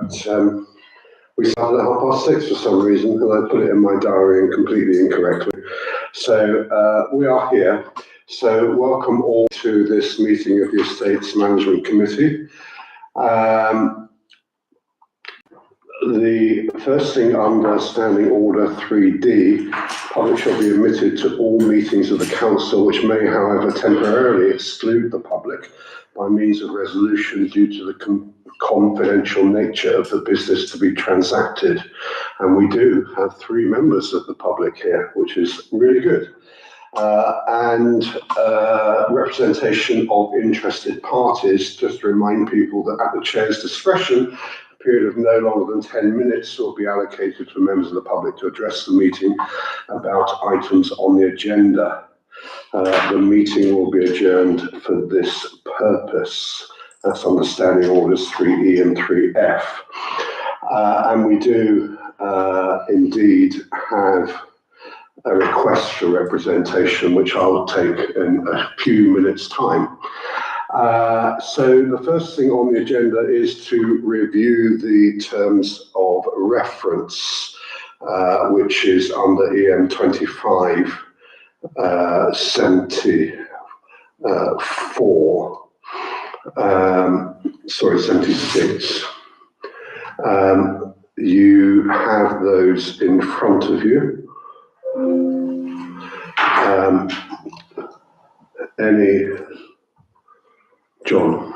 but we started at 6:30 for some reason, and I put it in my diary and completely incorrectly. So we are here. So welcome all to this meeting of the Estates Management Committee. The first thing under Standing Order 3D, public shall be admitted to all meetings of the Council, which may, however, temporarily exclude the public by means of resolution due to the confidential nature of the business to be transacted. And we do have 3 members of the public here, which is really good. And representation of interested parties, just to remind people that at the Chair's discretion, period of no longer than 10 minutes will be allocated for members of the public to address the meeting about items on the agenda. The meeting will be adjourned for this purpose. That's under Standing Orders 3E and 3F. And we do indeed have a request for representation, which I'll take in a few minutes' time. So the first thing on the agenda is to review the terms of reference, which is under EM 25 74, 76. You have those in front of you. John?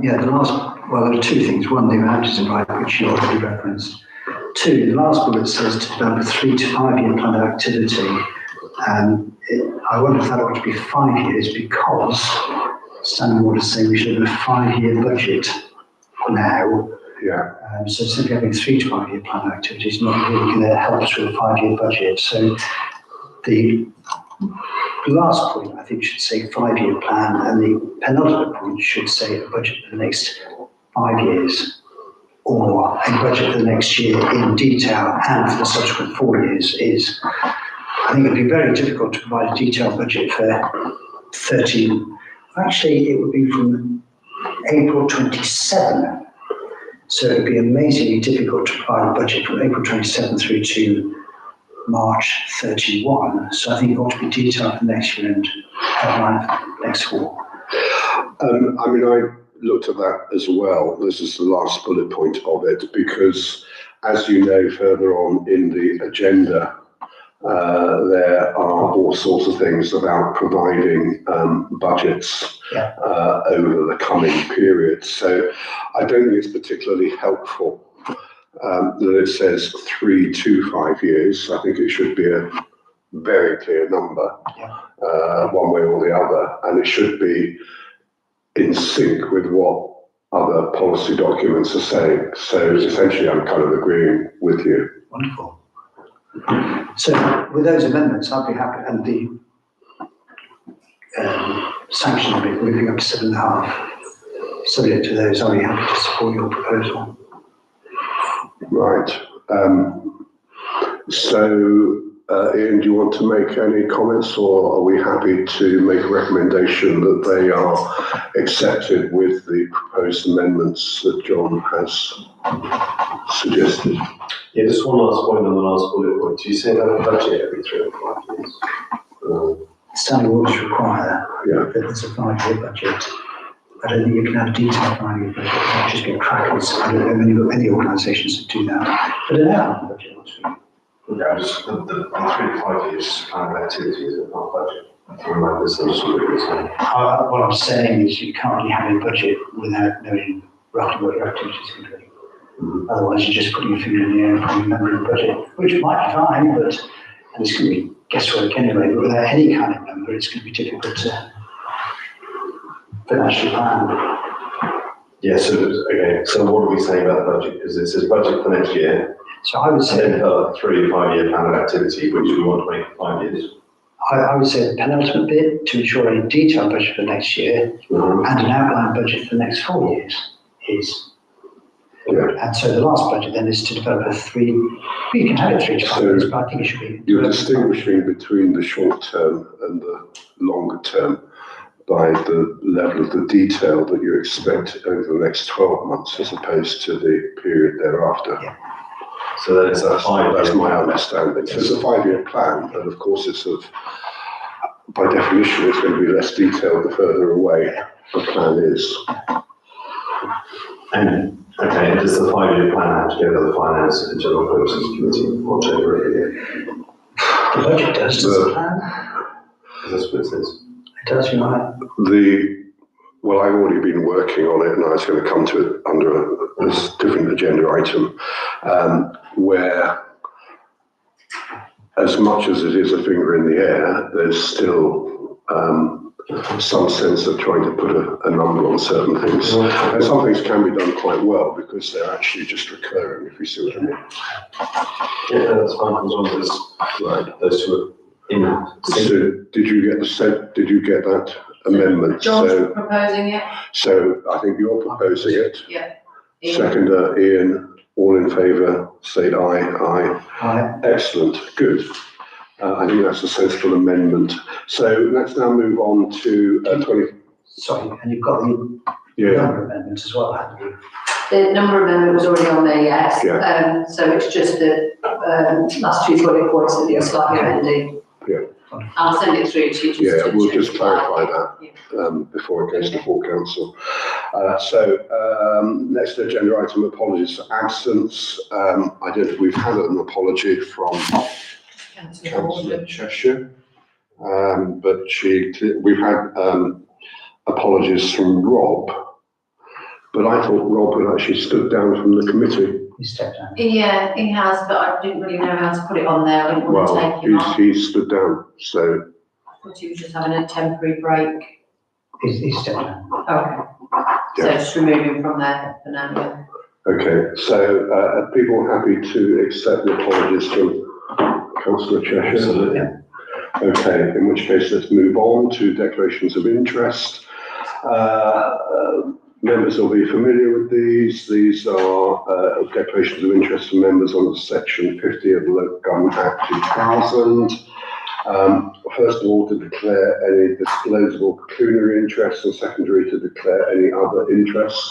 Yeah, there are 2 things. One, the amount in right, which you already referenced. 2, the last bullet says to develop a 3 to 5 year plan of activity. I wonder if that ought to be 5 years, because Standing Orders say we should have a 5-year budget now. Yeah. So simply having 3 to 5 year plan of activity is not really going to help us with a 5-year budget. So the last point, I think, should say 5-year plan, and the penultimate point should say a budget for the next 5 years, or a budget for the next year in detail and for the subsequent 4 years. I think it would be very difficult to provide a detailed budget for 13. Actually, it would be from April 27. So it would be amazingly difficult to provide a budget from April 27 through to March 31. So I think it ought to be detailed for next year and outlined for next fall. I looked at that as well. This is the last bullet point of it, because as you know, further on in the agenda, there are all sorts of things about providing budgets over the coming period. So I don't think it's particularly helpful that it says 3 to 5 years. I think it should be a very clear number, one way or the other, and it should be in sync with what other policy documents are saying. So essentially, I'm kind of agreeing with you. Wonderful. So with those amendments, I'd be happy, and the sanction of it moving up to 7.5, subject to those, I'd be happy to support your proposal. Right. Ian, do you want to make any comments, or are we happy to make a recommendation that they are accepted with the proposed amendments that John has suggested? Yeah, just one last point on the last bullet point. Do you say that a budget every 3 or 5 years? Standing Orders require Yeah. that there's a 5-year budget. I don't think you can have a detailed 5-year budget. It might just be a crackers. I don't know many organisations that do that. But an outline budget ought to be. Yeah, just the 3 to 5 years kind of activity is not budget. I can remember this saying. What I'm saying is you can't really have a budget without knowing roughly what your activity is going to be. Mm-hmm. Otherwise, you're just putting your finger in the air and putting a number in the budget, which might be fine, and it's going to be guesswork anyway. But without any kind of number, it's going to be difficult to financially plan. Yeah. So what are we saying about the budget? Because it says budget for next year. So I would say a 3 to 5 year plan of activity, which we want to make 5 years. I would say the penultimate bit, to ensure a detailed budget for next year and an outline budget for the next 4 years is. Yeah. And so the last budget then is to develop a 3. You can have it 3 to 5 years, but I think it should be. You're distinguishing between the short term and the longer term by the level of the detail that you expect over the next 12 months as opposed to the period thereafter. Yeah. So then it's a 5 That's my understanding. So it's a 5-year plan, but of course it's by definition, it's going to be less detailed the further away the plan is. And, okay, and does the 5-year plan have to go to the Finance and General Purposes Committee or General Review? The budget does, does the plan? That's what it says. It does, you're right. Well, I've already been working on it and I was going to come to it under this different agenda item, where as much as it is a finger in the air, there's still some sense of trying to put a number on certain things. And some things can be done quite well because they're actually just recurring, if you see what I mean. Yeah, that's fine, as long as it's Right. those two are in. So did you get that amendment? John's proposing it. So I think you're proposing it. Yeah. Ian. Seconder, Ian, all in favour, say aye. Aye. Aye. Excellent, good. I think that's a sensible amendment. So let's now move on to 20. Sorry, and you've got the Yeah, number amendment as well, haven't you? The number amendment was already on there, yes. Yeah. So it's just the last 2 bullet points that need slightly amended. Yeah. I'll send it through to you. Yeah, we'll check just it clarify out. that. Yeah. Before it goes to full council. Next agenda item, apologies for absence. We've had an apology from Councillor Councillor Gordon. Cheshire, but we've had apologies from Rob, but I thought Rob had actually stood down from the committee. He stepped down. Yeah, he has, but I didn't really know how to put it on there. I didn't want to Well, take him off. he stood down, so, I thought he was just having a temporary break. He stepped down. Okay. So Yeah. just remove him from there for now. Yeah. okay. So, are people happy to accept the apologies from Councillor Cheshire? Absolutely. Okay, in which case let's move on to declarations of interest. Members will be familiar with these. These are declarations of interest from members under Section 50 of the Local Government Act 2000. First of all, to declare any disclosable pecuniary interests, and secondary, to declare any other interests.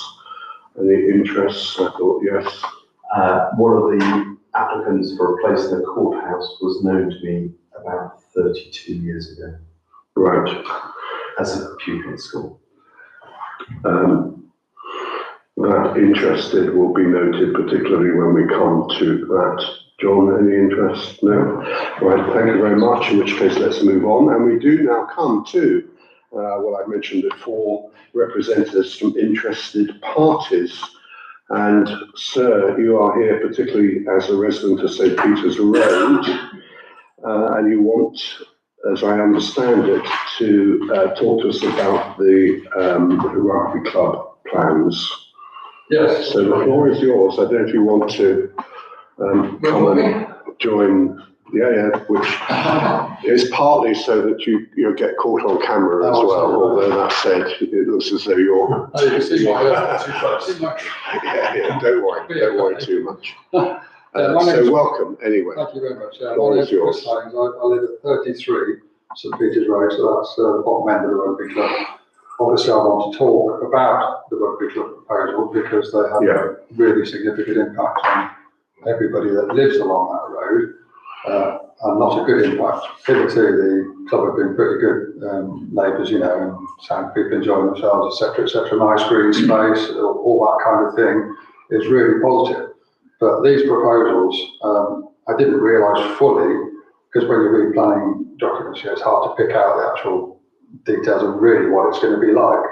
Any interests? I thought yes. One of the applicants for a place in the courthouse was known to me about 32 years ago Right. as a pupil at school. That interested will be noted, particularly when we come to that. John, any interest? No? Right, thank you very much, in which case let's move on. And we do now come to what I mentioned before, representatives from interested parties. And sir, you are here particularly as a resident of St. Peter's Road, and you want, as I understand it, to talk to us about the rugby club plans. Yes. So the floor is yours. I don't know if you want to come and join. Yeah, which is partly so that you get caught on camera as well. Although that said, it looks as though you're. Oh, you can see my, Yeah, don't worry too much. my name's- So welcome anyway. Thank you very much. Floor My is name's yours. Chris Hines. I live at 33 St Peter's Road, so that's the bottom end of the rugby club. Obviously, I want to talk about the rugby club proposal because they have a really significant impact on everybody that lives along that road, and not a good impact. Hitherto, the club have been pretty good neighbours, and saying people enjoying themselves, etc. Nice green space, all that kind of thing is really positive. But these proposals, I didn't realise fully, because when you read planning documents, it's hard to pick out the actual details of really what it's going to be like.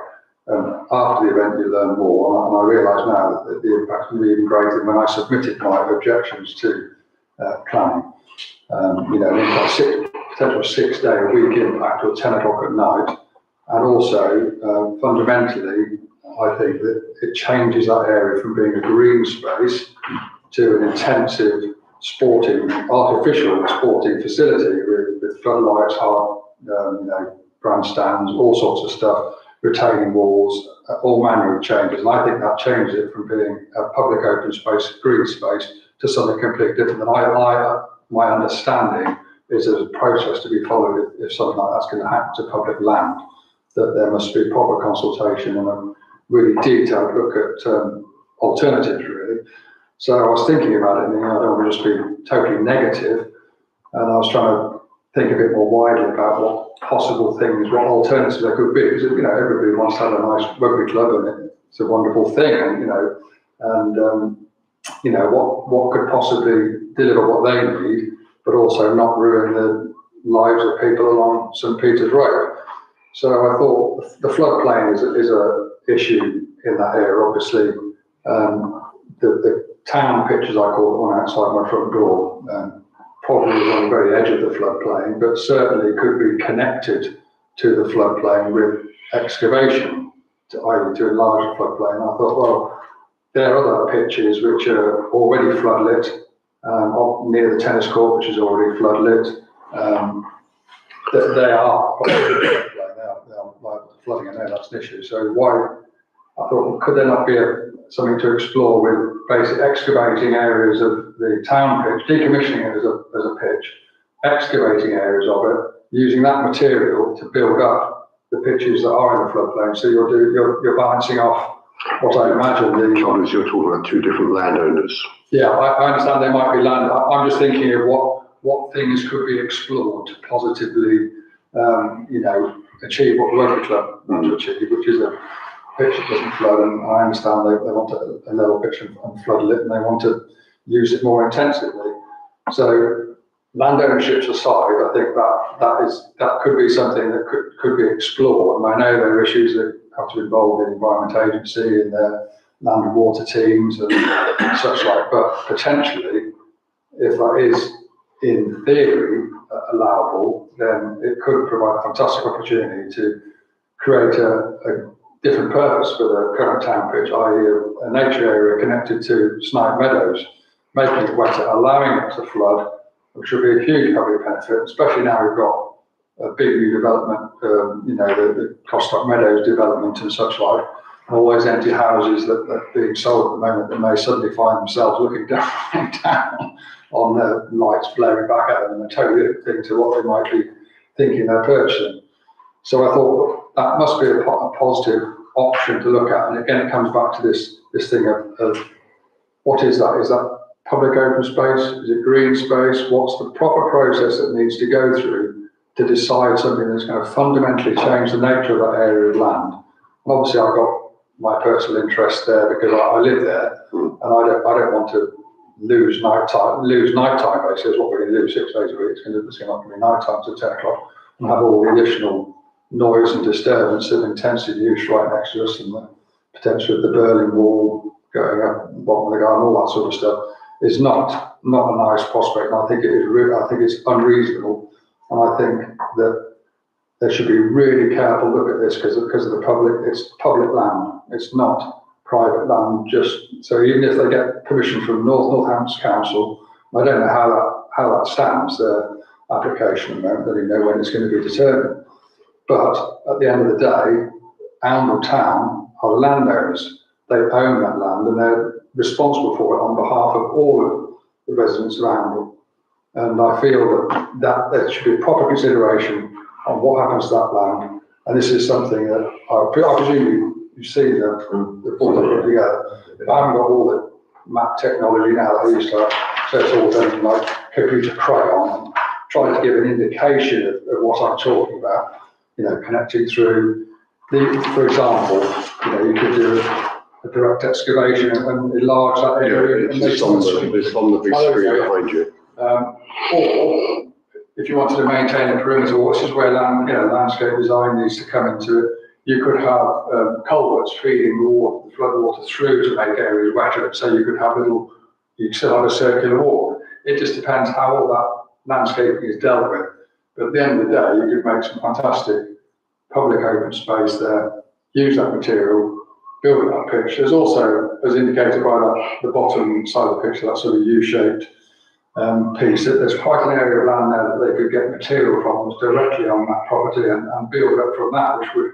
After the event, you learn more, and I realise now that the impact will be even greater than when I submitted my objections to planning. Potential 6-day-a-week impact or 10 o'clock at night, and also fundamentally, I think that it changes that area from being a green space to an intensive artificial sporting facility with floodlights, grandstands, all sorts of stuff, retaining walls, all manner of changes. And I think that changes it from being a public open space, green space, to something completely different. And my understanding is there's a process to be followed if something like that's going to happen to public land. that there must be proper consultation and a really detailed look at alternatives, really. So I was thinking about it, and I don't want to just be totally negative, and I was trying to think a bit more widely about what possible things, what alternatives there could be, because, you know, everybody wants to have a nice rugby club, and it's a wonderful thing, and, you know, what could possibly deliver what they need, but also not ruin the lives of people along St. Peter's Road. So I thought the floodplain is a issue in that area. Obviously, the town pitch, as I call it, one outside my front door, probably is on the very edge of the floodplain, but certainly could be connected to the floodplain with excavation, i.e. to enlarge the floodplain. I thought, well, there are other pitches which are already floodlit, near the tennis court, which is already floodlit. They are flooding in there, that's an issue. So why, I thought, well, could there not be something to explore with basic excavating areas of the town pitch, decommissioning it as a pitch, excavating areas of it, using that material to build up the pitches that are in the floodplain. So you're balancing off what I imagine Thomas, you're talking about two different landowners. Yeah, I understand there might be land. I'm just thinking of what things could be explored to positively, you know, achieve what the Rugby Club want to achieve, which is a pitch that doesn't flood. And I understand they want a level pitch and flood lit, and they want to use it more intensively. So land ownerships aside, I think that could be something that could be explored. And I know there are issues that have to involve the Environment Agency and their land and water teams and such like, but potentially, if that is in theory allowable, then it could provide a fantastic opportunity to create a different purpose for the current town pitch, i.e. a nature area connected to Snipe Meadows, making it wetter, allowing it to flood, which would be a huge public benefit, especially now we've got a big new development, you know, the Costock Meadows development and such like, and all those empty houses that are being sold at the moment that may suddenly find themselves looking down on the lights blaring back at them, and a totally different thing to what they might be thinking they're purchasing. So I thought that must be a positive option to look at. And again, it comes back to this thing of what is that? Is that public open space? Is it green space? What's the proper process that needs to go through to decide something that's going to fundamentally change the nature of that area of land? And obviously, I've got my personal interest there because I live there, and I don't want to lose nighttime basically is what we're going to do 6 days a week. It's not going to be nighttime till 10 o'clock and have all the additional noise and disturbance of intensive use right next to us, and the potential of the Berlin Wall going up the bottom of the garden, all that sort of stuff is not a nice prospect. And I think it's unreasonable, and I think that they should be really careful look at this because of the public. It's public land. It's not private land. Just so even if they get permission from Northampton Council, I don't know how that stands. Their application at the moment, I don't even know when it's going to be determined. But at the end of the day, Oundle Town are the landowners. They own that land and they're responsible for it on behalf of all of the residents of Oundle. And I feel that there should be proper consideration on what happens to that land. And this is something that I presume you've seen the report I put together. I haven't got all the map technology now that I used to have, so it's all done like computer crayon, and trying to give an indication of what I'm talking about. You know, connecting through for example, you know, you could do a direct excavation and enlarge that area. Yeah, it's on the big screen behind you. Or if you wanted to maintain a perimeter wall, this is where landscape design needs to come into it. You could have culverts feeding the flood water through to make areas wetter, so you could have you still have a circular wall. It just depends how all that landscaping is dealt with. But at the end of the day, you could make some fantastic public open space there, use that material, build that pitch. There's also, as indicated by the bottom side of the picture, that sort of U-shaped piece, there's quite an area of land there that they could get material from directly on that property and build up from that, which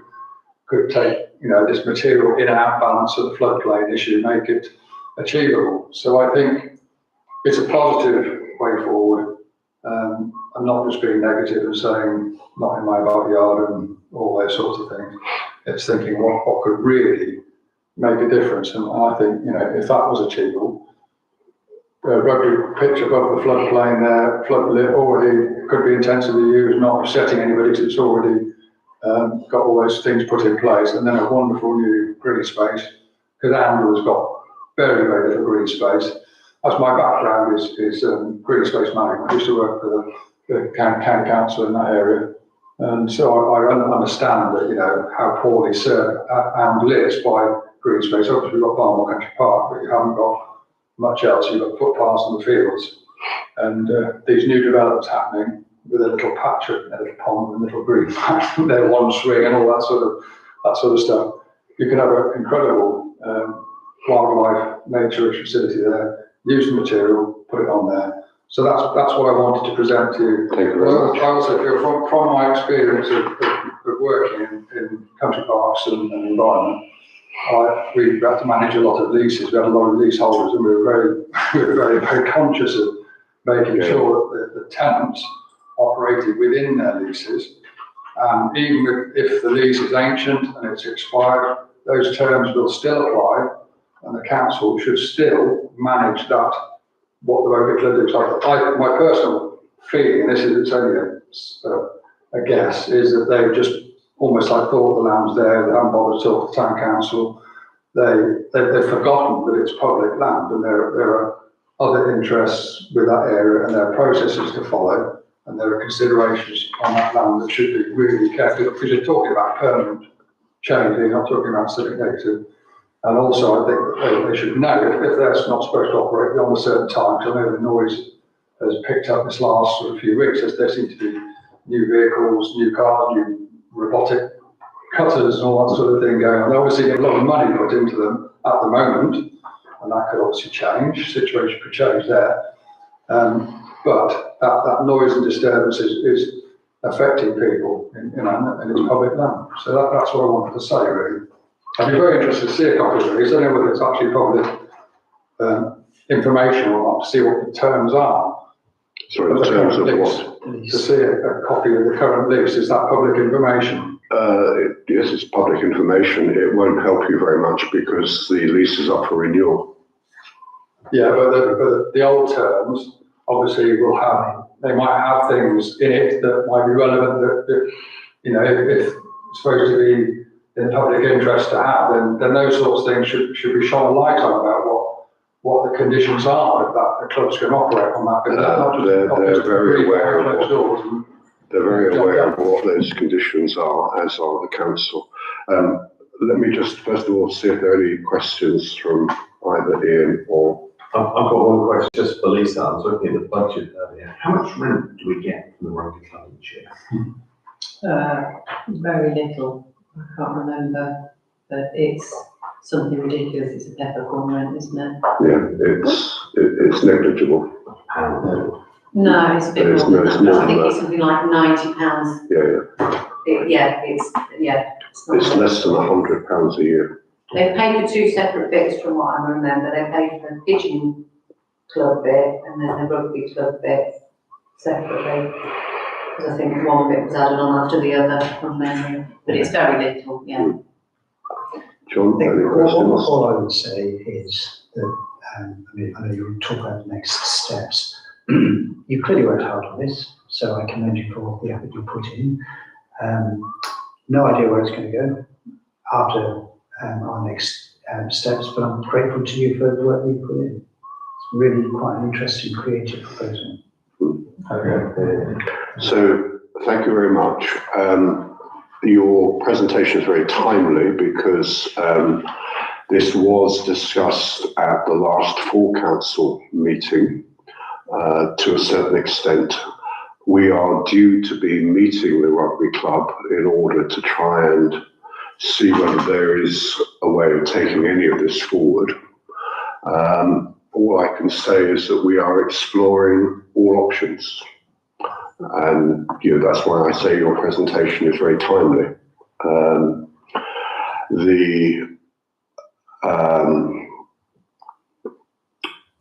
could take, you know, this material in and out balance of the floodplain issue, make it achievable. So I think it's a positive way forward. I'm not just being negative and saying not in my backyard and all those sorts of things. It's thinking what could really make a difference. And I think, you know, if that was achievable, a rugby pitch above the floodplain there, floodlit, already could be intensively used, not upsetting anybody because it's already got all those things put in place, and then a wonderful new green space, because Amble has got very, very little green space. That's my background is green space management. I used to work for the county council in that area, and so I understand that, you know, how poorly served Amble is by green space. Obviously, we've got Barnwell Country Park, but you haven't got much else. You've got footpaths in the fields, and these new developments happening with a little patch of a little pond and a little green patch, there one swing and all that sort of stuff. You can have an incredible wildlife nature facility there. Use the material, put it on there. So that's what I wanted to present to you. Thank you very much. I also feel from my experience of working in country parks and environment, we had to manage a lot of leases. We had a lot of leaseholders, and we were very conscious of making sure that the tenants operated within their leases. Even if the lease is ancient and it's expired, those terms will still apply, and the council should still manage that, what the rugby club looks like. My personal feeling, and this is it's only a guess, is that they've just almost like thought the land's there, they haven't bothered to talk to the town council, they've forgotten that it's public land, and there are other interests with that area, and there are processes to follow, and there are considerations on that land that should be really careful, because you're talking about permanent change, you're not talking about civic negative. And also, I think that they should know if they're not supposed to operate beyond a certain time, because I know the noise has picked up this last sort of few weeks, as there seem to be new vehicles, new cars, new robotic cutters and all that sort of thing going on. They obviously get a lot of money put into them at the moment, and that could obviously change, situation could change there. But that noise and disturbance is affecting people, and it's public land. So that's what I wanted to say, really. I'd be very interested to see a copy of these. I don't know whether it's actually public information or not, to see what the terms are. Sorry, the terms of what? To see a copy of the current lease. Is that public information? Yes, it's public information. It won't help you very much because the lease is up for renewal. Yeah, but the old terms obviously they might have things in it that might be relevant that you know, if it's supposed to be in public interest to have, then those sorts of things should be shone a light on about what the conditions are that the clubs can operate on that. They're very aware of what, they're very aware of what those conditions are, as are the council. Let me just first of all see if there are any questions from either Ian or. I've got one question just for Lisa. I was looking at the budget earlier. How much rent do we get from the rugby club each year? Very little. I can't remember, but it's something ridiculous. It's a peppercorn rent, isn't it? Yeah, it's negligible. No, it's a bit It's more than that. I think that. it's something like £90. It's less than £100 a year. They pay for two separate bits from what I remember. They pay for the pigeon club bit and then the rugby club bit separately. Because I think one bit was added on after the other from memory. But it's very little, yeah. John, any All questions? I would say is that, I know you'll talk about the next steps. You clearly worked hard on this, so I commend you for the effort you put in. No idea where it's going to go after our next steps, but I'm grateful to you for the work you put in. It's really quite an interesting, creative proposal. So, thank you very much. Your presentation is very timely because this was discussed at the last full council meeting to a certain extent. We are due to be meeting the rugby club in order to try and see whether there is a way of taking any of this forward. All I can say is that we are exploring all options. And that's why I say your presentation is very timely.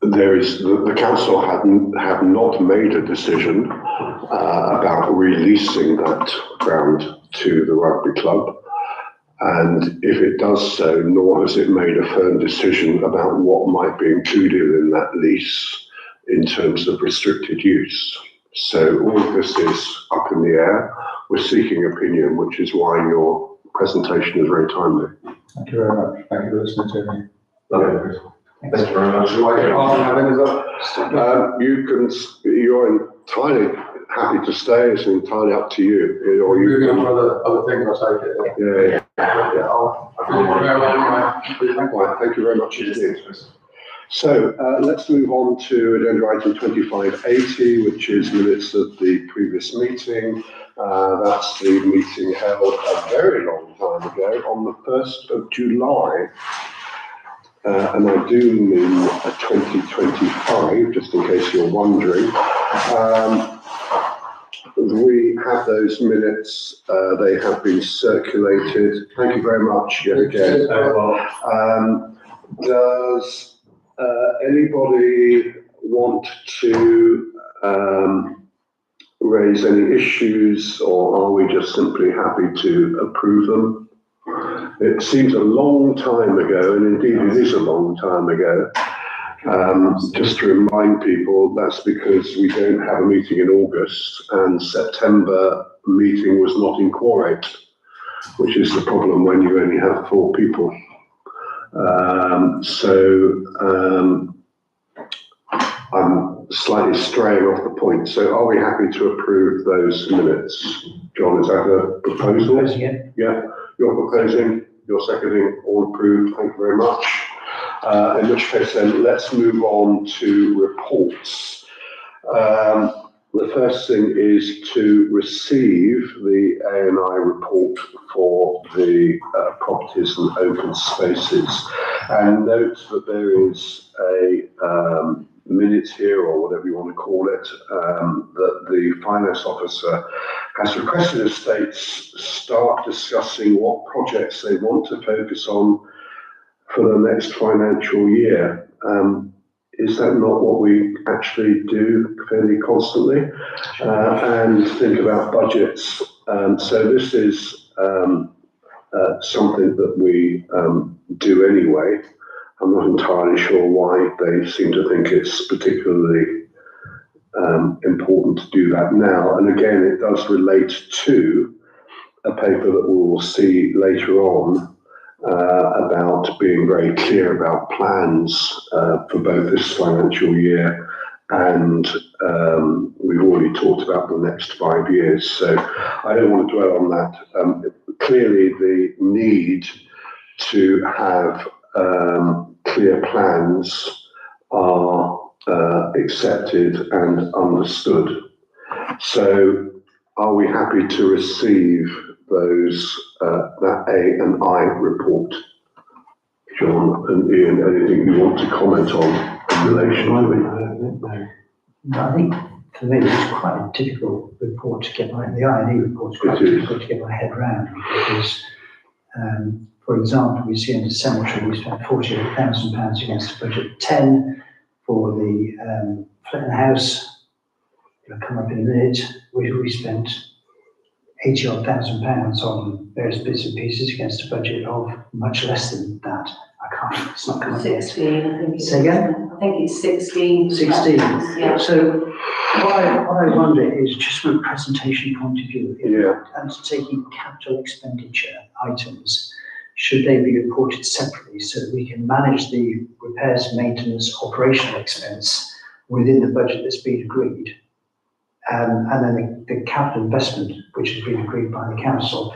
The council have not made a decision about releasing that ground to the rugby club. And if it does so, nor has it made a firm decision about what might be included in that lease in terms of restricted use. So all of this is up in the air. We're seeking opinion, which is why your presentation is very timely. Thank you very much. Thank you for listening to me. Lovely. Thank you very much. You're entirely happy to stay. It's entirely up to you. Or you Moving on can, to other things, I take it. Right, thank you very much indeed. So let's move on to agenda item 2580, which is minutes of the previous meeting. That's the meeting held a very long time ago on the 1st of July. And I do mean 2025, just in case you're wondering. We have those minutes, they have been circulated. Thank you very much yet again. Does anybody want to raise any issues, or are we just simply happy to approve them? It seems a long time ago, and indeed it is a long time ago. Just to remind people, that's because we don't have a meeting in August, and September meeting was not in quorate, which is the problem when you only have 4 people. I'm slightly straying off the point. So are we happy to approve those minutes? John, is that a proposal? Proposing it. Yeah, you're proposing, you're seconding, all approved, thank you very much. In which case then, let's move on to reports. The first thing is to receive the A&I report for the properties and open spaces. And note that there is a minute here, or whatever you want to call it, that the finance officer has requested estates start discussing what projects they want to focus on for the next financial year. Is that not what we actually do fairly constantly? And think about budgets. So this is something that we do anyway. I'm not entirely sure why they seem to think it's particularly important to do that now. And again, it does relate to a paper that we will see later on about being very clear about plans for both this financial year, and we've already talked about the next 5 years. So I don't want to dwell on that. Clearly, the need to have clear plans are accepted and understood. So are we happy to receive those, that A&I report? John and Ian, anything you want to comment on in relation to it? No, I think for me it's quite a difficult report to get the I&E report is quite difficult to get my head around, because for example, we see in the cemetery we spent £48,000 against a budget of 10 for the Flitton House. It'll come up in a minute. We spent £80,000 on various bits and pieces against a budget of much less than that. It's not coming up yet. 16, I think. Say again? I think it's 16. 16. Yeah. So what I wonder is, just from a presentation point of view, if Yeah. undertaking capital expenditure items, should they be reported separately so that we can manage the repairs, maintenance, operational expense within the budget that's been agreed? And then the capital investment, which has been agreed by the council,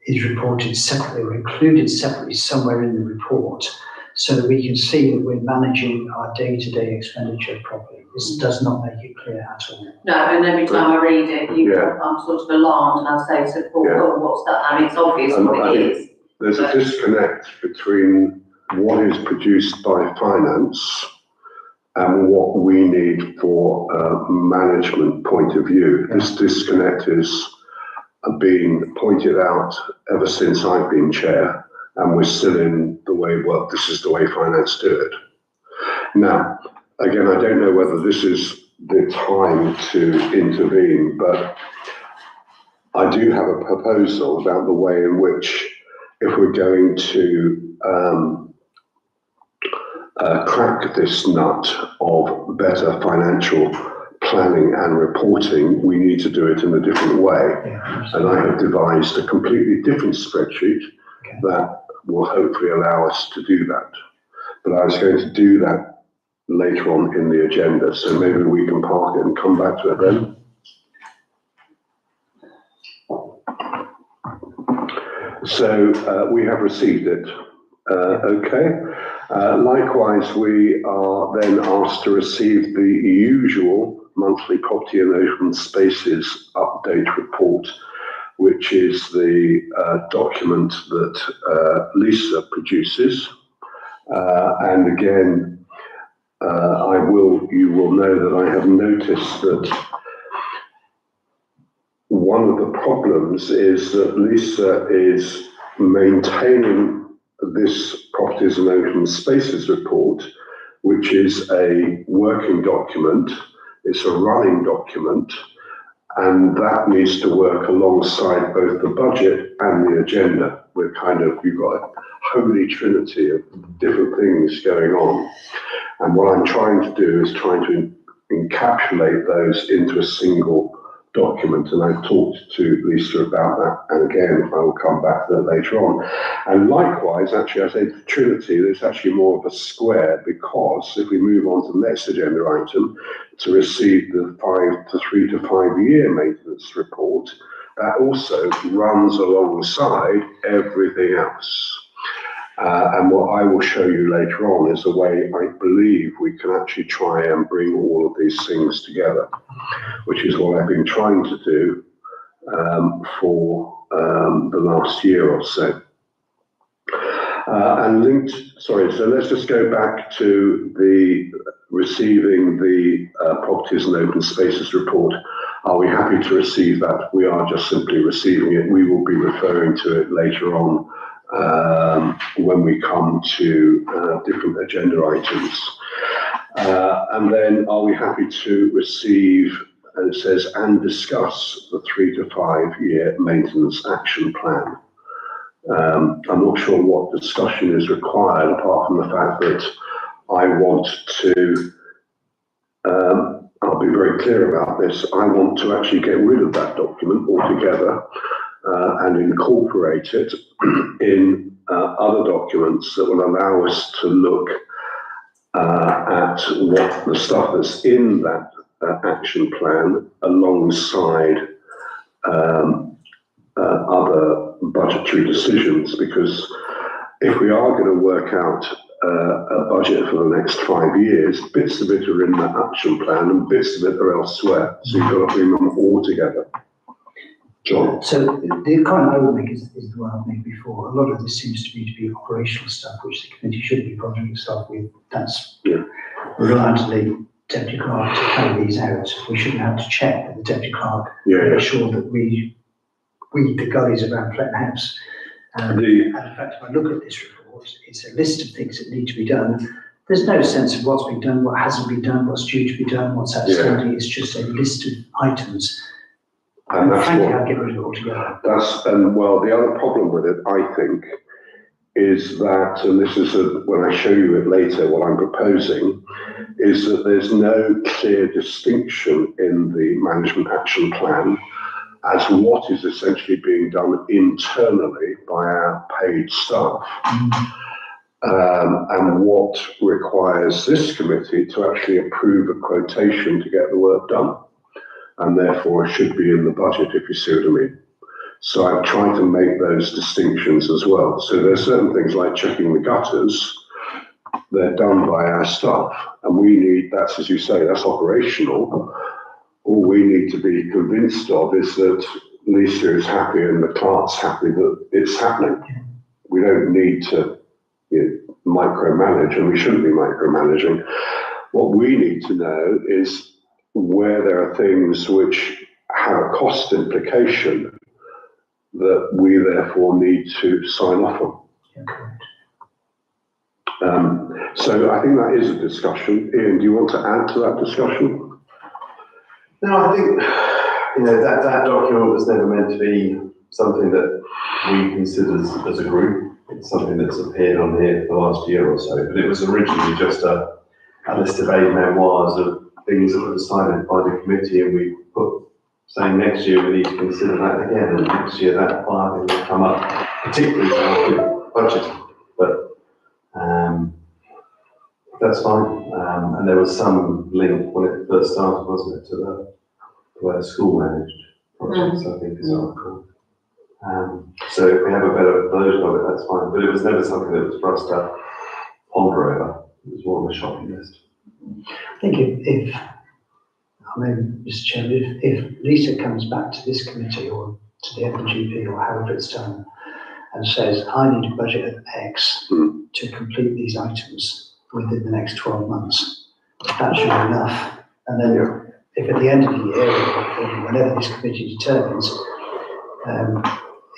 is reported separately or included separately somewhere in the report, so that we can see that we're managing our day-to-day expenditure properly. This does not make it clear at all. No, and every time I read it, Yeah. I'm sort of alarmed, and I say, so, oh, what's that? And it's obvious And what I it think is. there's a disconnect between what is produced by finance and what we need for a management point of view. This disconnect is being pointed out ever since I've been chair, and we're still in the way, well, this is the way finance do it. Now, again, I don't know whether this is the time to intervene, but I do have a proposal about the way in which, if we're going to crack this nut of better financial planning and reporting, we need to do it in a different way. Yeah, And I have devised a completely different spreadsheet that will hopefully allow us to do that. But I was going to do that later on in the agenda, so maybe we can park it and come back to it then. So we have received it. Okay. Likewise, we are then asked to receive the usual monthly property and open spaces update report, which is the document that Lisa produces. And again, you will know that I have noticed that one of the problems is that Lisa is maintaining this properties and open spaces report, which is a working document. It's a running document, and that needs to work alongside both the budget and the agenda. You've got a holy trinity of different things going on. And what I'm trying to do is trying to encapsulate those into a single document, and I've talked to Lisa about that, and again, I will come back to that later on. And likewise, actually, I say Trinity, there's actually more of a square, because if we move on to the next agenda item, to receive the 3 to 5 year maintenance report, that also runs alongside everything else. And what I will show you later on is a way I believe we can actually try and bring all of these things together, which is what I've been trying to do for the last year or so. So let's just go back to the receiving the properties and open spaces report. Are we happy to receive that? We are just simply receiving it. We will be referring to it later on when we come to different agenda items. And then are we happy to receive, and it says, and discuss the 3 to 5 year maintenance action plan? I'm not sure what discussion is required apart from the fact that I want to, I'll be very clear about this, I want to actually get rid of that document altogether and incorporate it in other documents that will allow us to look at what the stuff that's in that action plan alongside other budgetary decisions, because if we are going to work out a budget for the next 5 years, bits of it are in that action plan and bits of it are elsewhere. So you've got to bring them all together. John? So the comment I would make is the one I've made before. A lot of this seems to be operational stuff, which the committee should be bothering itself with. That's reliant on the deputy clerk to carry these out. We shouldn't have to check with the deputy clerk to make sure that we the gullies around Fletton House. And in fact, if I look at this report, it's a list of things that need to be done. There's no sense of what's been done, what hasn't been done, what's due to be done, what's outstanding. It's just a list of items. And frankly, I'd get rid of it altogether. The other problem with it, I think, is that, and this is when I show you it later, what I'm proposing, is that there's no clear distinction in the management action plan as what is essentially being done internally by our paid staff, and what requires this committee to actually approve a quotation to get the work done. And therefore it should be in the budget, if you see what I mean. So I've tried to make those distinctions as well. So there's certain things like checking the gutters, they're done by our staff, and we need, that's, as you say, that's operational. All we need to be convinced of is that Lisa is happy and the clerk's happy that it's happening. We don't need to micromanage, and we shouldn't be micromanaging. What we need to know is where there are things which have a cost implication that we therefore need to sign off on. So I think that is a discussion. Ian, do you want to add to that discussion? No, I think you know, that document was never meant to be something that we considered as a group. It's something that's appeared on here for the last year or so, but it was originally just a list of aid memoirs of things that were decided by the committee, and we put saying next year we need to consider that again, and next year that file will come up, particularly for budgeting. But that's fine. And there was some link when it first started, wasn't it, to the way the school managed projects, I think, as I recall. So if we have a better version of it, that's fine. But it was never something that was for us to ponder over. It was more of a shopping list. I think Mr. Chairman, if Lisa comes back to this committee or to the FGP or however it's done and says, I need a budget of X to complete these items within the next 12 months, that should be enough. And then if at the end of the year, or whenever this committee determines,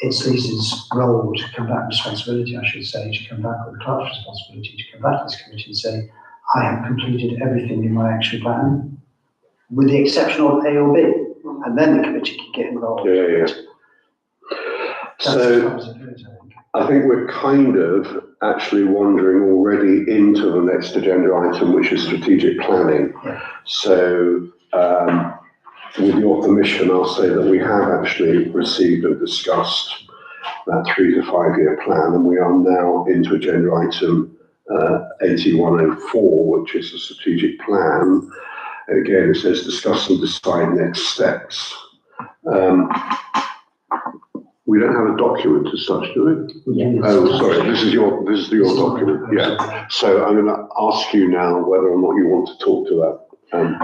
it's Lisa's role to come back, responsibility, I should say, to come back, or the clerk's responsibility to come back to this committee and say, I have completed everything in my action plan, with the exception of A or B, and then the committee can get involved. Yeah. So I think we're kind of actually wandering already into the next agenda item, which is strategic planning. Yeah. So with your permission, I'll say that we have actually received and discussed that 3 to 5 year plan, and we are now into agenda item 8104, which is a strategic plan. Again, it says discuss and decide next steps. We don't have a document as such, do we? Yeah. Oh, sorry, this is your document, yeah. So I'm going to ask you now whether or not you want to talk to that,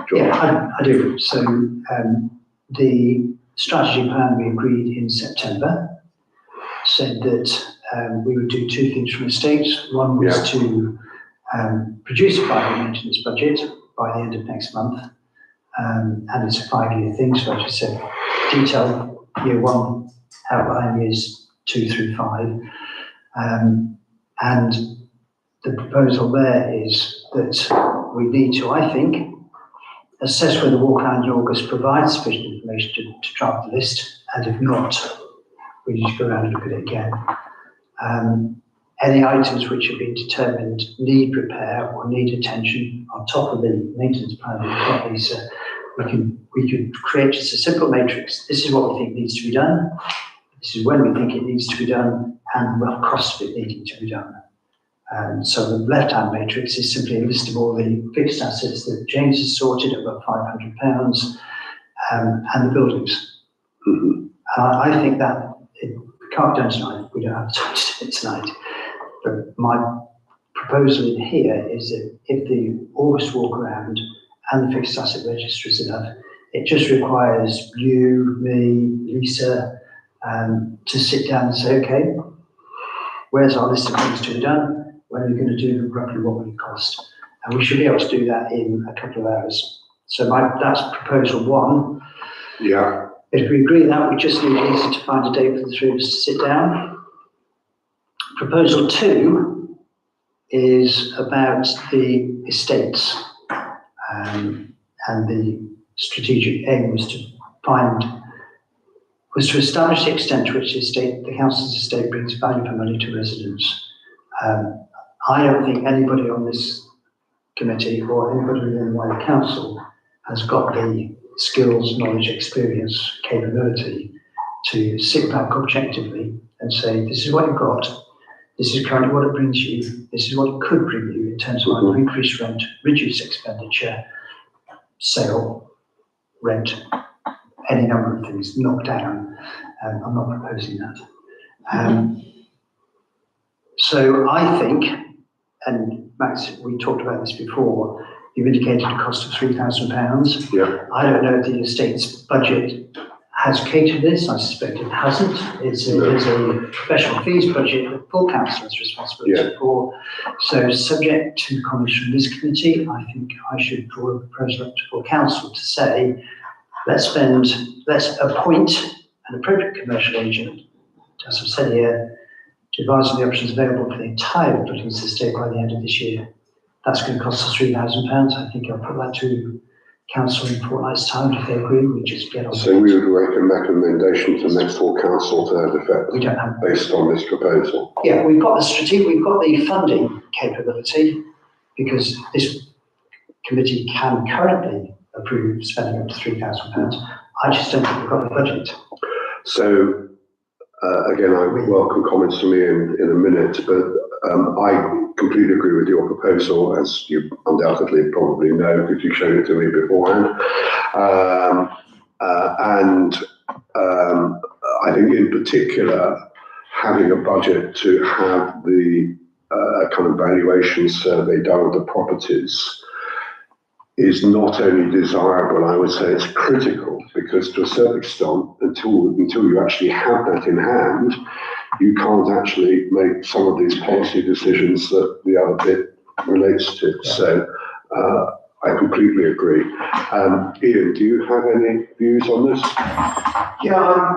John. Yeah, I do. So the strategy plan we agreed in September said that we would do 2 things from estates. One was to produce a 5-year maintenance budget by the end of next month, and it's a 5-year thing. So as I said, detail year 1, outline years 2 through 5, and the proposal there is that we need to, I think, assess whether walk around in August provides sufficient information to draft the list, and if not, we need to go around and look at it again. Any items which have been determined need repair or need attention on top of the maintenance plan that we've got, Lisa, we could create just a simple matrix. This is what we think needs to be done. This is when we think it needs to be done, and the rough cost of it needing to be done. So the left-hand matrix is simply a list of all the fixed assets that James has sorted at about £500, and the buildings. Mm-hmm. I think that we can't be done tonight. We don't have time to do it tonight. But my proposal in here is that if the August walk around and the fixed asset register is enough, it just requires you, me, Lisa, to sit down and say, okay, where's our list of things to be done? When are we going to do roughly what will it cost? And we should be able to do that in a couple of hours. So that's proposal 1. Yeah. If we agree that, we just need Lisa to find a date for the 3 of us to sit down. Proposal 2 is about the estates, and the strategic aim was to establish the extent to which the council's estate brings value for money to residents. I don't think anybody on this committee or anybody within the wider council has got the skills, knowledge, experience, capability to sit back objectively and say, this is what you've got, this is currently what it brings you, this is what it could bring you in terms of either increased rent, reduced expenditure, sale, rent, any number of things, knock down. I'm not proposing that. So I think, and Max, we talked about this before, you've indicated a cost of £3,000. Yeah. I don't know if the estate's budget has catered this. I suspect it hasn't. It's a professional fees budget that full council has responsibility for. So subject to comments from this committee, I think I should draw a proposal up to full council to say, let's appoint an appropriate commercial agent, as I've said here, to advise on the options available for the entire Butlins estate by the end of this year. That's going to cost us £3,000. I think I'll put that to council in a fortnight's time. If they agree, we just get on. So we would make a recommendation to next full council to that effect, We don't have. based on this proposal. Yeah, we've got the funding capability, because this committee can currently approve spending up to £3,000. I just don't think we've got the budget. So, again, I welcome comments from Ian in a minute, but I completely agree with your proposal, as you undoubtedly probably know, because you showed it to me beforehand. I think in particular, having a budget to have the kind of valuation survey done of the properties is not only desirable, I would say it's critical, because to a certain extent, until you actually have that in hand, you can't actually make some of these policy decisions that the other bit relates to. So I completely agree. Ian, do you have any views on this? Yeah,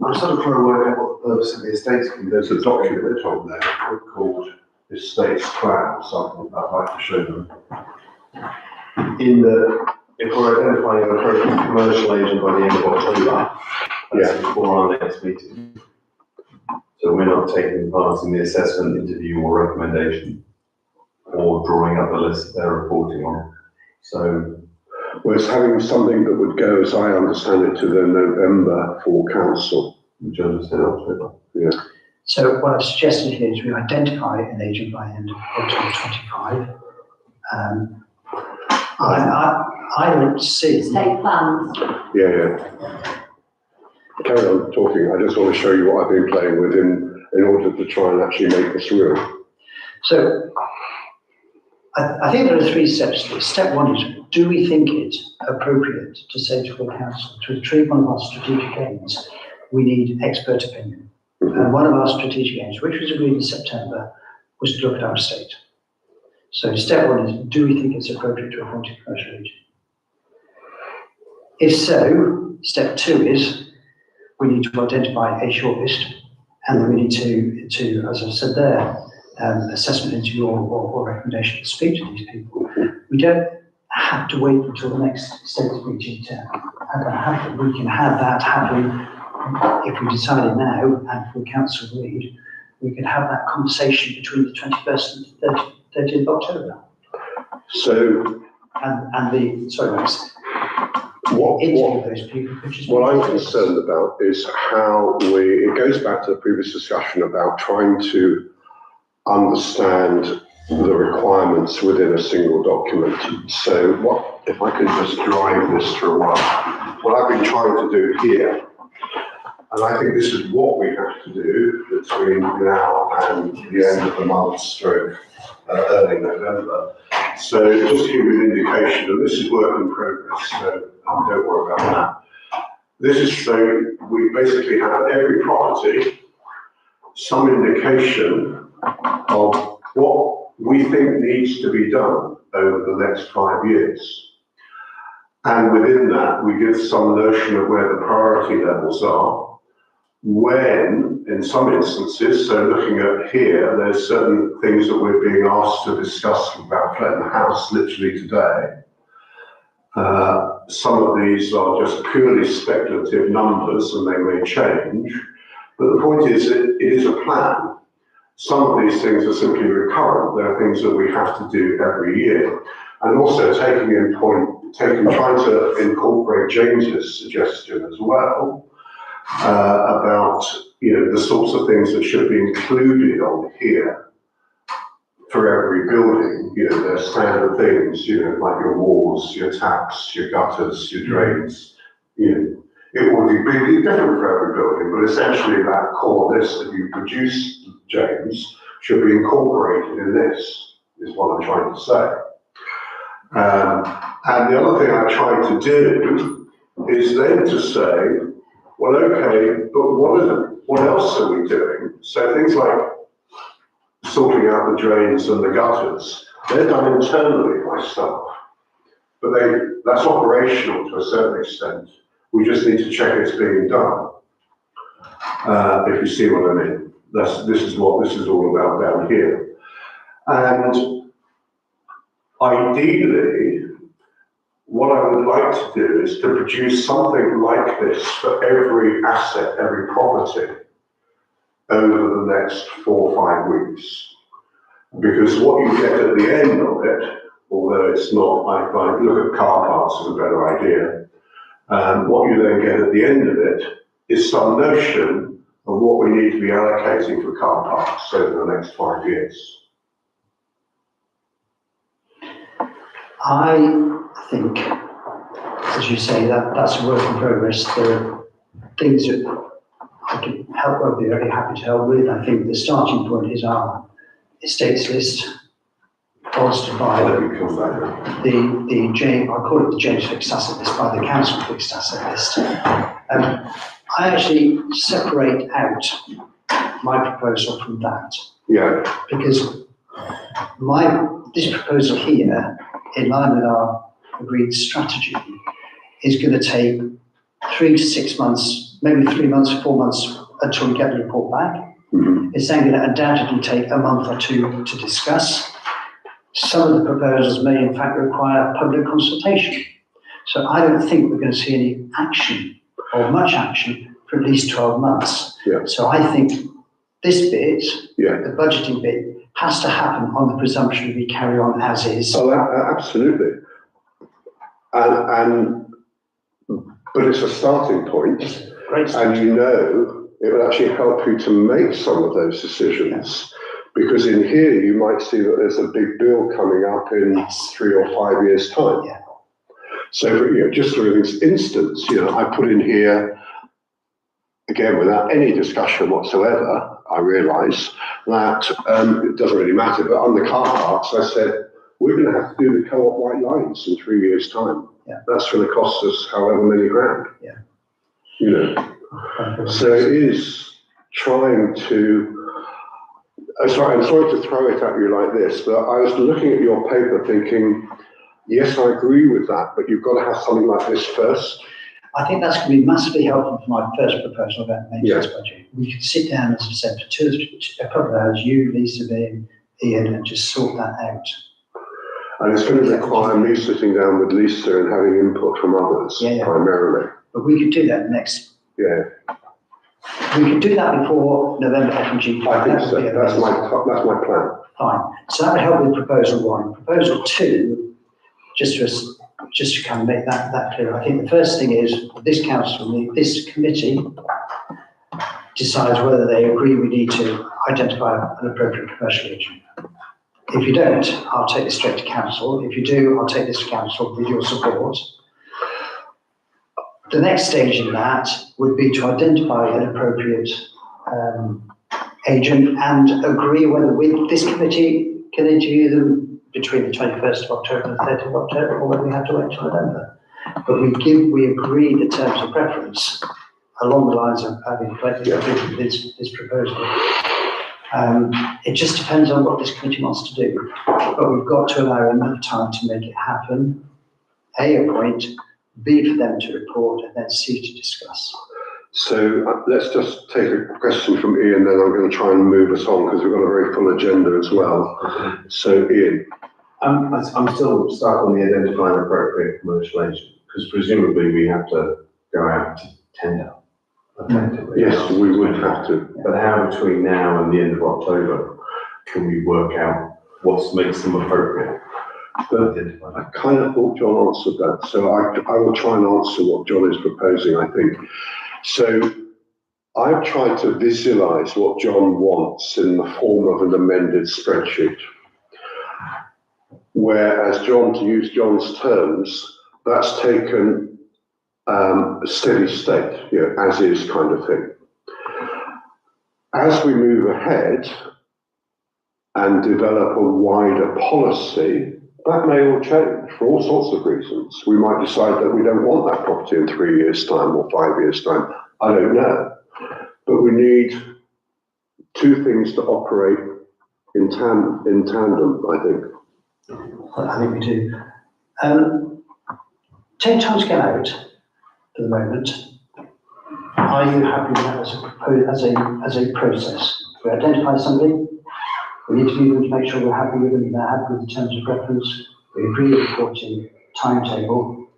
I'm sort of trying to work out what the purpose of the estates committee. There's a document on there called Estates Plan or something. I'd like to show them. In the, if we're identifying an appropriate commercial agent by the end of October, that's before our next meeting. So we're not taking part in the assessment, interview or recommendation, or drawing up a list that they're reporting on. So, well, it's having something that would go, as I understand it, to the November full council. which I just said October. Yeah. So what I've suggested here is we identify an agent by the end of October 25. I don't see. Estate plans. Yeah. Carry on talking. I just want to show you what I've been playing with in order to try and actually make this real. So I think there are 3 steps to this. Step 1 is, do we think it's appropriate to say to the council, to achieve one of our strategic aims, we need expert opinion. And one of our strategic aims, which was agreed in September, was to look at our estate. So step 1 is, do we think it's appropriate to appoint a commercial agent? If so, step 2 is, we need to identify a shortlist, and then we need to, as I've said there, assessment interview or recommendation to speak to these people. We don't have to wait until the next state meeting to have that happen. We can have that happen if we decide it now, and for the council agreed, we can have that conversation between the 21st and the 30th of October. So, And the, sorry, Max, what those people. I'm concerned about is how it goes back to the previous discussion about trying to understand the requirements within a single document. So what, if I can just drive this for a while, what I've been trying to do here, and I think this is what we have to do between now and the end of the month, stroke early November. So just to give you an indication, and this is work in progress, so don't worry about that. This is so we basically have every property, some indication of what we think needs to be done over the next 5 years. And within that, we give some notion of where the priority levels are. When, in some instances, so looking at here, there's certain things that we're being asked to discuss about Fletton House literally today. Some of these are just purely speculative numbers and they may change. But the point is, it is a plan. Some of these things are simply recurrent. There are things that we have to do every year. And also trying to incorporate James's suggestion as well, about the sorts of things that should be included on here for every building. They're standard things, like your walls, your taps, your gutters, your drains. It will be different for every building, but essentially that core list that you produce, James, should be incorporated in this, is what I'm trying to say. And the other thing I'm trying to do is then to say, well, okay, but what else are we doing? So things like sorting out the drains and the gutters, they're done internally by staff, but that's operational to a certain extent. We just need to check it's being done. If you see what I mean, this is what this is all about down here. And ideally, to do is to produce something like this for every asset, every property over the next 4 or 5 weeks. Because what you get at the end of it, although it's not, I look at car parks as a better idea, what you then get at the end of it is some notion of what we need to be allocating for car parks over the next 5 years. I think, as you say, that's a work in progress. There are things that I can help, I'll be very happy to help with. I think the starting point is our estates list, bolstered by I call it the James Fixed Asset List, by the Council Fixed Asset List. I actually separate out my proposal from that. Yeah. Because this proposal here, in line with our agreed strategy, is going to take 3 to 6 months, maybe 3 months, 4 months until we get the report back. Mm-hmm. It's then going to undoubtedly take a month or 2 to discuss. Some of the proposals may in fact require public consultation. So I don't think we're going to see any action or much action for at least 12 months. Yeah. So I think this bit, Yeah. the budgeting bit, has to happen on the presumption we carry on as is. Oh, absolutely. But it's a starting point. Great. And you know, it will actually help you to make some of those decisions. Because in here, you might see that there's a big bill coming up in 3 or 5 years' time. Yeah. So, just for instance, I put in here, again, without any discussion whatsoever, I realise that it doesn't really matter, but on the car parks, I said, we're going to have to do the Co-op white lines in 3 years' time. Yeah. That's going to cost us however many grand. Yeah. So it is trying to, I'm sorry to throw it at you like this, but I was looking at your paper thinking, yes, I agree with that, but you've got to have something like this first. I think that's going to be massively helpful for my first proposal about the maintenance Yeah. budget. We could sit down, as I said, for a couple of hours, you, Lisa, me, Ian, and just sort that out. And it's going to require me sitting down with Lisa and having input from others, primarily. But we could do that next. Yeah, We could do that before November F&G. I think so. That's my plan. Fine. So that would help with proposal 1. Proposal 2, just to kind of make that clear, I think the first thing is this council, this committee decides whether they agree we need to identify an appropriate commercial agent. If you don't, I'll take this straight to council. If you do, I'll take this to council with your support. The next stage in that would be to identify an appropriate agent and agree whether this committee can interview them between the 21st of October and the 30th of October, or whether we have to wait till November. But we agree the terms of preference along the lines of having collected this proposal. It just depends on what this committee wants to do. But we've got to allow enough time to make it happen. A point, B, for them to report, and then C, to discuss. So let's just take a question from Ian, then I'm going to try and move us on because we've got a very full agenda as well. So Ian. I'm still stuck on the identifying appropriate commercial agent, because presumably we have to go out to tender. Effectively. Yes, we would have to. But how between now and the end of October can we work out what makes them appropriate? I kind of thought John answered that, so I will try and answer what John is proposing, I think. So I've tried to visualize what John wants in the form of an amended spreadsheet. Whereas John, to use John's terms, that's taken a steady state, as is kind of thing. As we move ahead and develop a wider policy, that may all change for all sorts of reasons. We might decide that we don't want that property in 3 years' time or 5 years' time. I don't know. But we need two things to operate in tandem, I think. I think we do. Take time to get out for the moment. Are you happy with that as a process? We identify somebody, we interview them to make sure we're happy with them, they're happy with the terms of reference, we agree the reporting timetable,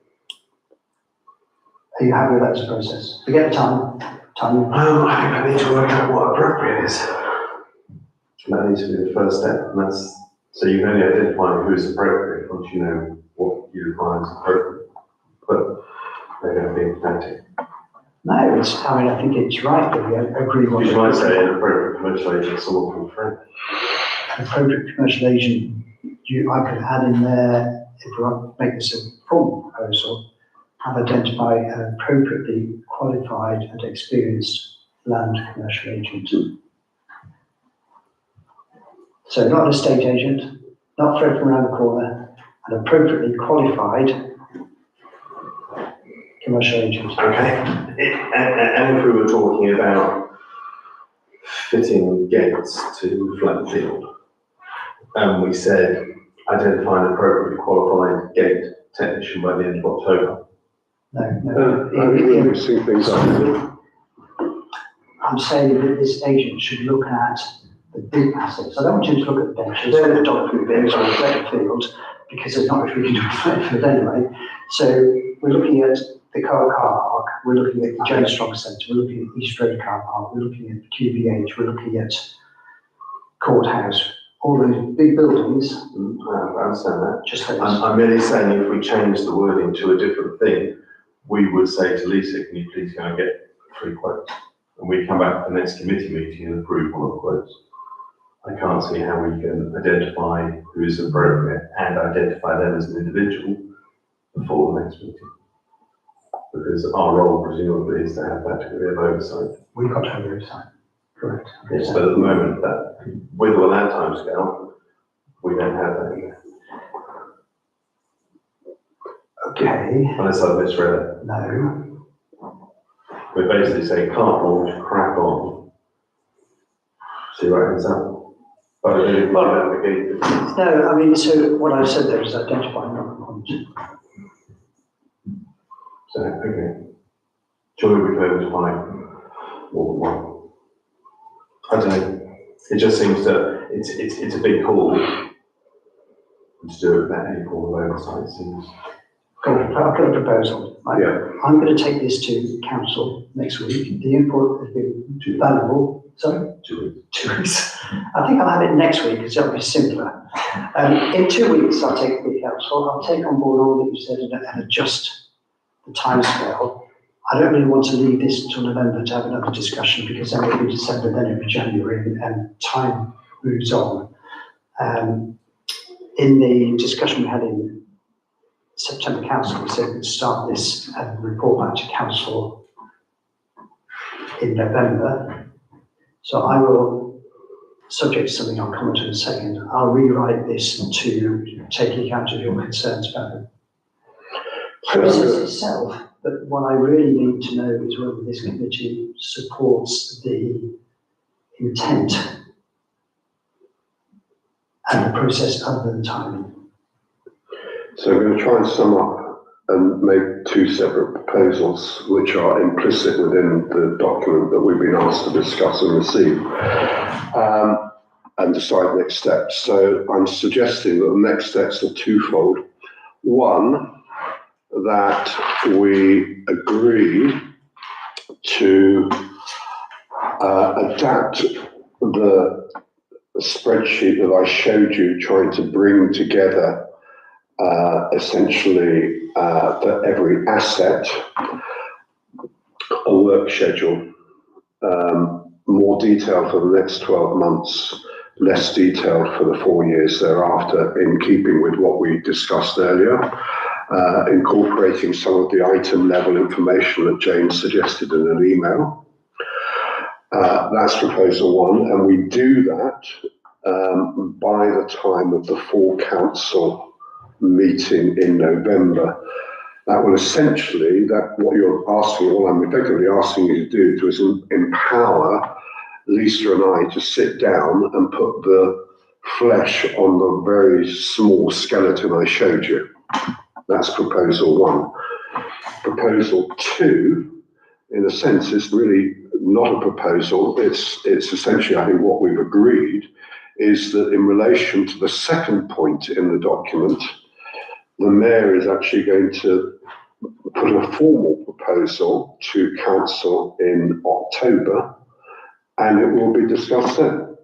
Are you happy with that as a process? Forget the time. I think I need to work out what appropriate is. That needs to be the first step, and that's, so you can only identify who is appropriate once you know what you define as appropriate. But they're going to be emphatic. No, I think it's right that we agree on. You might say an appropriate commercial agent, someone called Frank. An appropriate commercial agent, I could add in there, if we want to make this a formal proposal, have identified an appropriately qualified and experienced land commercial agent. So not an estate agent, not Fred from around the corner, an appropriately qualified commercial agent. Okay. And if we were talking about fitting gates to Flatfield, and we said identify an appropriately qualified gate technician by the end of October. No. We're mixing things up. I'm saying that this agent should look at the big assets. I don't want you to look at the benches or the dog food bins or the Fletcherfield, because there's not much we can do with Fletcherfield anyway. So we're looking at the car park, we're looking at the James Strong Centre, we're looking at East Road car park, we're looking at QBH, we're looking at Courthouse, all those big buildings. I understand that. Just like I'm merely saying if we change the wording to a different thing, we would say to Lisa, can you please go and get 3 quotes? And we come back to the next committee meeting and approve one of the quotes. I can't see how we can identify who is appropriate and identify them as an individual before the next meeting. Because our role presumably is to have that degree of oversight. we've got to have oversight. Correct. Yes, but at the moment, that with or without timescale, we don't have that yet. Okay, Unless I've misread it. no. We're basically saying carte blanche, crack on. See what ends up. But I don't think we can advocate it. No, I mean, so what I said there is identify another point. So, okay. Surely we can identify more than one. I don't know. It just seems that it's a big call to do it without any form of oversight. Seems. I've got a proposal. Yeah. I'm going to take this to council next week. The input has been valuable. Sorry? 2 weeks. 2 weeks. I think I'll have it next week because it'll be simpler. In 2 weeks, I'll take it to council. I'll take on board all that you said and adjust the timescale. I don't really want to leave this until November to have another discussion because then it'll be December, then it'll be January, and time moves on. In the discussion we had in September council, we said we'd start this and report back to council in November. So I will, subject to something I'll comment on in a second, I'll rewrite this to take account of your concerns about the process itself. But what I really need to know is whether this committee supports the intent and the process other than timing. So I'm going to try and sum up and make 2 separate proposals which are implicit within the document that we've been asked to discuss and receive and decide next steps. So I'm suggesting that the next steps are twofold. One, that we agree to adapt the spreadsheet that I showed you, trying to bring together essentially for every asset a work schedule, more detail for the next 12 months, less detail for the 4 years thereafter, in keeping with what we discussed earlier, incorporating some of the item level information that James suggested in an email. That's proposal 1, and we do that by the time of the full council meeting in November. That will essentially, that what you're asking, all I'm effectively asking you to do is empower Lisa and I to sit down and put the flesh on the very small skeleton I showed you. That's proposal 1. Proposal 2, in a sense, is really not a proposal. It's essentially, I think, what we've agreed is that in relation to the second point in the document, the mayor is actually going to put a formal proposal to council in October, and it will be discussed then.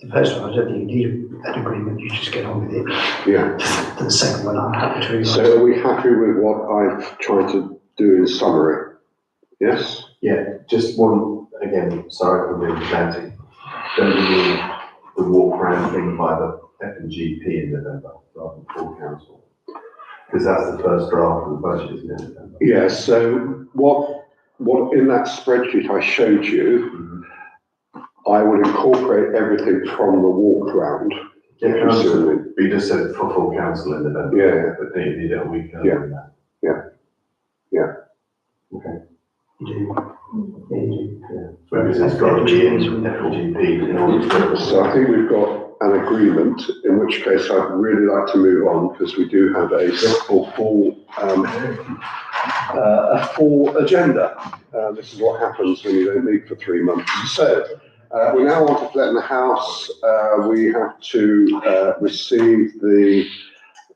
The first one, I don't think you need an agreement, you just get on with it. Yeah. For the second one, I'm happy to. So are we happy with what I've tried to do in summary? Yes? Yeah, just one, again, sorry for being pedantic. Don't we need the walk around thing by the F&GP in November rather than full council? Because that's the first draft of the budget, isn't it? November? Yeah, so what in that spreadsheet I showed you, I would incorporate everything from the walk round. Yeah, council, we just said for full council in November. Yeah. But then you need it a week earlier than that. Yeah. Okay. You do. Yeah, you do. Yeah. Because it's got to be in F&GP in order to. So I think we've got an agreement, in which case I'd really like to move on, because we do have a full agenda. This is what happens when you don't meet for 3 months. So we're now on to Fletton House. We have to receive the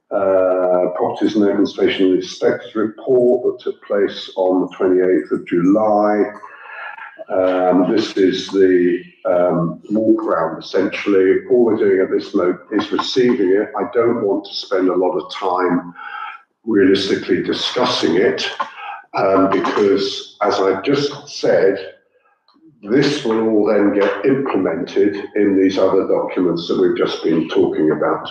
Properties and Open Space Inspector's report that took place on the 28th of July. This is the walk round, essentially. All we're doing at this moment is receiving it. I don't want to spend a lot of time realistically discussing it, because, as I've just said, this will all then get implemented in these other documents that we've just been talking about.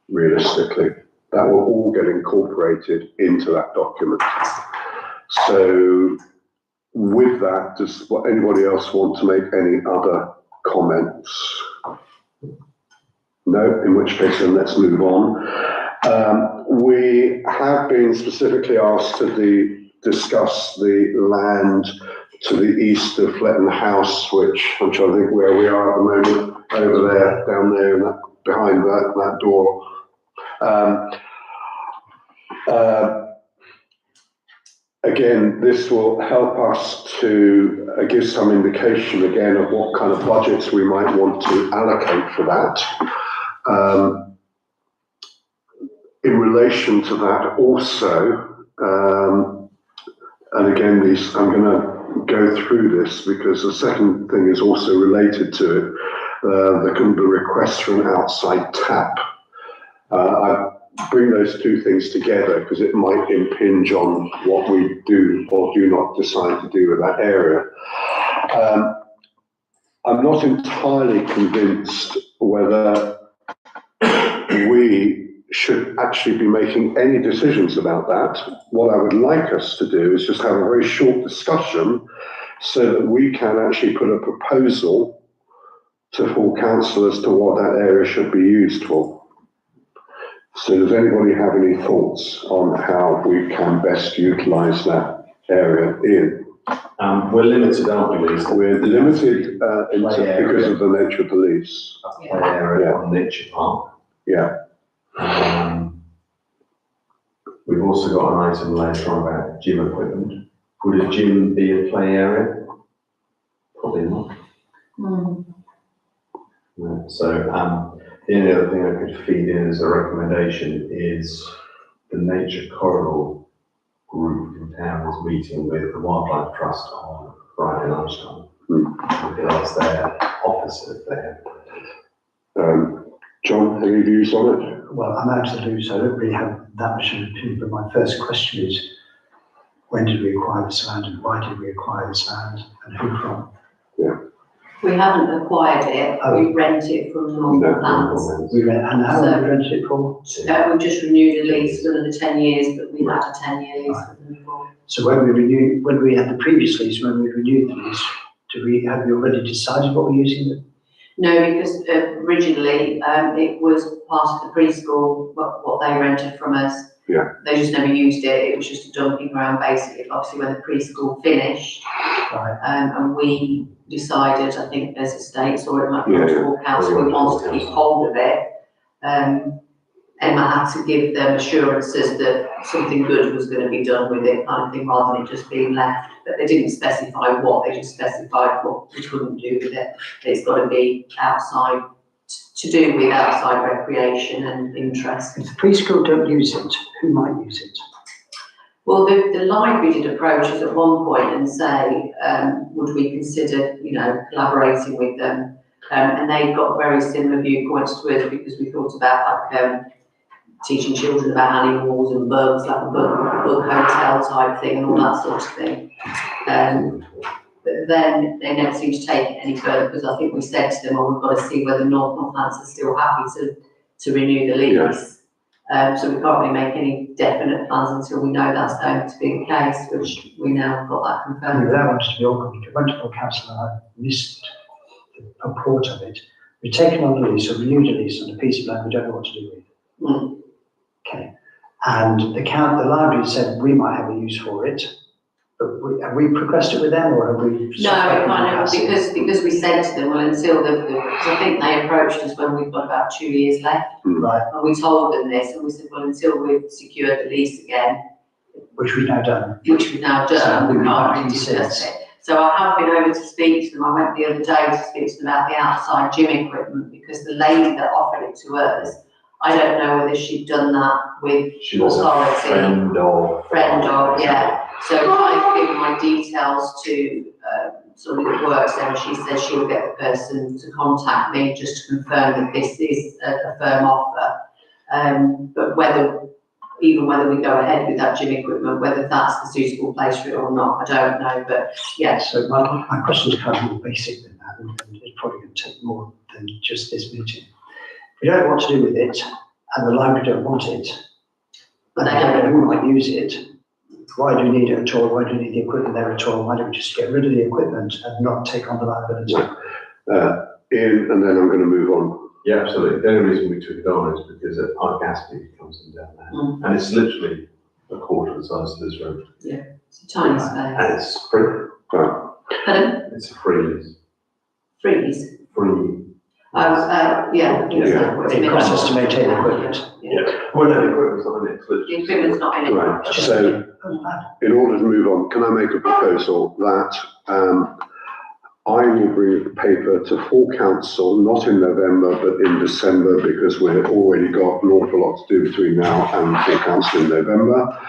Realistically, that will all get incorporated into that document. So with that, does anybody else want to make any other comments? No, in which case then let's move on. We have been specifically asked to discuss the land to the east of Fletton House, which I'm trying to think where we are at the moment, over there, down there, and behind that door. Again, this will help us to give some indication again of what kind of budgets we might want to allocate for that. In relation to that also, and again, I'm going to go through this because the second thing is also related to it. There can be requests for an outside tap. I bring those two things together because it might impinge on what we do or do not decide to do with that area. I'm not entirely convinced whether we should actually be making any decisions about that. What I would like us to do is just have a very short discussion so that we can actually put a proposal to full council as to what that area should be used for. So does anybody have any thoughts on how we can best utilise that area in? We're limited, aren't we, Lisa? We're limited because of the nature of the lease. Play area on Nature Park. Yeah. We've also got an item later on about gym equipment. Would a gym be a play area? Probably not. No. So the only other thing I could feed in as a recommendation is the Nature Corridor group in town is meeting with the Wildlife Trust on Friday lunchtime. We could ask their officer if they have. John, any views on it? Well, I'm out of the loop, so I don't really have that much of an opinion, but my first question is, when did we acquire this land and why did we acquire this land and who from? Yeah. We haven't acquired it, we rent it from Northern Plans. We rent, and how long we rented it for? We've just renewed a lease for another 10 years, but we had a 10-year lease with them before. So when we had the previous lease, when we renewed the lease, have we already decided what we're using it? No, because originally it was part of the preschool, what they rented from us. Yeah. They just never used it, it was just a dumping ground basically, obviously when the preschool finished. Right. And we decided, I think there's estates or it might be to council, we wanted to keep hold of it. Emma had to give them assurances that something good was going to be done with it, kind of thing, rather than it just being left. But they didn't specify what, they just specified what we couldn't do with it. It's got to be outside to do with outside recreation and interest. If the preschool don't use it, who might use it? Well, the library did approach us at one point and say, would we consider, collaborating with them? And they got very similar viewpoints to us because we thought about teaching children about animals and bugs, like a bug hotel type thing and all that sort of thing. But then they never seemed to take it any further because I think we said to them, we've got to see whether Northants are still happy to renew the lease. So we can't really make any definite plans until we know that's going to be the case, which we now got that confirmed. That wanted to be organised. It went to the council and I missed the purport of it. We've taken on the lease, or renewed a lease on a piece of land we don't know what to do with. Okay. And the library said we might have a use for it, but have we progressed it with them or have we? No, kind of, because we said to them, well, until because I think they approached us when we've got about 2 years left. Right. And we told them this and we said, well, until we've secured the lease again. Which we've now done. We can't really discuss it. So I have been over to speak to them. I went the other day to speak to them about the outside gym equipment because the lady that offered it to us, I don't know whether she'd done that with She was a friend of. Yeah. So I've given my details to somebody that works there and she says she'll get the person to contact me just to confirm that this is a firm offer. But whether we go ahead with that gym equipment, whether that's the suitable place for it or not, I don't know, but yes. So my question is kind of more basic than that, and it's probably going to take more than just this meeting. We don't know what to do with it, and the library don't want it, and they don't know who might use it. Why do we need it at all? Why do we need the equipment there at all? Why don't we just get rid of the equipment and not take on the liability? Ian, and then I'm going to move on. Yeah, absolutely. The only reason we took it on is because our gas bill comes in down there. And it's literally a quarter of the size of this room. Yeah, it's a tiny space. And it's free. Pardon? It's a free lease. Freeze. Free. Yeah. It costs us to maintain the equipment. Yeah. Well, no, the equipment's not in it. It's The literally. equipment's not in it. Right, so in order to move on, can I make a proposal that I will bring the paper to full council, not in November, but in December, because we've already got an awful lot to do between now and full council in November.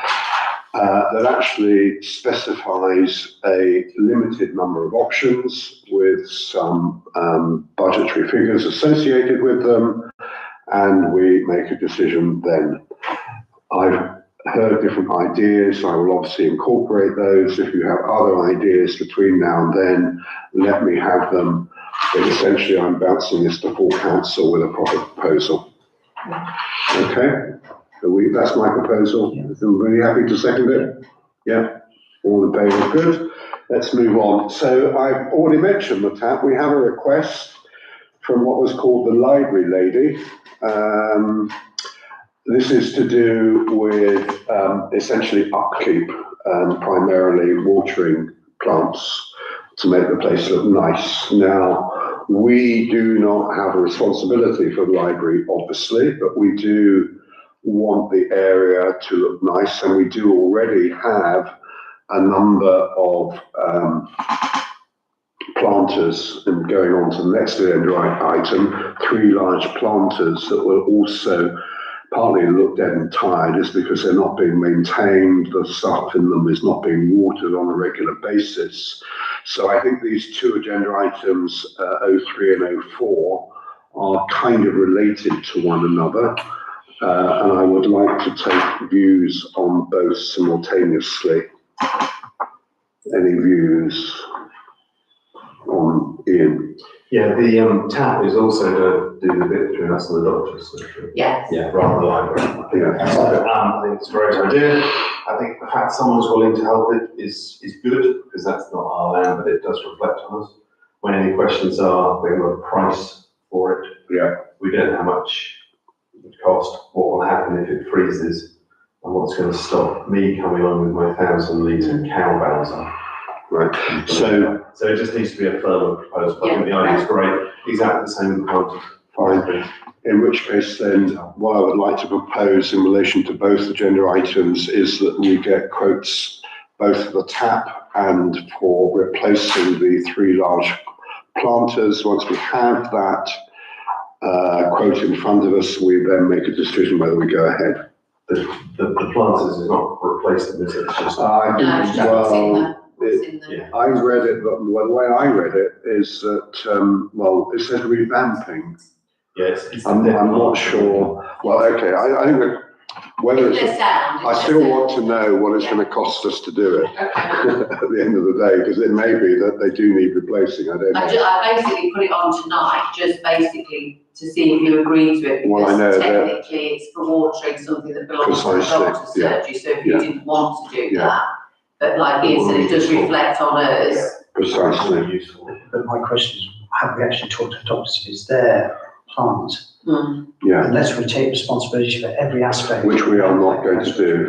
That actually specifies a limited number of options with some budgetary figures associated with them, and we make a decision then. I've heard different ideas. I will obviously incorporate those. If you have other ideas between now and then, let me have them. But essentially, I'm bouncing this to full council with a proper proposal. Okay? That's my proposal. Is everybody happy to second it? Yeah? All in favour? Good. Let's move on. So I've already mentioned the tap. We have a request from what was called the library lady. This is to do with essentially upkeep, primarily watering plants to make the place look nice. Now, we do not have a responsibility for the library, obviously, but we do want the area to look nice, and we do already have a number of planters, and going on to the next agenda item, 3 large planters that will also partly look dead and tired is because they're not being maintained, the stuff in them is not being watered on a regular basis. So I think these 2 agenda items, 03 and 04, are kind of related to one another. And I would like to take views on both simultaneously. Any views on Ian? Yeah, the tap is also to do the bit between us and the doctors. Yes. Yeah, rather than the library. I think it's a great idea. I think the fact someone's willing to help it is good, because that's not our land, but it does reflect on us. When any questions are, we have a price for it. Yeah. We don't know how much it would cost, what will happen if it freezes, and what's going to stop me coming on with my 1,000-litre cow bowser. Right. So it just needs to be a firmer proposal. I think the idea is great. Exactly the same with the planting. fine. In which case then, what I would like to propose in relation to both agenda items is that we get quotes both for the tap and for replacing the 3 large planters. Once we have that, quote in front of us, we then make a decision whether we go ahead. The planters is not replaced them, is it? It's just. I No, it's think, just what's in well, there. What's in there. Yeah. I read it, but the way I read it is that, well, it says revamping. Yes. I'm not sure. Well, okay, I think that whether If it's, they're sound. I still want to know what it's going to cost us to do it Okay. at the end of the day, because it may be that they do need replacing. I don't know. I basically put it on tonight, just basically to see if you agree to it, Well, I know because that- technically it's for watering something that belongs to the Precisely, doctor's yeah. surgery, so if you Yeah. didn't want to do Yeah. that, but like Ian said, it does reflect on us. Precisely. Useful. But my question is, have we actually talked to the doctors? Is their plant, Yeah, unless we take responsibility for every aspect? which we are not going to do.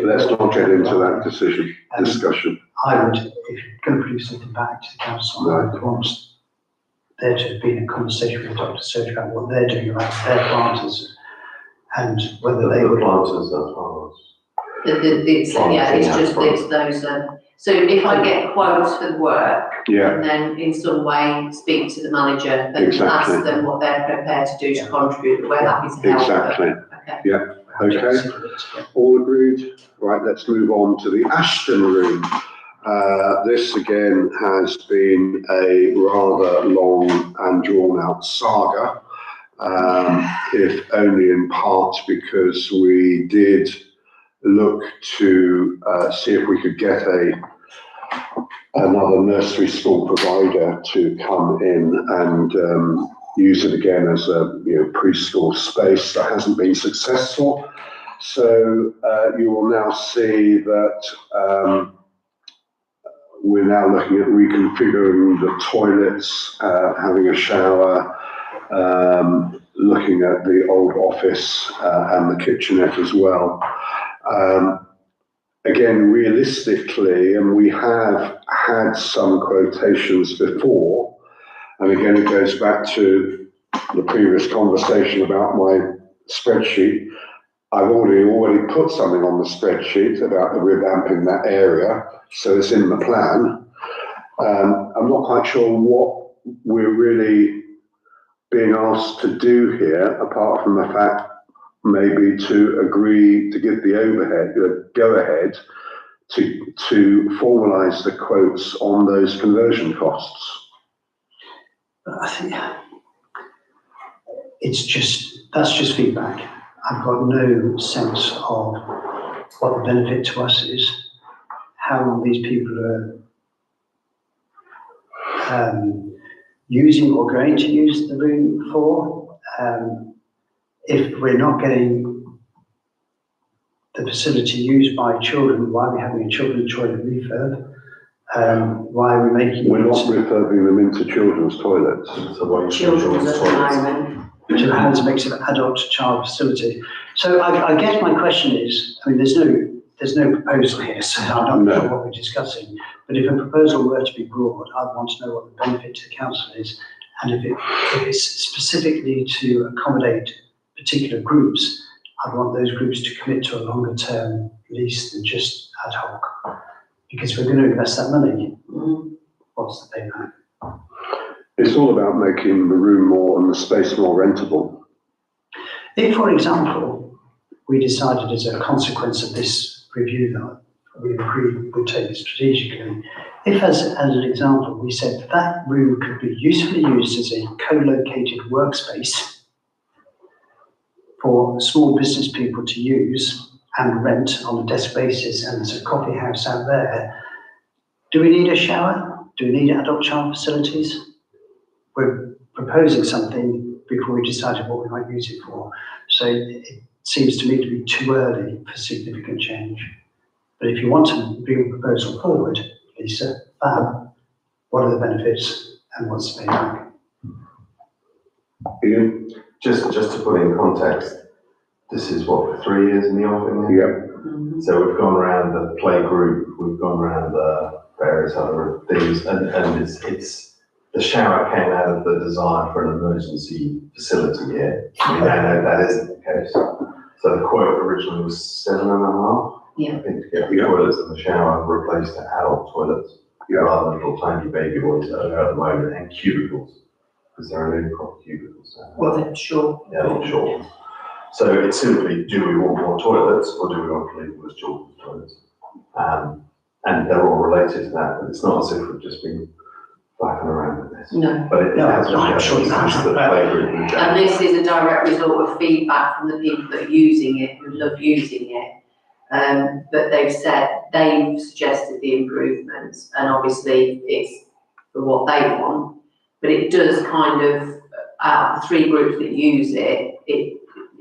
Let's not get into that discussion. I would, if you're going to produce something back to the council, I would want there to have been a conversation with the doctor's surgery about what they're doing about their planters and whether they The would. planters are plants. It's those, so if I get quotes for the work, Yeah, and then in some way speak to the manager, then Exactly. ask them what they're prepared to do to contribute, we're happy to help. exactly. Okay. Okay. All agreed? Right, let's move on to the Ashton Room. This again has been a rather long and drawn out saga, if only in part because we did look to see if we could get another nursery school provider to come in and use it again as a preschool space. That hasn't been successful. So you will now see that we're now looking at reconfiguring the toilets, having a shower, looking at the old office and the kitchenette as well. Again, realistically, and we have had some quotations before, and again, it goes back to the previous conversation about my spreadsheet. I've already put something on the spreadsheet about the revamping that area, so it's in the plan. I'm not quite sure what we're really being asked to do here, apart from the fact maybe to agree to give the go ahead to formalise the quotes on those conversion costs. I think that's just feedback. I've got no sense of what the benefit to us is, how long these people are using or going to use the room for. If we're not getting the facility used by children, why are we having a children's toilet refurb? Why are we making We're not refurbing them into children's toilets. So what you Children's at the moment. to how to make it an adult child facility? So I guess my question is, I mean, there's no proposal here, so I don't know what we're discussing. But if a proposal were to be brought, I'd want to know what the benefit to the council is, and if it's specifically to accommodate particular groups, I'd want those groups to commit to a longer term lease than just ad hoc. Because if we're going to invest that money, what's the payback? It's all about making the room more and the space more rentable. If, for example, we decided as a consequence of this review that we agreed would take strategically, if as an example we said that room could be usefully used as a co-located workspace for small business people to use and rent on a desk basis, and there's a coffee house out there, do we need a shower? Do we need adult child facilities? We're proposing something before we decided what we might use it for. So it seems to me to be too early for significant change. But if you want to bring a proposal forward, Lisa, what are the benefits and what's the payback? Ian? Just to put in context, this is what, 3 years in the offing? Yeah. So we've gone around the play group, we've gone around the various other things, and it's the shower came out of the desire for an emergency facility here. We now know that isn't the case. So the quote originally was 7.5. Yeah. I think to get the toilets and the shower replaced to adult toilets, rather than little tiny baby ones that are at the moment, and cubicles. because there are no proper cubicles now. Well, then, sure. Yeah, not sure. So it's simply, do we want more toilets or do we want to leave them as children's toilets? And they're all related to that, but it's not as if we've just been backing around with this. No. But it No, has no, I'm sure you since have. the playgroup moved And out. this is a direct result of feedback from the people that are using it, who love using it. But they've suggested the improvements, and obviously it's for what they want. But it does kind of, out of the three groups that use it,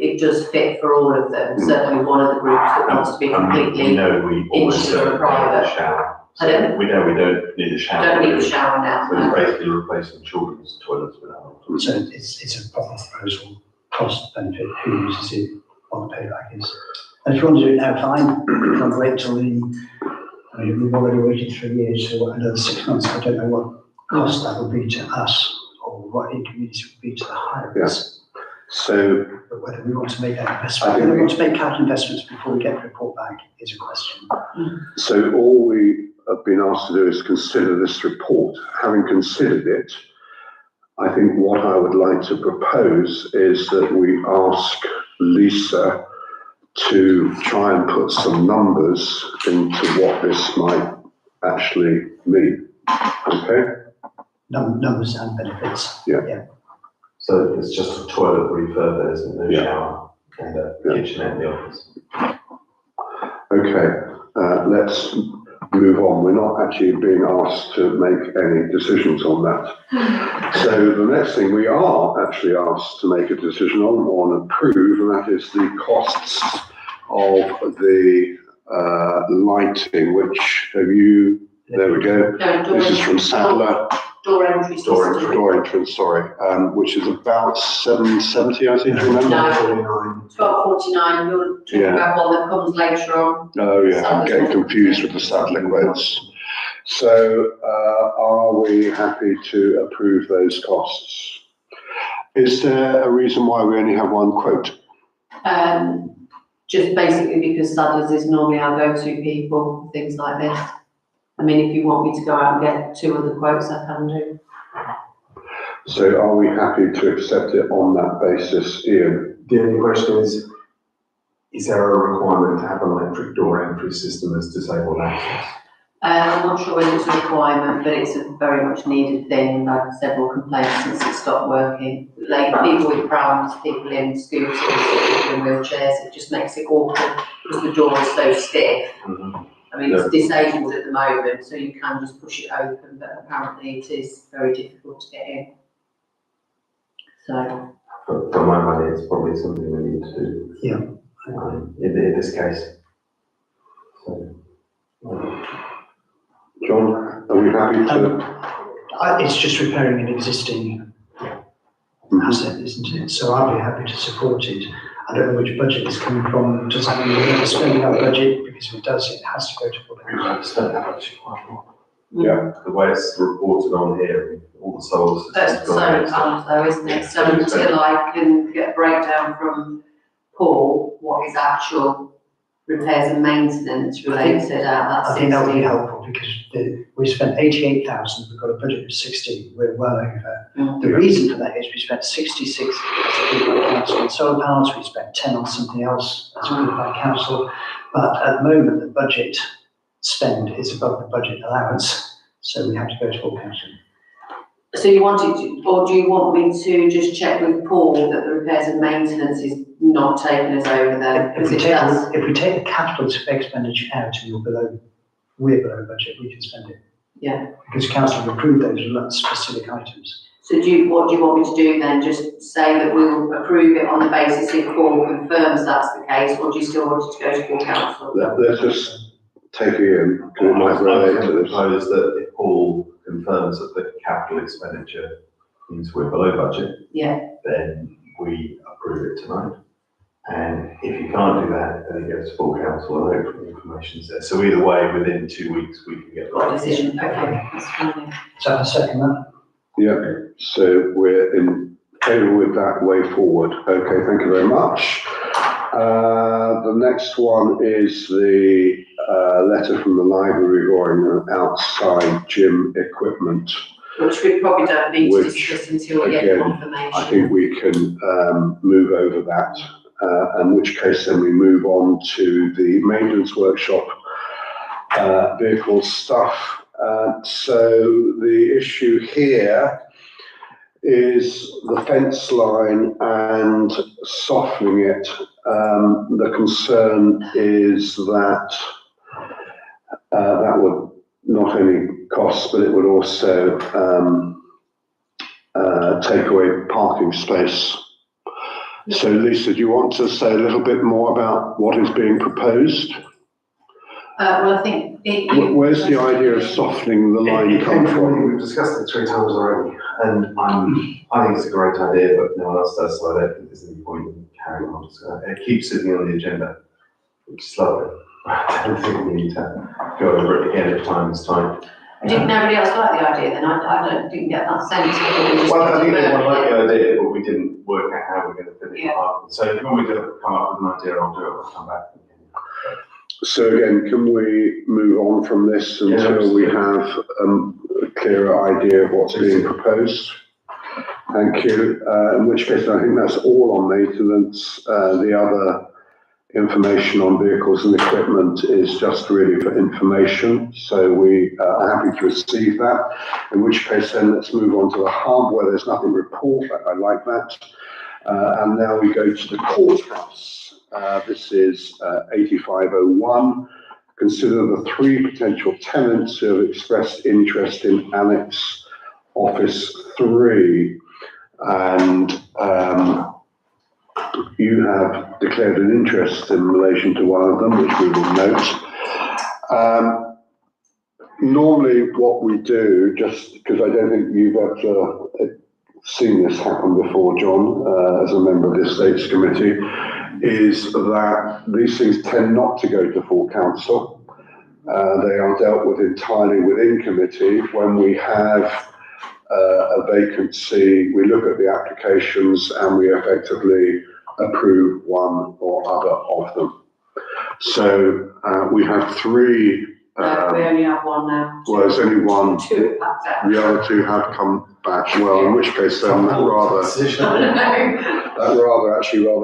it does fit for all of them. Certainly one of the groups that wants to be We completely, know we almost insular don't need private. a shower. Pardon? So we know we don't need a shower. don't need a shower now. So it's basically replacing children's toilets with adult. So it's a proper proposal, cost benefit, who uses it, what the payback is. And if you want to do it now, fine, can't wait till we've already waited 3 years, so another 6 months, I don't know what cost that will be to us, or what inconvenience it will be to the hirers. So But whether we want to make that investment, whether we want to make capital investments before we get the report back is a question. So all we have been asked to do is consider this report. Having considered it, I think what I would like to propose is that we ask Lisa to try and put some numbers into what this might actually mean. Okay? Numbers and benefits. So it's just a toilet refurb, there isn't no Yeah. shower and a kitchenette in the office. Okay, let's move on. We're not actually being asked to make any decisions on that. So the next thing we are actually asked to make a decision on approve, and that is the costs of the lighting, which have you, there we go. No, This is from Sadler, door entry system. door entrance, sorry, which is about 770, I seem to remember. No. 1249, you're talking Yeah. about one that comes later on. Oh, yeah, I'm getting confused with the Sadler quotes. So, are we happy to approve those costs? Is there a reason why we only have one quote? Just basically because Sadler's is normally our go-to people, for things like this. I mean, if you want me to go out and get 2 other quotes, I can do. So are we happy to accept it on that basis, Ian? The only question is there a requirement to have an electric door entry system as disabled access? I'm not sure whether it's a requirement, but it's a very much needed thing. I've had several complaints since it stopped working. Like people with prams, people in scooters, people in wheelchairs, it just makes it awkward because the door is so stiff. I mean, it's disabled at the moment, so you can just push it open, but apparently it is very difficult to get in. So, For my money, it's probably something we need to do. Yeah. In this case. So, John, are we happy to? It's just repairing an existing asset, isn't it? So I'd be happy to support it. I don't know which budget it's coming from. Does that mean we're going to spend our budget? Because if it does, it has to go to full. we understand that actually quite well. Yeah. The way it's reported on here, all the solar systems. that's the solar panels though, isn't it? So until I can get a breakdown from Paul, what is actual repairs and maintenance related out that I think that would be 60. helpful because we spent 88,000, we've got a budget of 60, we're well over. Mm. The reason for that is we spent 66 as a group by council on solar panels, we spent 10 on something else as a group by council. But at the moment, the budget spend is above the budget allowance, so we have to go to full council. So you wanted to, or do you want me to just check with Paul that the repairs and maintenance is not taking us over there? If Because we take the capital expenditure out and we're below budget, we can spend it. Yeah. Because council have approved those specific items. So what do you want me to do then? Just say that we'll approve it on the basis if Paul confirms that's the case, or do you still want it to go to full council? Let's just take it in, because it might relate to this. Propose that if Paul confirms that the capital expenditure means we're below budget, Yeah. then we approve it tonight. And if you can't do that, then it goes to full council and hopefully the information's there. So either way, within 2 weeks, we can get. Got a decision, okay, that's fine. So I second that. Yeah, so we're in favour with that way forward. Okay, thank you very much. The next one is the letter from the library regarding outside gym equipment. Which we probably don't need to Which, discuss until we get again, confirmation. I think we can move over that, in which case then we move on to the maintenance workshop, vehicle stuff. So the issue here is the fence line and softening it. The concern is that that would not only cost, but it would also take away parking space. So Lisa, do you want to say a little bit more about what is being proposed? Well, I think Where's the idea of softening the line come from? We've discussed it 3 times already, and I think it's a great idea, but no one else does, so I don't think there's any point in carrying on. So it keeps sitting on the agenda, which is lovely. I don't think we need to go over it again if time is time. Did nobody else like the idea then? Didn't get that sense. Well, I think everyone liked the idea, but we didn't work out how we're going to finish it off. So if you want me to come up with an idea, I'll do it, I'll come back. So again, can we move on from this until we have a clearer idea of what's being proposed? Thank you. In which case, I think that's all on maintenance. The other information on vehicles and equipment is just really for information. So we are happy to receive that. In which case, then let's move on to the hardware. There's nothing to report. I like that. And now we go to the courthouse. This is 8501. Consider the 3 potential tenants who have expressed interest in Annex Office 3. And you have declared an interest in relation to one of them, which we will note. Normally what we do, just because I don't think you've ever seen this happen before, John, as a member of the Estates Committee, is that these things tend not to go to full council. They are dealt with entirely within committee. When we have a vacancy, we look at the applications and we effectively approve one or other of them. So we have 3. We only have one now. Well, there's only one. 2 have that. The other 2 have come back. Well, in which case then that rather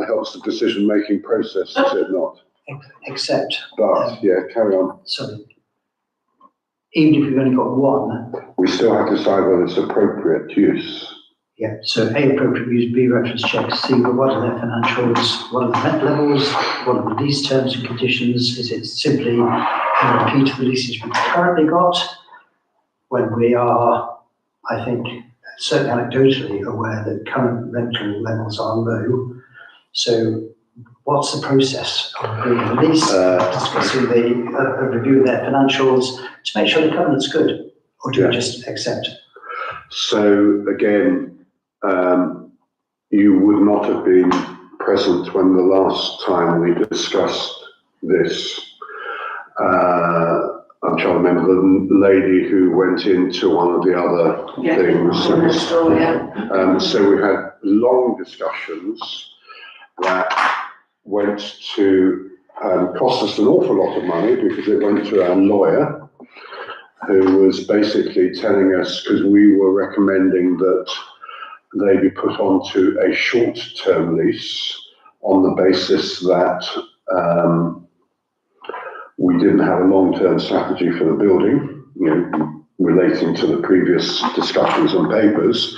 helps the decision-making process, does it not? Except, But yeah, carry on. sorry, even if you've only got one, We still have to decide whether it's appropriate use. yeah, so A, appropriate use, B, reference checks, C, what are their financials, what are the rent levels, what are the lease terms and conditions, is it simply a repeat of the leases we've currently got, when we are, I think, certainly anecdotally aware that current rental levels are low. So what's the process of agreeing the lease, discussing the review of their financials to make sure the covenant's good, or do we just accept? So again, you would not have been present when the last time we discussed this. I'm trying to remember the lady who went into one of the other things. So we had long discussions that went to cost us an awful lot of money because it went to our lawyer, who was basically telling us, because we were recommending that they be put onto a short-term lease on the basis that we didn't have a long-term strategy for the building, relating to the previous discussions and papers.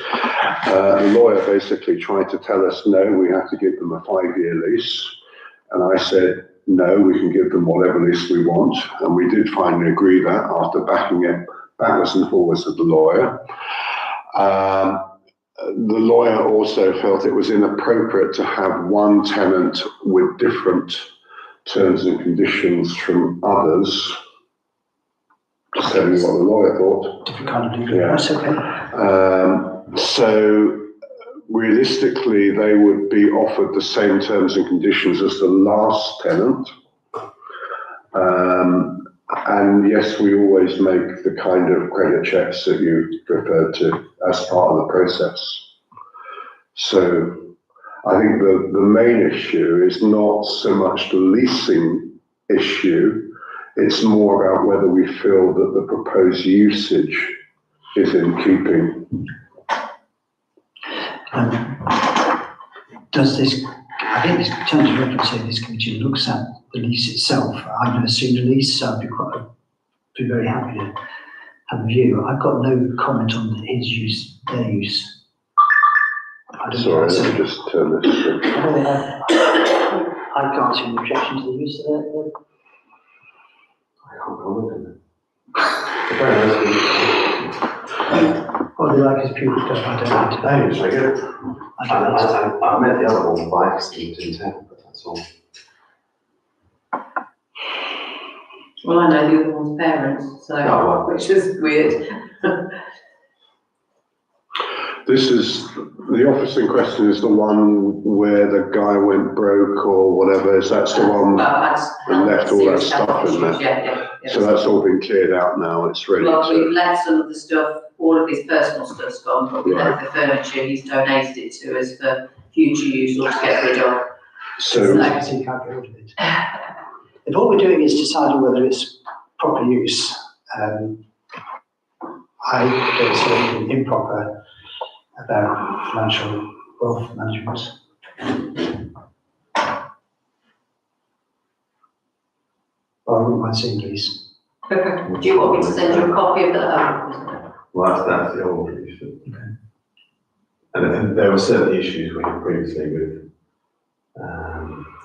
The lawyer basically tried to tell us, no, we have to give them a 5-year lease. And I said, no, we can give them whatever lease we want. And we did finally agree that after backing it backwards and forwards with the lawyer. The lawyer also felt it was inappropriate to have one tenant with different terms and conditions from others. Just telling you what the lawyer thought. Different kind of legal, Yeah. that's okay. So realistically, they would be offered the same terms and conditions as the last tenant. And yes, we always make the kind of credit checks that you referred to as part of the process. So I think the main issue is not so much the leasing issue, it's more about whether we feel that the proposed usage is in keeping. Does this, I think this terms of reference here, this committee looks at the lease itself. I've never seen the lease, so I'd be very happy to have a view. I've got no comment on his use, their use. I don't Sorry, know. let me just turn this. I can't see an objection to the use of it. I can't comment on it. Very nice. What do they like as pupil stuff? I don't know. Hey, should I get it? I don't know. I met the other one by accident in town, but that's all. Well, I know the other one's parents, so, Oh, well. which is weird. This is, the office in question is the one where the guy went broke or whatever, is that's the one? And left all that stuff in there. Yeah. So that's all been cleared out now, it's ready Well, we've to, left some of the stuff, all of his personal stuff's gone, but we Right. left the furniture, he's donated it to us for future use or to get rid of. so, I see you can't get rid of it. If all we're doing is deciding whether it's proper use, I don't see anything improper about financial wealth management. Well, I wouldn't mind seeing these. Do you want me to send you a copy of that? Well, that's the old issue. And there were certain issues we had previously with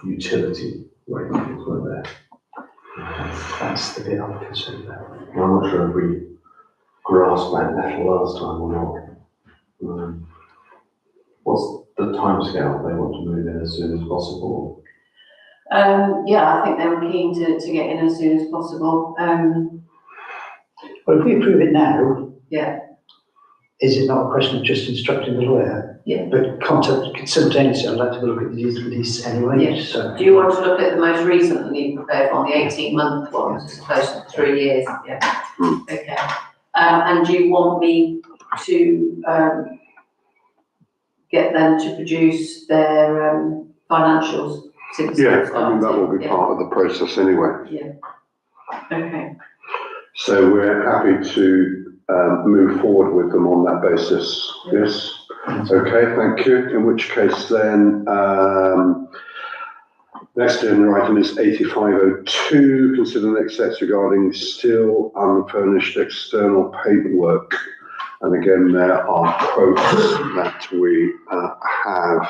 utility ratings, weren't there? That's the bit I'm concerned about. I'm not sure if we grasped that level last time or not. What's the timescale they want to move in as soon as possible? Yeah, I think they were keen to get in as soon as possible. Well, if we approve it now, Yeah. is it not a question of just instructing the lawyer? Yeah. But contact, simultaneously, I'd like to look at these release anyway, Yes. so. Do you want to look at the most recently prepared one, the 18-month one, as opposed to 3 years? Yeah. Okay. And do you want me to get them to produce their financials? Since yeah, they've I mean, that started? will be Yeah. part of the process anyway. Yeah. Okay. So we're happy to move forward with them on that basis, yes? Okay, thank you, in which case then, next agenda item is 8502, consider next steps regarding still unfurnished external paperwork. And again, there are quotes that we have.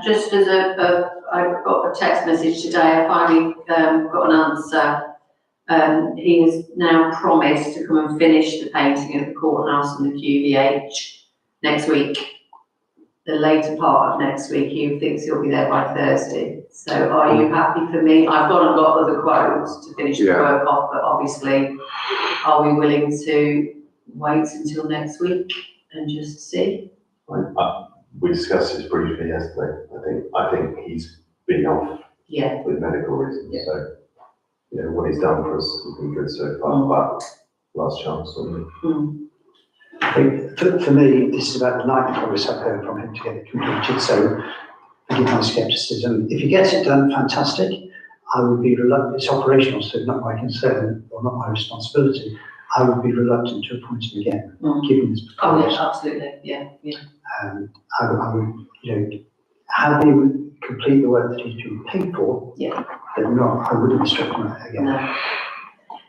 Just as I got a text message today, I finally got an answer. He has now promised to come and finish the painting at the courthouse and the QVH next week. The later part of next week, he thinks he'll be there by Thursday. So are you happy for me? I've got other quotes to finish the work off, but obviously, are we willing to wait until next week and just see? We discussed this briefly yesterday. I think he's been off Yeah. with medical reasons, Yeah. so, you know, what he's done for us has been good so far, but last chance on I think for me, this is about the nightly promise I've heard from him to get it completed, so forgive my scepticism. If he gets it done, fantastic. I would be reluctant, it's operational, so not my concern or not my responsibility. I would be reluctant to appoint him again, given his Oh, performance. yeah, absolutely, yeah. I would, you know, have him complete the work that he's been paid for. Yeah. But not, I wouldn't instruct him again. No.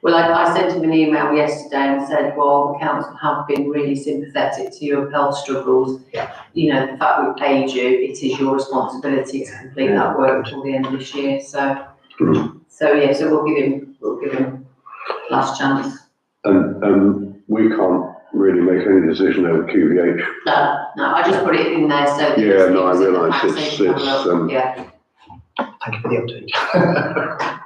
Well, I sent him an email yesterday and said, well, the council have been really sympathetic to your health struggles. Yeah. You know, the fact we paid you, it is your responsibility to complete that work till the end of this year, so. So we'll give him last chance. And we can't really make any decision over QVH. No, I just put it in there so. that Yeah, no, I it's in the realise pack, so it's- you can have a look. it's, Yeah, Thank you for the update.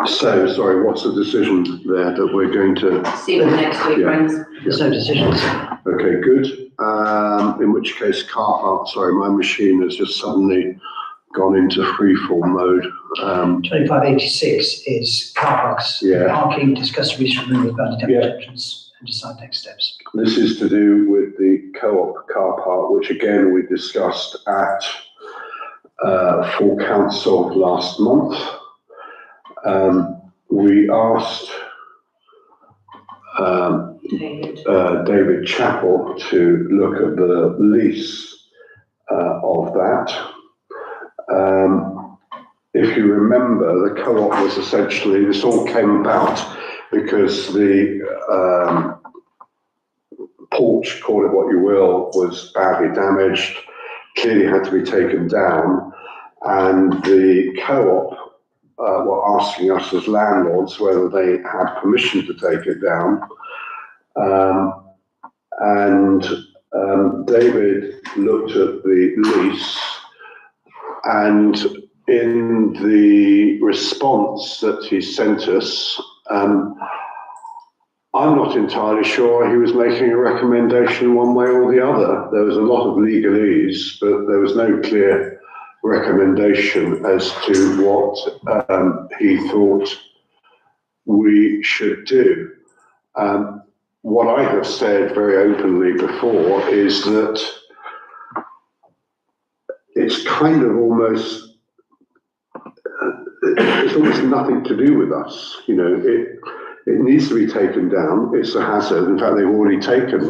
So, sorry, what's the decision there that we're going to, see what next week Yeah. brings. There's no decisions. okay, good. In which case car park, sorry, my machine has just suddenly gone into freeform mode. 2586 is car parks, Yeah. parking, discuss removal of abandoned Yeah. entrance and decide next steps. This is to do with the co-op car park, which again, we discussed at full council last month. we asked David Chappell to look at the lease of that. If you remember, the co-op was essentially, this all came about because the porch, call it what you will, was badly damaged, clearly had to be taken down, and the co-op were asking us as landlords whether they had permission to take it down. David looked at the lease, and in the response that he sent us, I'm not entirely sure he was making a recommendation one way or the other. There was a lot of legalese, but there was no clear recommendation as to what he thought we should do. What I have said very openly before is that it's kind of almost, it's almost nothing to do with us. You know, it needs to be taken down. It's a hazard. In fact, they've already taken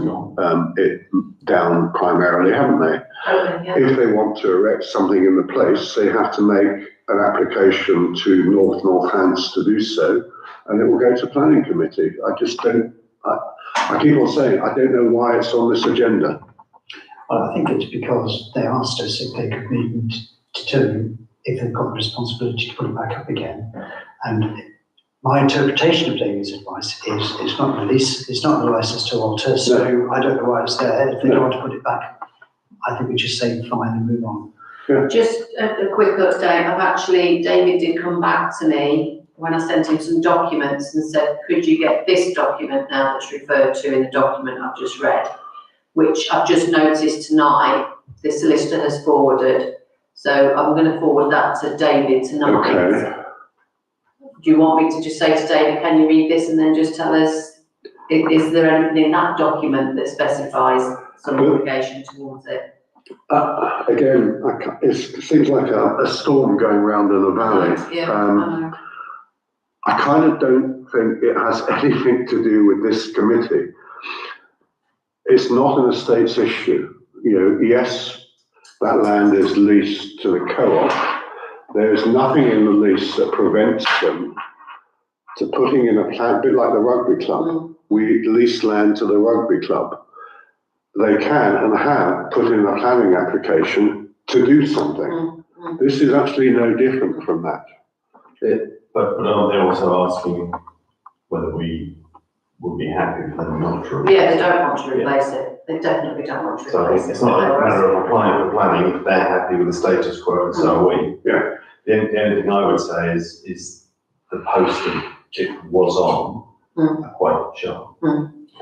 it down primarily, haven't they? Yeah. If they want to erect something in the place, they have to make an application to Northants to do so, and it will go to planning committee. I just don't, I keep on saying, I don't know why it's on this agenda. Well, I think it's because they asked us if they could meet and determine if they've got the responsibility to put it back up again. And my interpretation of David's advice is it's not release, it's not a license to alter, so I don't know why it's there. If they don't want to put it back, I think we just say fine and move on. Just a quick update. David did come back to me when I sent him some documents and said, could you get this document now that's referred to in the document I've just read, which I've just noticed tonight, the solicitor has forwarded. So I'm going to forward that to David tonight. Okay. Do you want me to just say to David, can you read this and then just tell us, is there anything in that document that specifies some obligation towards it? Again, it seems like a storm going round in a valley. Yeah, I know. I kind of don't think it has anything to do with this committee. It's not an estates issue. You know, yes, that land is leased to the co-op. There is nothing in the lease that prevents them to putting in a plan, a bit like the rugby club. We lease land to the rugby club. They can and have put in a planning application to do something. This is actually no different from that. But aren't they also asking whether we would be happy for them not to? Yeah, they don't want to replace it. They definitely don't want to So replace it. it's not a matter of applying for planning, if they're happy with the status quo and so are we. Yeah. The only thing I would say is the posting it was on are quite sharp.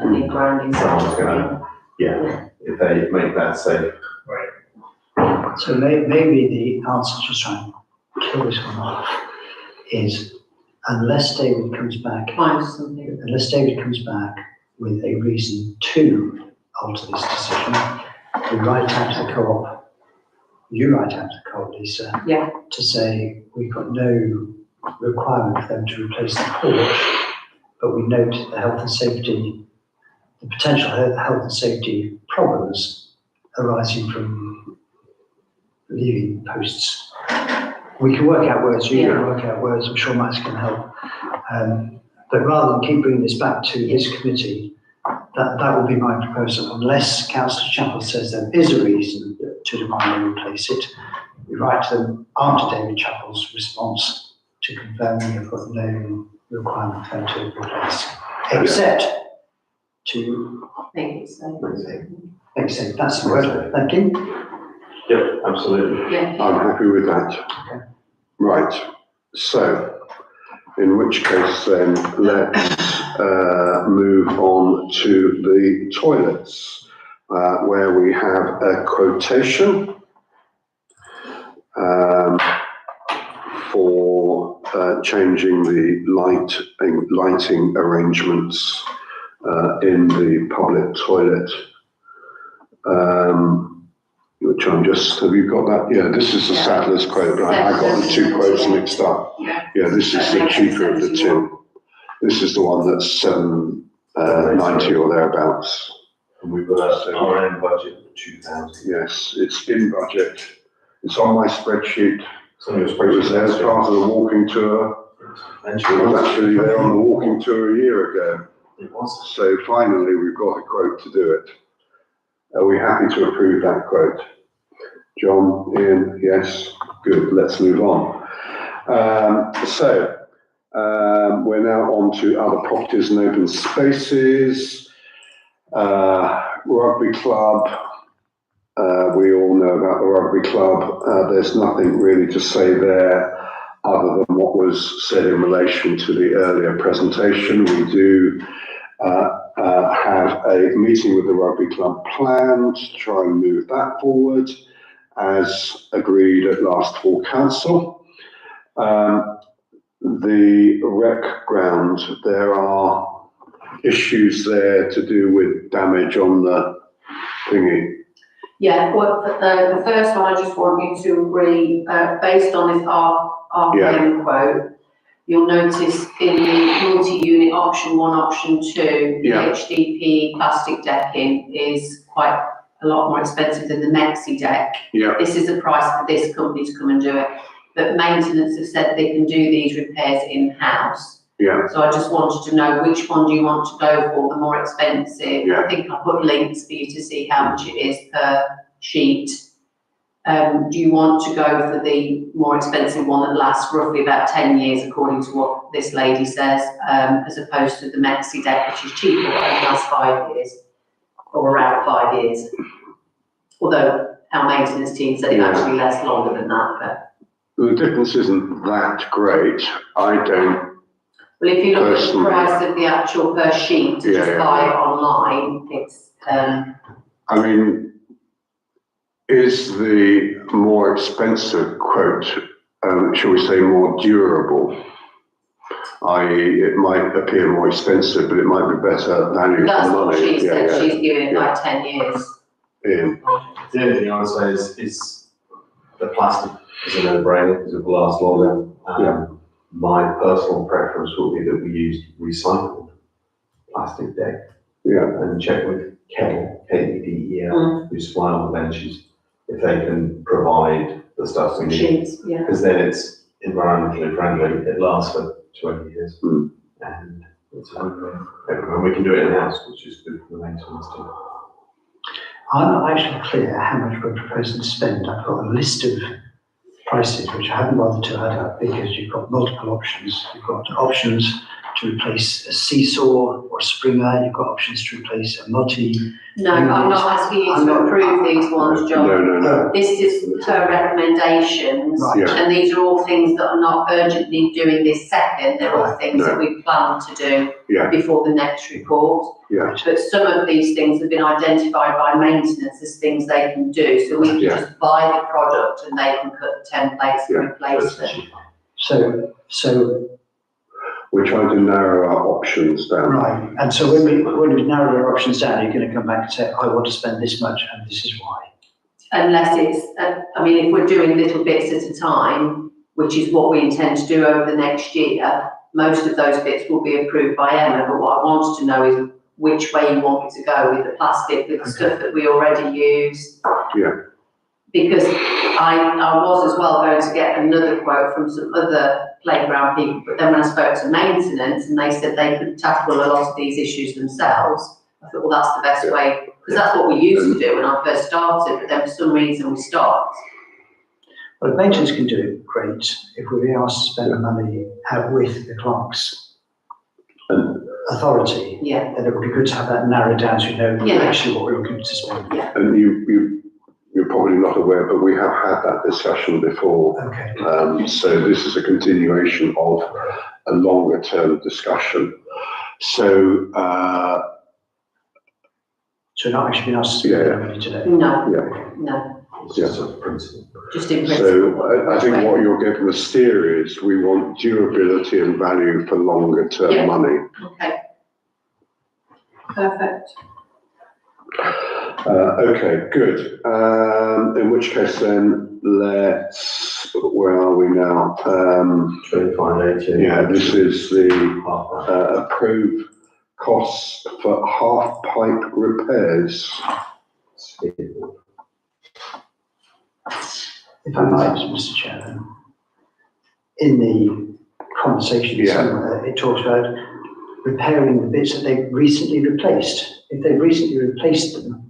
Need grounding. Someone's gonna, if they make that safe. So maybe the answer to try and kill this one off is unless David comes back with a reason to alter this decision, we write out to the co-op, you write out to the co-op, Lisa, to say we've got no requirement for them to replace the porch, but we note the health and safety, the potential health and safety problems arising from leaving posts. We can work out words, you can work out words, I'm sure Max can help. But rather than keep bringing this back to this committee, that would be my proposal. Unless Councillor Chappell says there is a reason to demand they replace it, we write to them after David Chappell's response to confirm we have got no requirement for them to replace, except to Make it safe. accept. That's the word. Thank you. Yep, absolutely. Yeah. I'm happy with that. Okay. Right, so in which case then let's move on to the toilets, where we have a quotation for changing the lighting arrangements in the public toilet. which I'm just, have you got that? Yeah, this is the Yeah. Sadler's quote, but I got the two quotes mixed up. Yeah. Yeah, this is the cheaper of the two. This is the one that's 790 or thereabouts. And we've got our own budget of 2,000. Yes, it's in budget. It's on my spreadsheet. So your It was there as part of the walking tour. It was actually there on the walking tour a year ago. It was. So finally, we've got a quote to do it. Are we happy to approve that quote? John, Ian, yes, good, let's move on. We're now on to other properties and open spaces. Rugby club, we all know about the rugby club. There's nothing really to say there other than what was said in relation to the earlier presentation. We do have a meeting with the rugby club planned to try and move that forward as agreed at last full council. The rec ground, there are issues there to do with damage on the thingy. Yeah, well, the first one, I just want you to agree, based on this RPM quote, you'll notice in the multi-unit option 1, option 2, the Yeah. HDP plastic decking is quite a lot more expensive than the Mexi deck. Yeah, This is the price for this company to come and do it. But maintenance have said they can do these repairs in-house. yeah, So I just wanted to know which one do you want to go for, the more expensive? Yeah. I think I put links for you to see how much it is per sheet. Do you want to go for the more expensive one that lasts roughly about 10 years, according to what this lady says, as opposed to the Mexi deck, which is cheaper, but only lasts 5 years, or around 5 years? Although our maintenance team said it actually lasts longer than that, but. the difference isn't that great. I don't, Well, if you look at the Personally. price of the actual per sheet, to just Yeah. buy it online, it's, I mean, is the more expensive quote, shall we say, more durable? I.e., it might appear more expensive, but it might be better value for that's what money. she said, Yeah, she's giving it like 10 years. Ian, The only thing I would say is the plastic is a no-brainer because it will last longer. Yeah. My personal preference would be that we use recycled plastic deck yeah, and check with Kettle, K-E-D-E-L, Mm. who supply all the benches, if they can provide the stuff we need. Sheets, yeah. Because then it's environmentally friendly, it lasts for 20 years. Mm. And it's a win-win. And we can do it in-house, which is good for the maintenance team. I'm not actually clear how much we're proposing to spend. I've got a list of prices which I haven't bothered to add up because you've got multiple options. You've got options to replace a seesaw or a springer. You've got options to replace a multi. No, I'm not asking you I'm to not- approve these ones, John. no. This is her recommendations, Right. Yeah. and these are all things that are not urgently doing this second. They're all things that we plan to do Yeah. before the next report. Yeah. But some of these things have been identified by maintenance as things they can do. So we can Yeah. just buy the product and they can cut the templates Yeah. and replace them. So We're trying to narrow our options down. right. And so when we narrow our options down, you're going to come back and say, I want to spend this much and this is why. Unless it's, I mean, if we're doing little bits at a time, which is what we intend to do over the next year, most of those bits will be approved by Emma. But what I wanted to know is which way you want me to go with the plastic, with the stuff that we already use. Yeah. Because I was as well going to get another quote from some other playground people, but then when I spoke to maintenance and they said they could tackle a lot of these issues themselves, I thought, well, that's the best way, because that's what we used to do when I first started, but then for some reason we stopped. Well, if maintenance can do it, great. If we're being asked to spend the money out with the clerk's authority, Yeah, then it would be good to have that narrowed down so we know Yeah. actually what we're looking to spend. And you're probably not aware, but we have had that discussion before. Okay. So this is a continuation of a longer term discussion. So, So not actually being asked to spend the money today. no, yeah. no, It's just a principle. just in principle. So I think what you're getting the steer is we want durability and value for longer term Yeah. money. Okay. Perfect. Okay, good. In which case then, where are we now? 2580. Yeah, this is the Half that. approved costs for half pipe repairs. If I might, Mr. Chairman, in the conversation Yeah. somewhere, it talks about repairing the bits that they've recently replaced. If they've recently replaced them,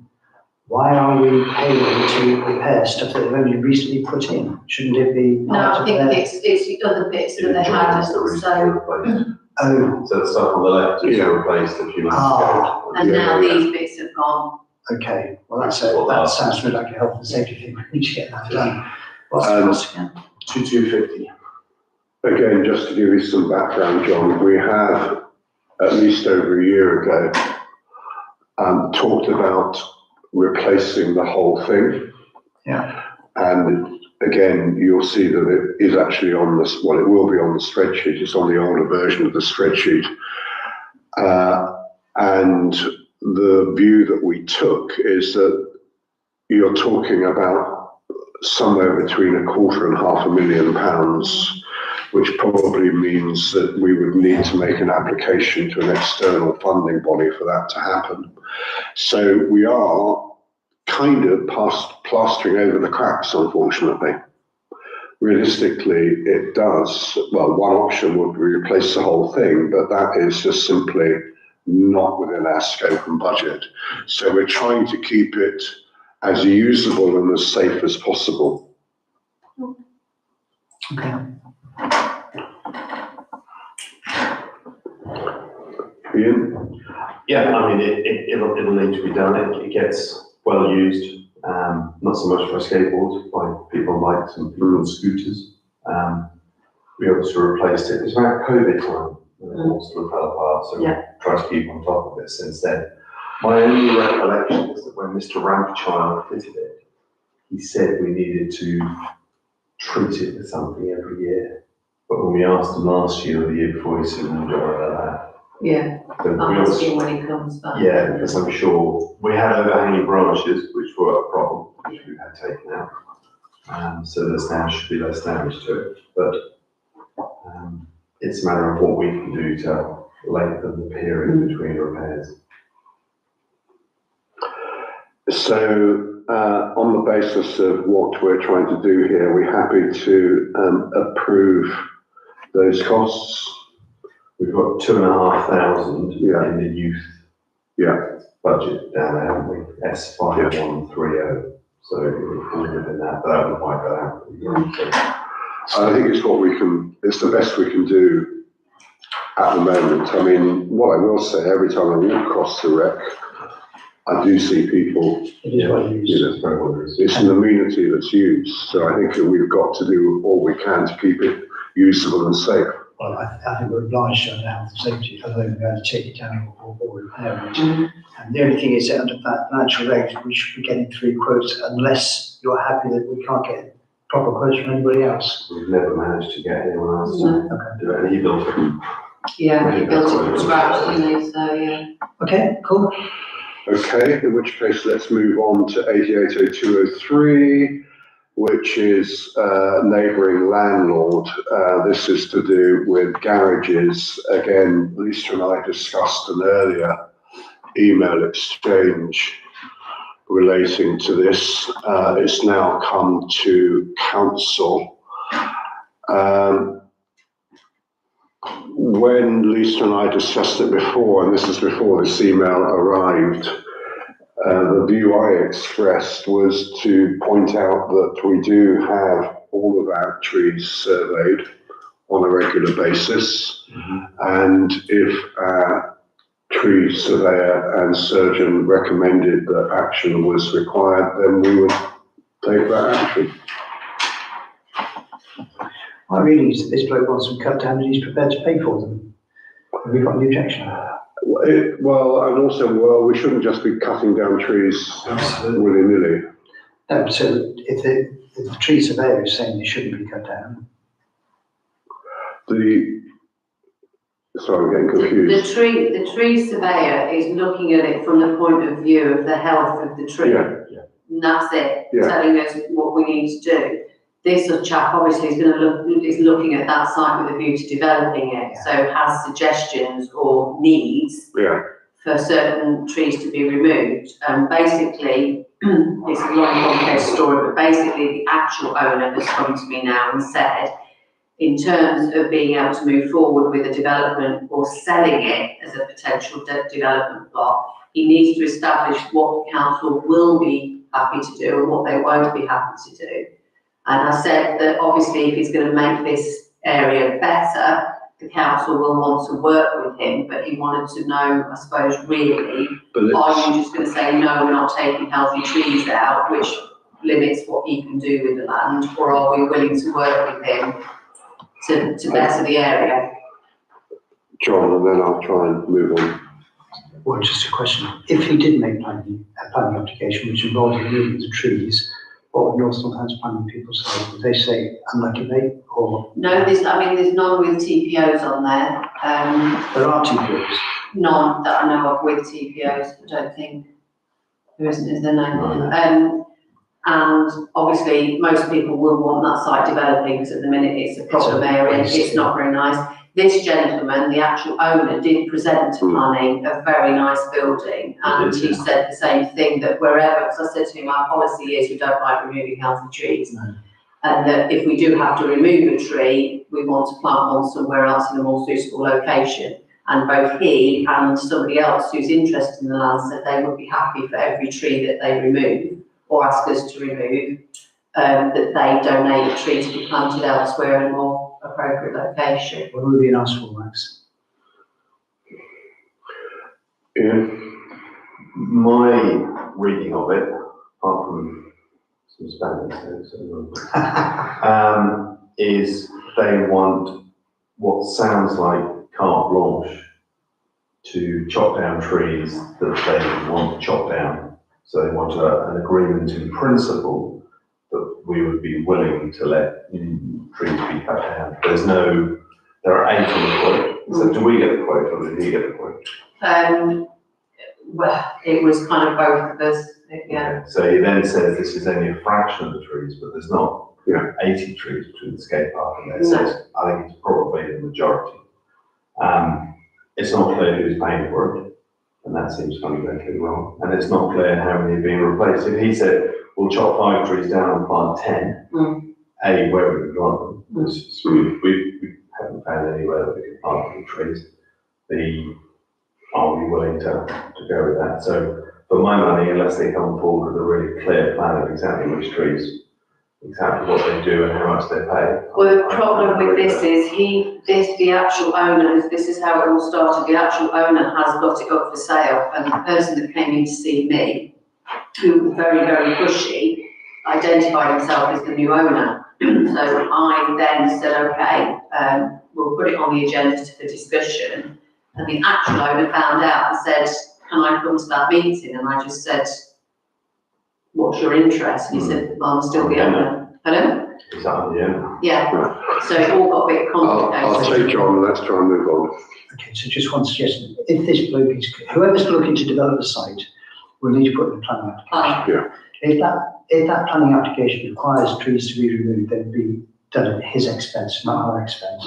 why are we paying to repair stuff that they've only recently put in? Shouldn't it be No, part I of think their? it's the other bits that they had, so, Oh, So the stuff on the left is Yeah. replaced a few months Ah. ago. and now Yeah. these bits have gone. okay. Well, that sounds really like a health and safety thing. We need to get that done. What's the cost again? 2250. Again, just to give you some background, John, we have, at least over a year ago, talked about replacing the whole thing. Yeah. And again, you'll see that it is actually on this, well, it will be on the spreadsheet. It's on the older version of the spreadsheet. And the view that we took is that you're talking about somewhere between £250,000 and £500,000, which probably means that we would need to make an application to an external funding body for that to happen. So we are kind of plastering over the cracks, unfortunately. Realistically, it does, well, one option would be replace the whole thing, but that is just simply not within our scope and budget. So we're trying to keep it as usable and as safe as possible. Okay. Ian? Yeah, I mean, it'll need to be done. It gets well used, not so much for skateboards, by people on bikes and people on scooters. We obviously replaced it. It was around COVID time when it all sort of fell apart, so we tried to keep on top of it since then. My only recollection is that when Mr. Rampchild fitted it, he said we needed to treat it with something every year. But when we asked him last year or the year before, he said, "We'll do that." Yeah, So we I'll ask obviously- him when he comes back. Yeah, because I'm sure we had overhanging branches, which were a problem, which we had taken out. So there's now should be less damage to it, but it's a matter of what we can do to lengthen the period between repairs. So, on the basis of what we're trying to do here, we're happy to approve those costs. We've got 2,500 Yeah. in the youth Yeah, budget down there, haven't we? S5130. So we're falling within that, but that would wipe that out. I think it's the best we can do at the moment. I mean, what I will say, every time I walk across the wreck, I do see people, It is what you you use. know, That's very what it is. it's an amenity that's used. So I think that we've got to do all we can to keep it usable and safe. Well, I think we're obliged under health and safety, otherwise we're going to take it down or repair it. And the only thing is that under financial regs, we should be getting 3 quotes unless you're happy that we can't get proper quotes from anybody else. We've never managed to get anyone else to No. do it, and he built it. Yeah, he built it from scratch, didn't he? So, yeah. Okay, cool. Okay, in which case let's move on to 880203, which is neighbouring landlord. This is to do with garages. Again, Lisa and I discussed an earlier email exchange relating to this. It's now come to council. When Lisa and I discussed it before, and this is before this email arrived, the view I expressed was to point out that we do have all of our trees surveyed on a regular basis. And if our tree surveyor and surgeon recommended that action was required, then we would take that action. My reading is that this bloke wants them cut down and he's prepared to pay for them. Have we got any objection? Well, and also, we shouldn't just be cutting down trees willy-nilly. No, so if the tree surveyor is saying they shouldn't be cut down, Sorry, I'm getting confused. The tree surveyor is looking at it from the point of view of the health of the tree. Yeah. And that's it, Yeah. telling us what we need to do. This chap obviously is looking at that site with a view to developing it, so has suggestions or needs Yeah, for certain trees to be removed. Basically, it's a long complicated story, but basically the actual owner has come to me now and said, in terms of being able to move forward with a development or selling it as a potential development plot, he needs to establish what the council will be happy to do and what they won't be happy to do. And I said that obviously if he's going to make this area better, the council will want to work with him, but he wanted to know, I suppose, really, but are you just going to say, no, we're not taking healthy trees out, which limits what he can do with the land, or are we willing to work with him to better the area? John, and then I'll try and move on. Well, just a question. If he did make a planning application which involved removing the trees, what would North Northampton planning people say? Would they say unlucky mate or? No, there's none with TPOs on there. There are TPOs. None that I know of with TPOs, I don't think. There isn't, is there? No. And obviously, most people will want that site developing because at the minute it's a problem area, it's not very nice. This gentleman, the actual owner, did present to planning a very nice building, and he said the same thing, that wherever, because I said to him, our policy is we don't like removing healthy trees. No. And that if we do have to remove a tree, we want to plant one somewhere else in a more suitable location. And both he and somebody else who's interested in the land said they would be happy for every tree that they remove or ask us to remove, that they donate a tree to be planted elsewhere in a more appropriate location. What would be an ask for, Max? Yeah, My reading of it, apart from some Spanish, is they want what sounds like carte blanche to chop down trees that they want to chop down. So they want an agreement in principle that we would be willing to let trees be cut down. There are 8 on the quote. So do we get the quote or did he get the quote? Well, it was kind of both of us, yeah. So he then says this is only a fraction of the trees, but there's not 80 trees between the skate park and there. No. So I think it's probably the majority. It's not clear who's paying for it, and that seems fundamentally wrong. And it's not clear how many are being replaced. If he said, we'll chop 5 trees down and plant 10, A, where would we plant them? Because we haven't found anywhere that we can plant the trees. B, are we willing to go with that? So for my money, unless they come forward with a really clear plan of exactly which trees, exactly what they do and how much they pay. Well, the problem with this is the actual owner, this is how it all started, the actual owner has got it up for sale, and the person that came in to see me, who was very, very pushy, identified himself as the new owner. So I then said, okay, we'll put it on the agenda for discussion, and the actual owner found out and said, can I come to that meeting? And I just said, what's your interest? And he said, well, I'm still the owner. Hello? Is that on the end? Yeah. So it all got a bit complicated. I'll take John, let's try and move on. Okay, so just one suggestion. If this bloke is, whoever's looking to develop the site will need to put in a planning application. If that planning application requires trees to be removed, then be done at his expense, not our expense.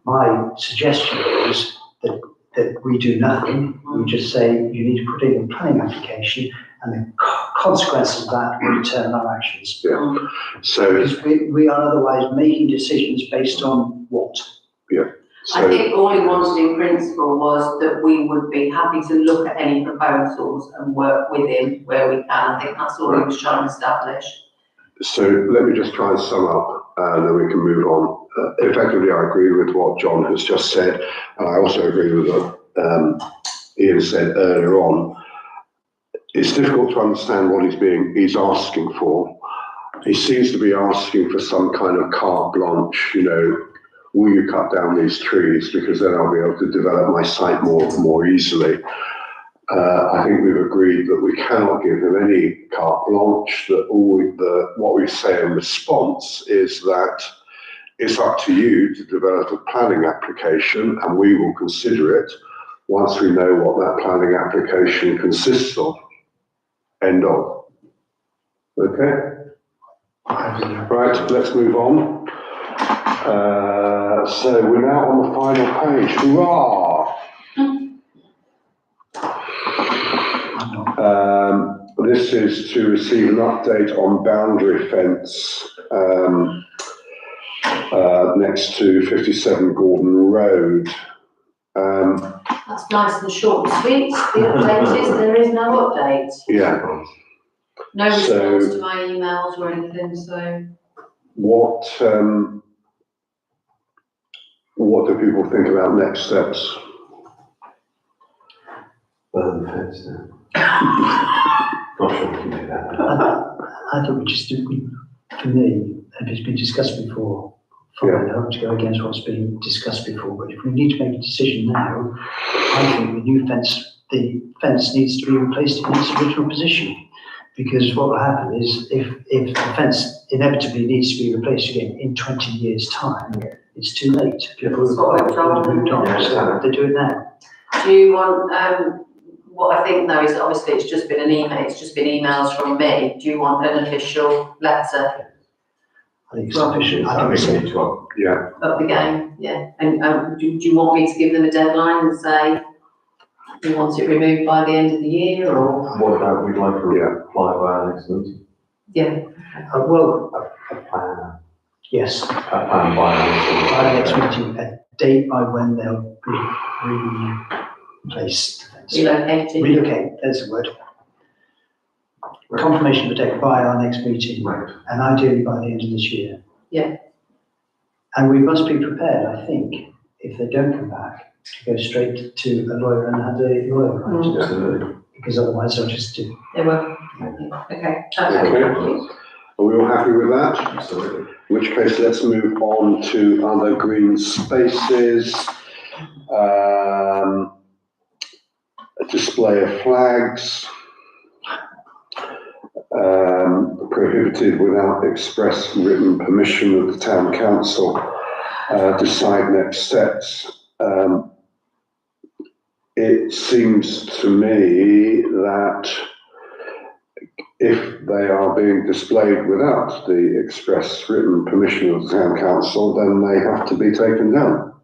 My suggestion is that we do nothing. We just say you need to put in a planning application, and the consequences of that will determine our actions. So, Because we are otherwise making decisions based on what? I think all he wanted in principle was that we would be happy to look at any proposals and work with him where we can. I think that's all he was trying to establish. So let me just try and sum up, and then we can move on. Effectively, I agree with what John has just said, and I also agree with what Ian said earlier on. It's difficult to understand what he's asking for. He seems to be asking for some kind of carte blanche, will you cut down these trees because then I'll be able to develop my site more easily. I think we've agreed that we cannot give him any carte blanche, that what we say in response is that it's up to you to develop a planning application, and we will consider it once we know what that planning application consists of. End of. Okay? Right, let's move on. So we're now on the final page. Hurrah! This is to receive an update on boundary fence next to 57 Gordon Road. That's nice and short and sweet. The update is there is no update. Yeah. No response So- to my emails or anything, so. What do people think about next steps? Burn the fence down. Not sure we can do that. I thought we just, for me, and it's been discussed before, fine, I hope to go against what's been discussed before, but if we need to make a decision now, I think the fence needs to be replaced in its original position. Because what will happen is if the fence inevitably needs to be replaced again in 20 years' time, it's too late. People have already moved on, so they do it now. Do you want, what I think though is that obviously it's just been an email, it's just been emails from me. Do you want an official letter I think it's sufficient. I think it's we need to Yeah. of the game? Yeah. And do you want me to give them a deadline and say you want it removed by the end of the year or? What about, we'd like to reply by our next meeting? Yeah. Well, A plan, yes, a plan by our next meeting. by next meeting, a date by when they'll replace the fence. Relocating. Relocate, there's the word. Confirmation of a date by our next meeting, Right. and ideally by the end of this year. Yeah. And we must be prepared, I think, if they don't come back, to go straight to a lawyer and have a lawyer write it, Absolutely. because otherwise they'll just do. They will. Okay. That's Okay. okay. Are we all happy with that? Absolutely. In which case, let's move on to other green spaces. A display of flags. Prohibited without express written permission of the town council. Decide next steps. It seems to me that if they are being displayed without the express written permission of the town council, then they have to be taken down.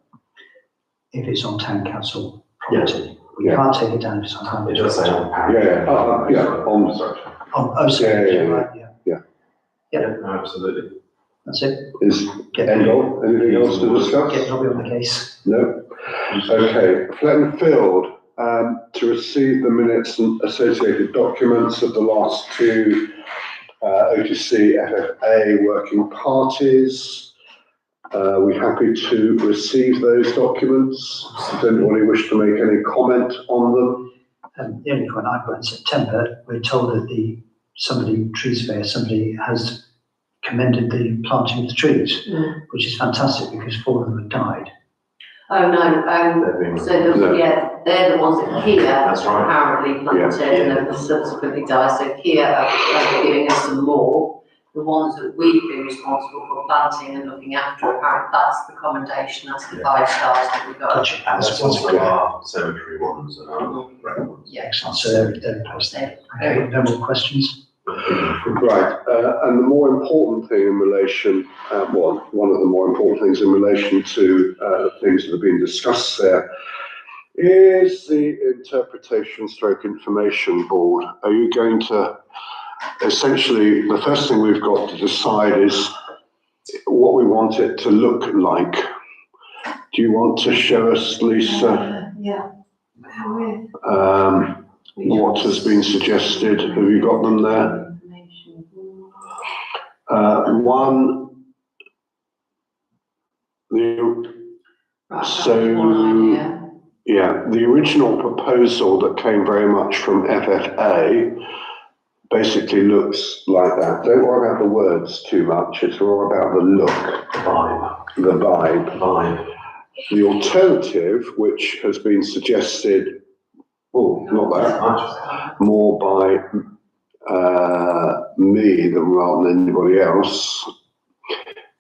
If it's on town council property, we Yeah. can't take it down if it's on town. It does say on Yeah, yeah, on, Sorry. Oh, sorry, Yeah, yeah, right, yeah, Yeah, no, absolutely. that's it. is Get end of. Anything else to discuss? Get Robbie on the case. No? Okay, Fletton Field, to receive the minutes and associated documents of the last two OTC FFA working parties. We're happy to receive those documents. Does anybody wish to make any comment on them? The only point I've got in September, we're told that tree surveyor, somebody has commended the planting of the trees, which is fantastic because 4 of them have died. Oh, no, They've been- so they're the ones that Kia That's right. apparently planted and then subsequently died, so Kia are giving us some more. The ones that we've been responsible for planting and looking after, apparently that's the commendation, that's the 5 stars that we got. Gotcha. And That's that's what's also our cemetery ones and our rec ones. Yeah. excellent. So they're in place there. Okay, no more questions? Right, and the more important thing in relation, one of the more important things in relation to things that have been discussed there is the interpretation stroke information board. Are you going to, essentially, the first thing we've got to decide is what we want it to look like. Do you want to show us, Lisa, Yeah. what has been suggested? Have you got them there? One, the original proposal that came very much from FFA basically looks like that. Don't worry about the words too much, it's more about the look, the vibe. The alternative, which has been suggested, not that, more by me rather than anybody else,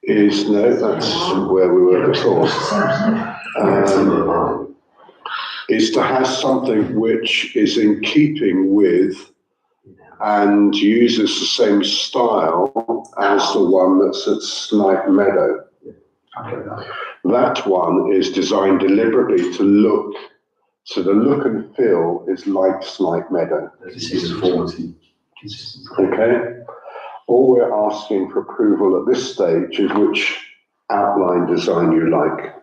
is, no, that's where we were before, is to have something which is in keeping with and uses the same style as the one that's at Snipe Meadow. That one is designed deliberately to look, so the look and feel is like Snipe Meadow. Consistency. Okay? All we're asking for approval at this stage is which outline design you like.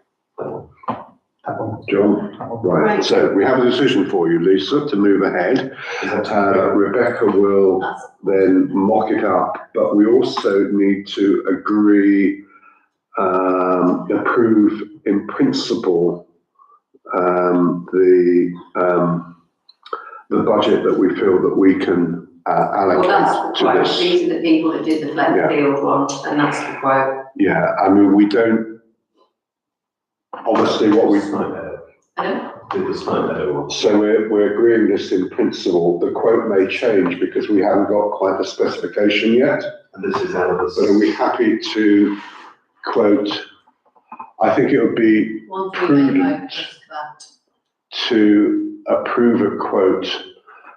John? Right, so we have a decision for you, Lisa, to move ahead. Rebecca will then mock it up, but we also need to agree, approve in principle, the budget that we feel that we can allocate Well, to that's this. these are the people that did the Yeah. Field one, and that's the quote. Yeah, I mean, we don't, obviously what we, Pardon? Did the Snipe Meadow one. so we're agreeing this in principle. The quote may change because we haven't got quite the specification yet. And this is out of But are the. we happy to quote, I think it would be 139 just that. to approve a quote,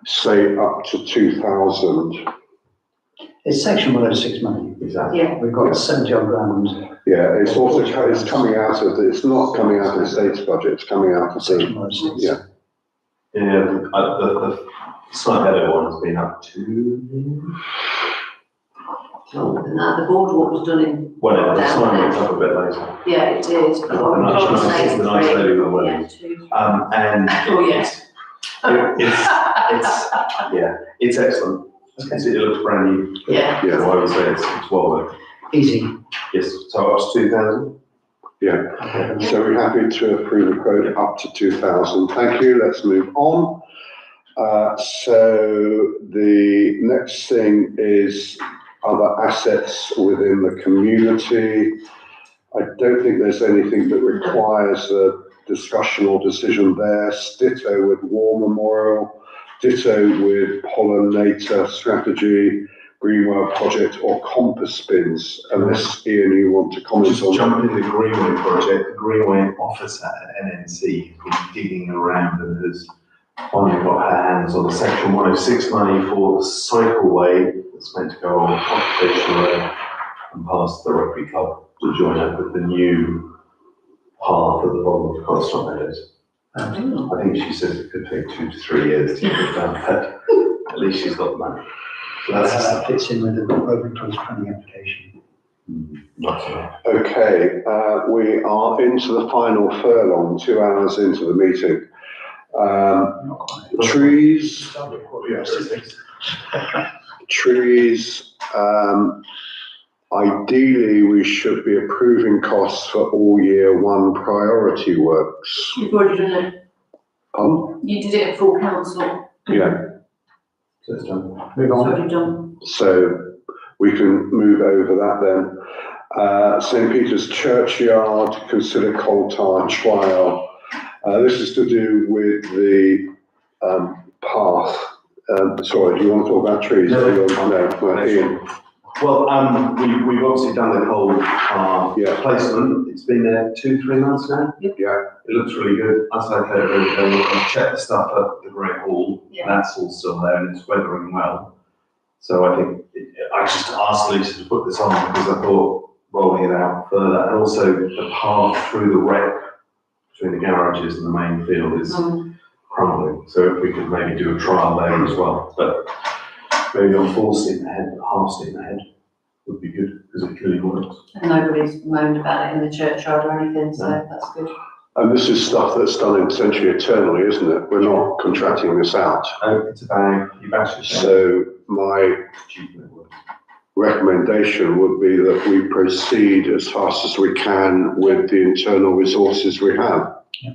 say up to 2,000. It's section 106 money. Exactly. Yeah, We've got 70 odd grand. Yeah, it's also, it's coming out of, it's not coming out of the state's budget, it's coming out of the, Section 106. yeah. Yeah, the Snipe Meadow one has been up to. and that, the boardwalk was done in, Well, the Snipe went up a bit later. yeah, it is. The nice lady with the wedding. Yeah, two. And. Oh, yes. It's excellent. It looks brand new. Yeah. Yeah. So I would say it's well worth it. Easy. Yes, so up to 2,000? Yeah. So we're happy to approve a quote up to 2,000. Thank you. Let's move on. So the next thing is other assets within the community. I don't think there's anything that requires a discussion or decision there. Ditto with War Memorial, ditto with pollinator strategy, Greenwell project or compass bins. Unless Ian, you want to comment Just on jump in the Greenway project. The Greenway officer at NNC has been digging around and has finally got her hands on the section 106 money for the cycleway that's meant to go on Occupation Road and past the rugby club to join up with the new path at the bottom of Constant Meadows. I think she says it could take 2 to 3 years to get it done, but at least she's got the money. So That's that's how that fits in with the Road Close planning application. not so. Okay, we are into the final furlong, 2 hours into the meeting. Not quite. Trees, trees, ideally, we should be approving costs for all year one priority works. You've already done it. You did it at full council. Yeah, So it's done. Move It's on. already done. so we can move over that then. St. Peter's Churchyard, consider coal tar trial. This is to do with the path. Sorry, do you want to talk about trees? No. No, Ian. Well, we've obviously done the coal Yeah. placement. It's been there 2-3 months now. Yeah, It looks really good. I said, I've checked the stuff at the Great Hall. Yeah. That's all still there and it's weathering well. So I think, I just asked Lisa to put this on because I thought rolling it out further. And also the path through the wreck between the garages and the main field is crumbling. So if we could maybe do a trial there as well. But maybe on full steam ahead, half steam ahead would be good because it clearly works. And nobody's moaned about it in the churchyard or anything, so that's good. and this is stuff that's done essentially eternally, isn't it? We're not contracting this out. It's a bag, you bash it down. So my Cheap and it works. recommendation would be that we proceed as fast as we can with the internal resources we have. Yeah.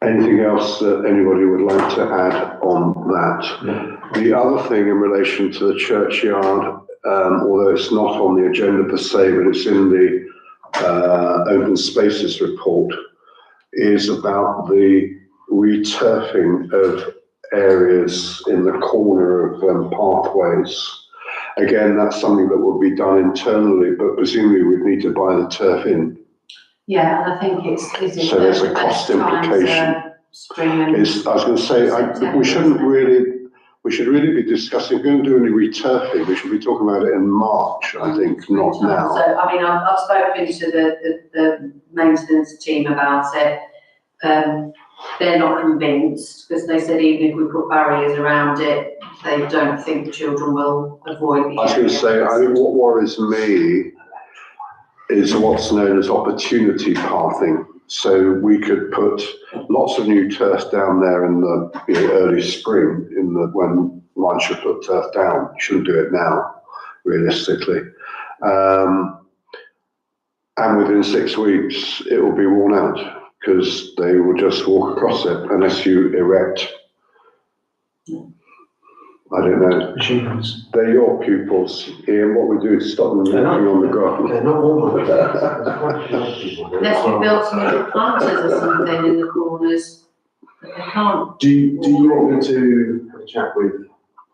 Anything else that anybody would like to add on that? The other thing in relation to the churchyard, although it's not on the agenda per se, but it's in the open spaces report, is about the returfing of areas in the corner of pathways. Again, that's something that would be done internally, but presumably we'd need to buy the turf in. Yeah, and I think is it So there's a the best cost implication. times, spring and. I was going to say, we shouldn't really, we should really be discussing, if we're going to do any returfing, we should be talking about it in March, I think, not So, now. I mean, I've spoken to the maintenance team about it. They're not convinced, because they said even if we put barriers around it, they don't think the children will avoid the I was going to say, I think what worries me is what's known as opportunity pathing. So we could put lots of new turf down there in the early spring, when one should put turf down. You shouldn't do it now, realistically. And within 6 weeks, it will be worn out because they will just walk across it unless you erect. I don't know. Achievements. They're your pupils, Ian. What we do is stop them walking on the ground. They're not all of them. Unless we built some little planters or something in the corners, but they can't. Do you want me to have a chat with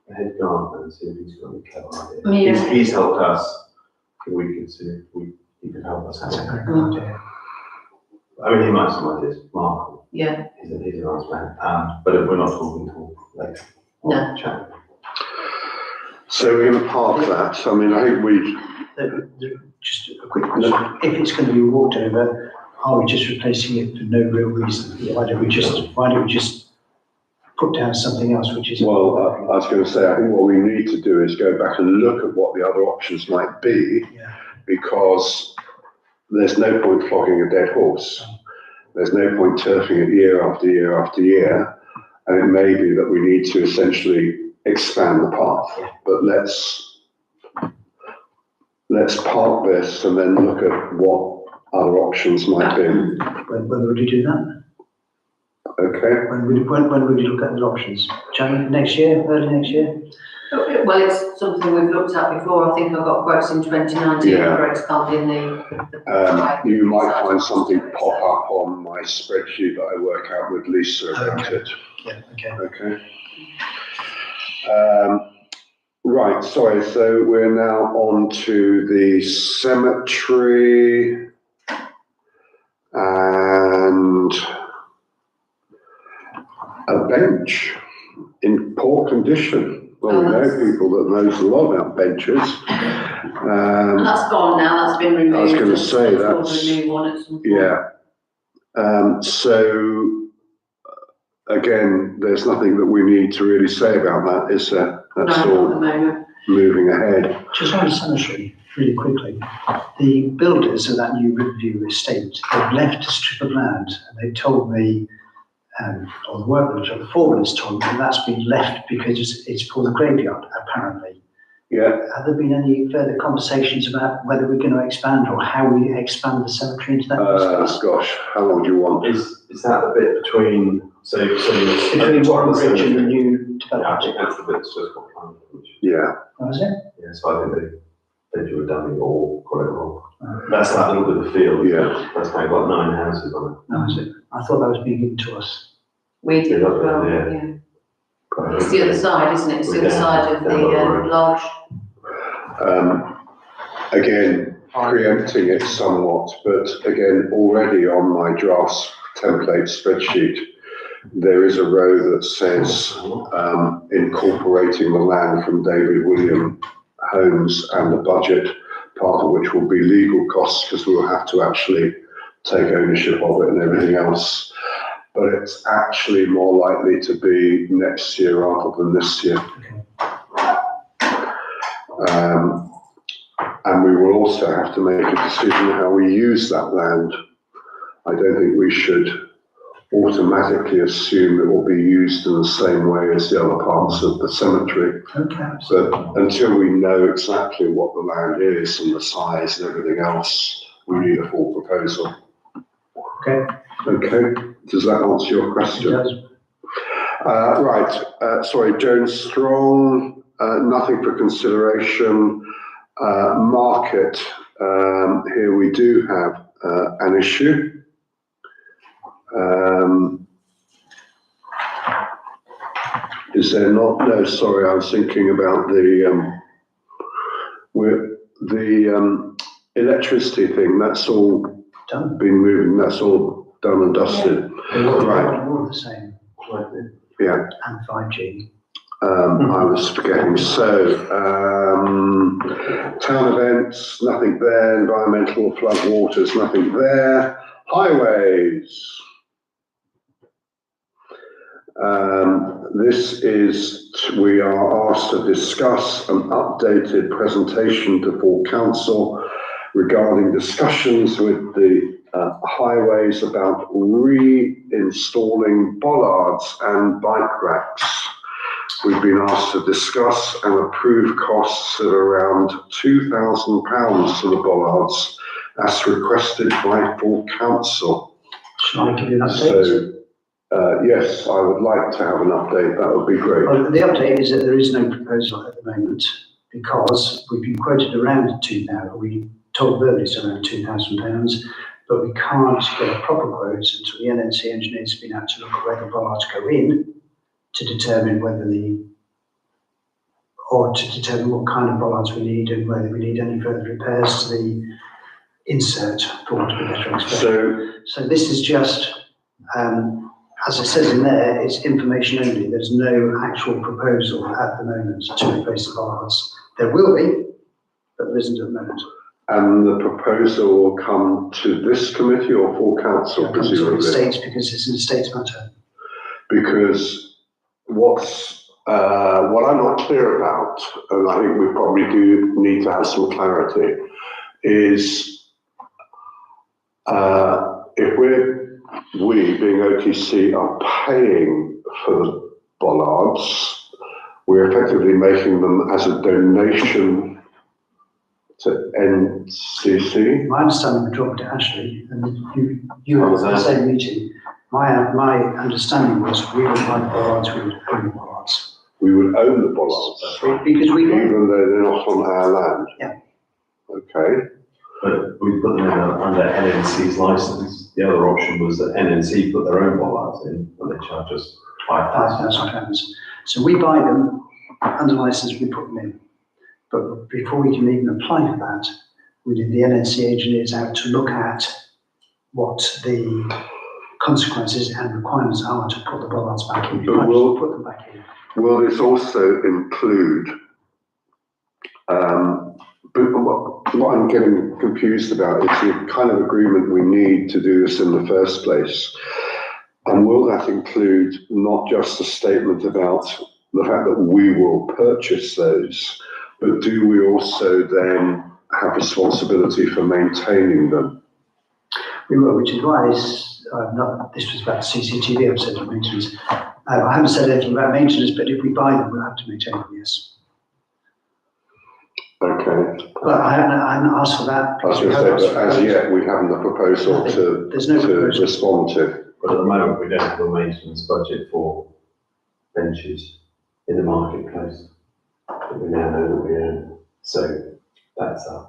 the head gardener and see if he's got any clever ideas? Yeah. He's helped us, we could see if he could help us out. I mean, he might have some ideas, Mark, Yeah, he's a nice man, but we're not talking until later. No. Chat. So we're going to park that. I mean, I think Just a quick question. If it's going to be walked over, are we just replacing it for no real reason? Why don't we just put down something else which is? well, I was going to say, I think what we need to do is go back and look at what the other options might be, Yeah. because there's no point flogging a dead horse. There's no point turfing it year after year after year. And it may be that we need to essentially expand the path, but let's park this and then look at what other options might be. When would you do that? Okay? When would you look at the options? January next year, early next year? well, it's something we've looked at before. I think I got quotes in 2019 Yeah. for expanding the. You might find something pop up on my spreadsheet that I work out with Lisa about Okay. it. Yeah, okay. Okay. Right, sorry, so we're now on to the cemetery and a bench in poor condition. Well, we know people that knows a lot about benches. That's gone now, that's been removed. I was gonna say, We'll that's- remove one at some point. Yeah. So again, there's nothing that we need to really say about that, is there? That's No, not at the all moment. moving ahead. Just on the cemetery, really quickly, the builders of that new Riverview estate, they've left a strip of land and they've told me, or the workmen, or the foreman has told me that that's been left because it's for the graveyard, apparently. Yeah, Have there been any further conversations about whether we're going to expand or how we expand the cemetery into that space? gosh, how long do you want? Is that the bit between, Between Warren Bridge and the new Yeah, I development? think that's the bit that's just got planning permission. Yeah, Oh, is it? Yeah, so I think they do a dummy or got it wrong. That's that little bit of field. Yeah. That's maybe like 9 houses on it. Oh, is it? I thought that was being given to us. We did as well, Yeah. yeah. It's the other side, isn't it? It's the other side of the lodge. Again, preempting it somewhat, but again, already on my drafts template spreadsheet, there is a row that says incorporating the land from David William Homes and the budget, part of which will be legal costs because we'll have to actually take ownership of it and everything else. But it's actually more likely to be next year rather than this year. And we will also have to make a decision how we use that land. I don't think we should automatically assume it will be used in the same way as the other parts of the cemetery. Okay. But until we know exactly what the land is and the size and everything else, we need a full proposal. Okay. Okay, does that answer your It question? does. Right, sorry, Jones Strong, nothing for consideration. Market, here we do have an issue. Is there not? No, sorry, I was thinking about the electricity thing. That's all Done. been moving. That's all done and dusted. Right. All the same. Yeah. And 5G. I was forgetting. So, town events, nothing there. Environmental, flood waters, nothing there. Highways. We are asked to discuss an updated presentation to full council regarding discussions with the highways about reinstalling bollards and bike racks. We've been asked to discuss and approve costs of around £2,000 for the bollards as requested by full council. Shall I give you an update? So, yes, I would like to have an update. That would be great. Well, the update is that there is no proposal at the moment because we've been quoted around 2,000. We told verbally it's around £2,000, but we can't get a proper quote until the NNC engineers have been out to look at where the bollards go in to determine what kind of bollards we need and whether we need any further repairs to the insert, for want of a better expression. So this is just, as it says in there, it's information only. There's no actual proposal at the moment to replace the bollards. There will be, but there isn't at the moment. And the proposal will come to this committee or full council, It'll come to the presumably? Estates because it's an estates matter. Because what I'm not clear about, and I think we probably do need to have some clarity, is if we being OTC are paying for the bollards, we're effectively making them as a donation to NCC. My understanding, we dropped it actually, and you were at the same meeting. My understanding was we would buy the bollards, we would own the bollards. We would own the bollards, Because we can. even though they're not on our land. Yeah. Okay. But we put them in under NNC's license. The other option was that NNC put their own bollards in, and they charge us £5,000. £5,000. So we buy them under license, we put them in. But before we can even apply for that, we did the NNC engineers out to look at what the consequences and requirements are to put the bollards back in. But we'll put them back in. Will this also include, but what I'm getting confused about is the kind of agreement we need to do this in the first place. And will that include not just a statement about the fact that we will purchase those, but do we also then have responsibility for maintaining them? We will, which is why this was about CCTV, I've said maintenance. I haven't said anything about maintenance, but if we buy them, we'll have to maintain them, yes. Okay. But I haven't asked for that. I was going to say, but as yet, we haven't a proposal to respond to. But at the moment, we don't have a maintenance budget for benches in the marketplace that we now know that we own. So that's a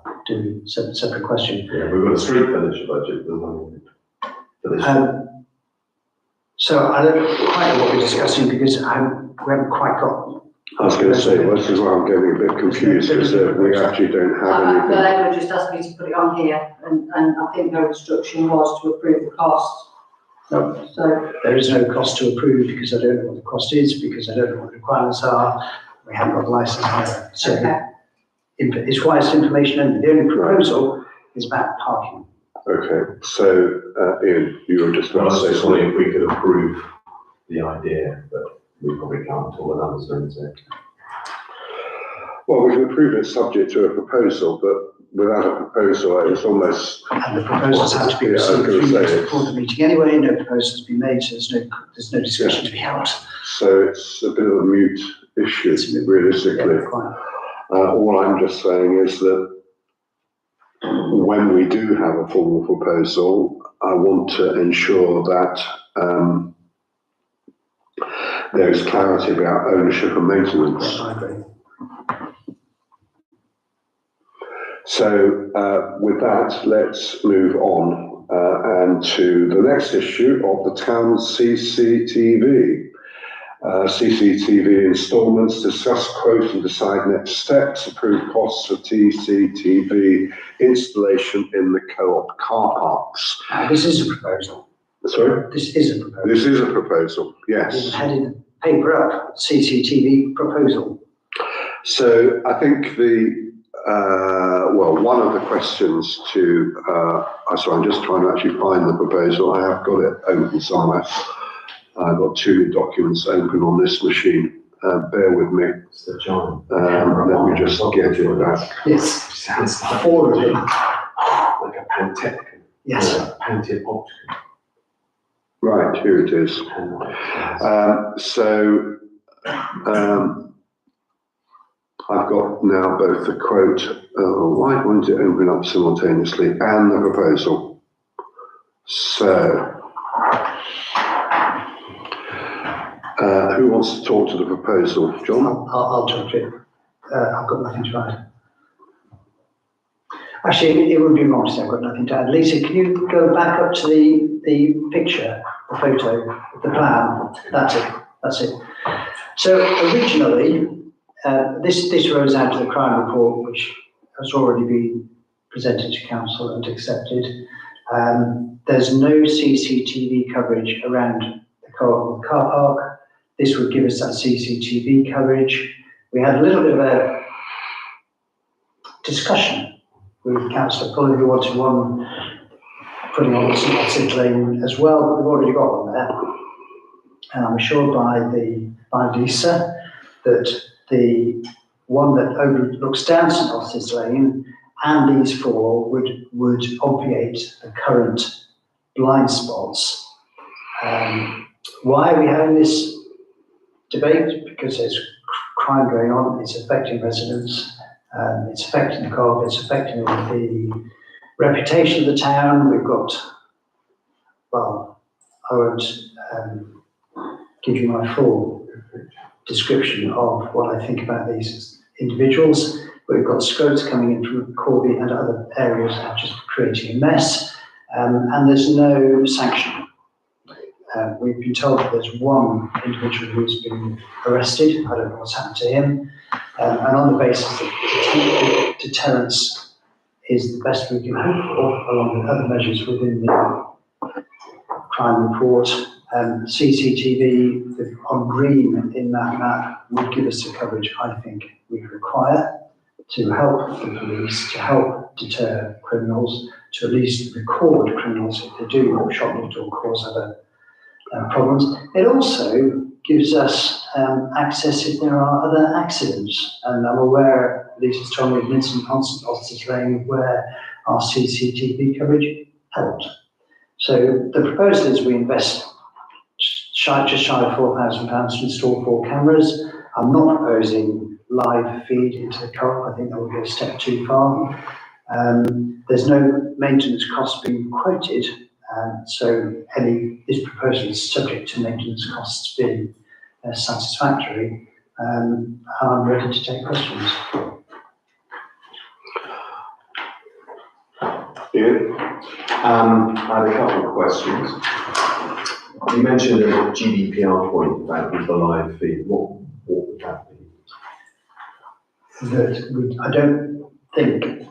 separate question. Yeah, we've got a street furniture budget for this. So I don't quite know what we're discussing because we haven't quite got. I was going to say, well, this is why I'm getting a bit confused, because we actually don't have anything. But Edward just asked me to put it on here, and I think her instruction was to approve the cost. So there is no cost to approve because I don't know what the cost is, because I don't know what the requirements are. We haven't got the license either. So it's why it's information only. The only proposal is about parking. Okay, so Ian, you were just I about to was say just something. wondering if we could approve the idea, but we probably can't until the numbers are in there. Well, we can approve it subject to a proposal, but without a proposal, it's almost. And the proposals have to be Yeah, I was received gonna 3 say weeks it's- before the meeting anyway. No proposal has been made, so there's no discussion to be held. So it's a bit of a mute issue, realistically. Quite. All I'm just saying is that when we do have a formal proposal, I want to ensure that there is clarity about ownership and maintenance. I agree. So with that, let's move on and to the next issue of the town CCTV. CCTV instalments, discuss quote and decide next steps, approve costs of CCTV installation in the co-op car parks. This is a proposal. Sorry? This is a proposal. This is a proposal, yes. We've had in the paper up, CCTV proposal. So I think one of the questions to, sorry, I'm just trying to actually find the proposal. I have got it open somewhere. I've got 2 documents open on this machine. Bear with me. So John. Let me just get it back. Yes. Sounds like 4 of them. like a Pantech. Yes. Pantech optical. Right, here it is. I've got now both the quote, why won't it open up simultaneously, and the proposal. So, who wants to talk to the proposal? John? I'll jump in. I've got nothing to add. Actually, it would be wrong to say I've got nothing to add. Lisa, can you go back up to the picture, the photo, the plan? That's it. So originally, this rose out of the crime report, which has already been presented to council and accepted. There's no CCTV coverage around the car park. This would give us that CCTV coverage. We had a little bit of a discussion with Councillor Pullen, who wanted one putting on the St. Lane as well, but we've already got one there. And I'm assured by Lisa that the one that overlooks down St. Austin's Lane and these 4 would obviate the current blind spots. Why are we having this debate? Because there's crime going on, it's affecting residents, it's affecting the co-op, it's affecting the reputation of the town. We've got, well, I won't give you my full description of what I think about these individuals. We've got Scroats coming in from Corby and other areas that are just creating a mess, and there's no sanction. We've been told that there's 1 individual who's been arrested. I don't know what's happened to him. And on the basis that deterrence is the best we can hope for, along with other measures within the crime report, CCTV on green in that map would give us the coverage I think we require to help the police, to help deter criminals, to at least record criminals if they do shoplift or cause other problems. It also gives us access if there are other accidents. And I'm aware, Lisa's told me of an incident on St. Austin's Lane where our CCTV coverage helped. So the proposal is we invest just shy of £4,000 to install 4 cameras. I'm not proposing live feed into the co-op. I think that would be a step too far. There's no maintenance costs being quoted. So this proposal is subject to maintenance costs being satisfactory. I'm ready to take questions. Ian? I had a couple of questions. You mentioned a GDPR point about the live feed. What would that be? I don't think,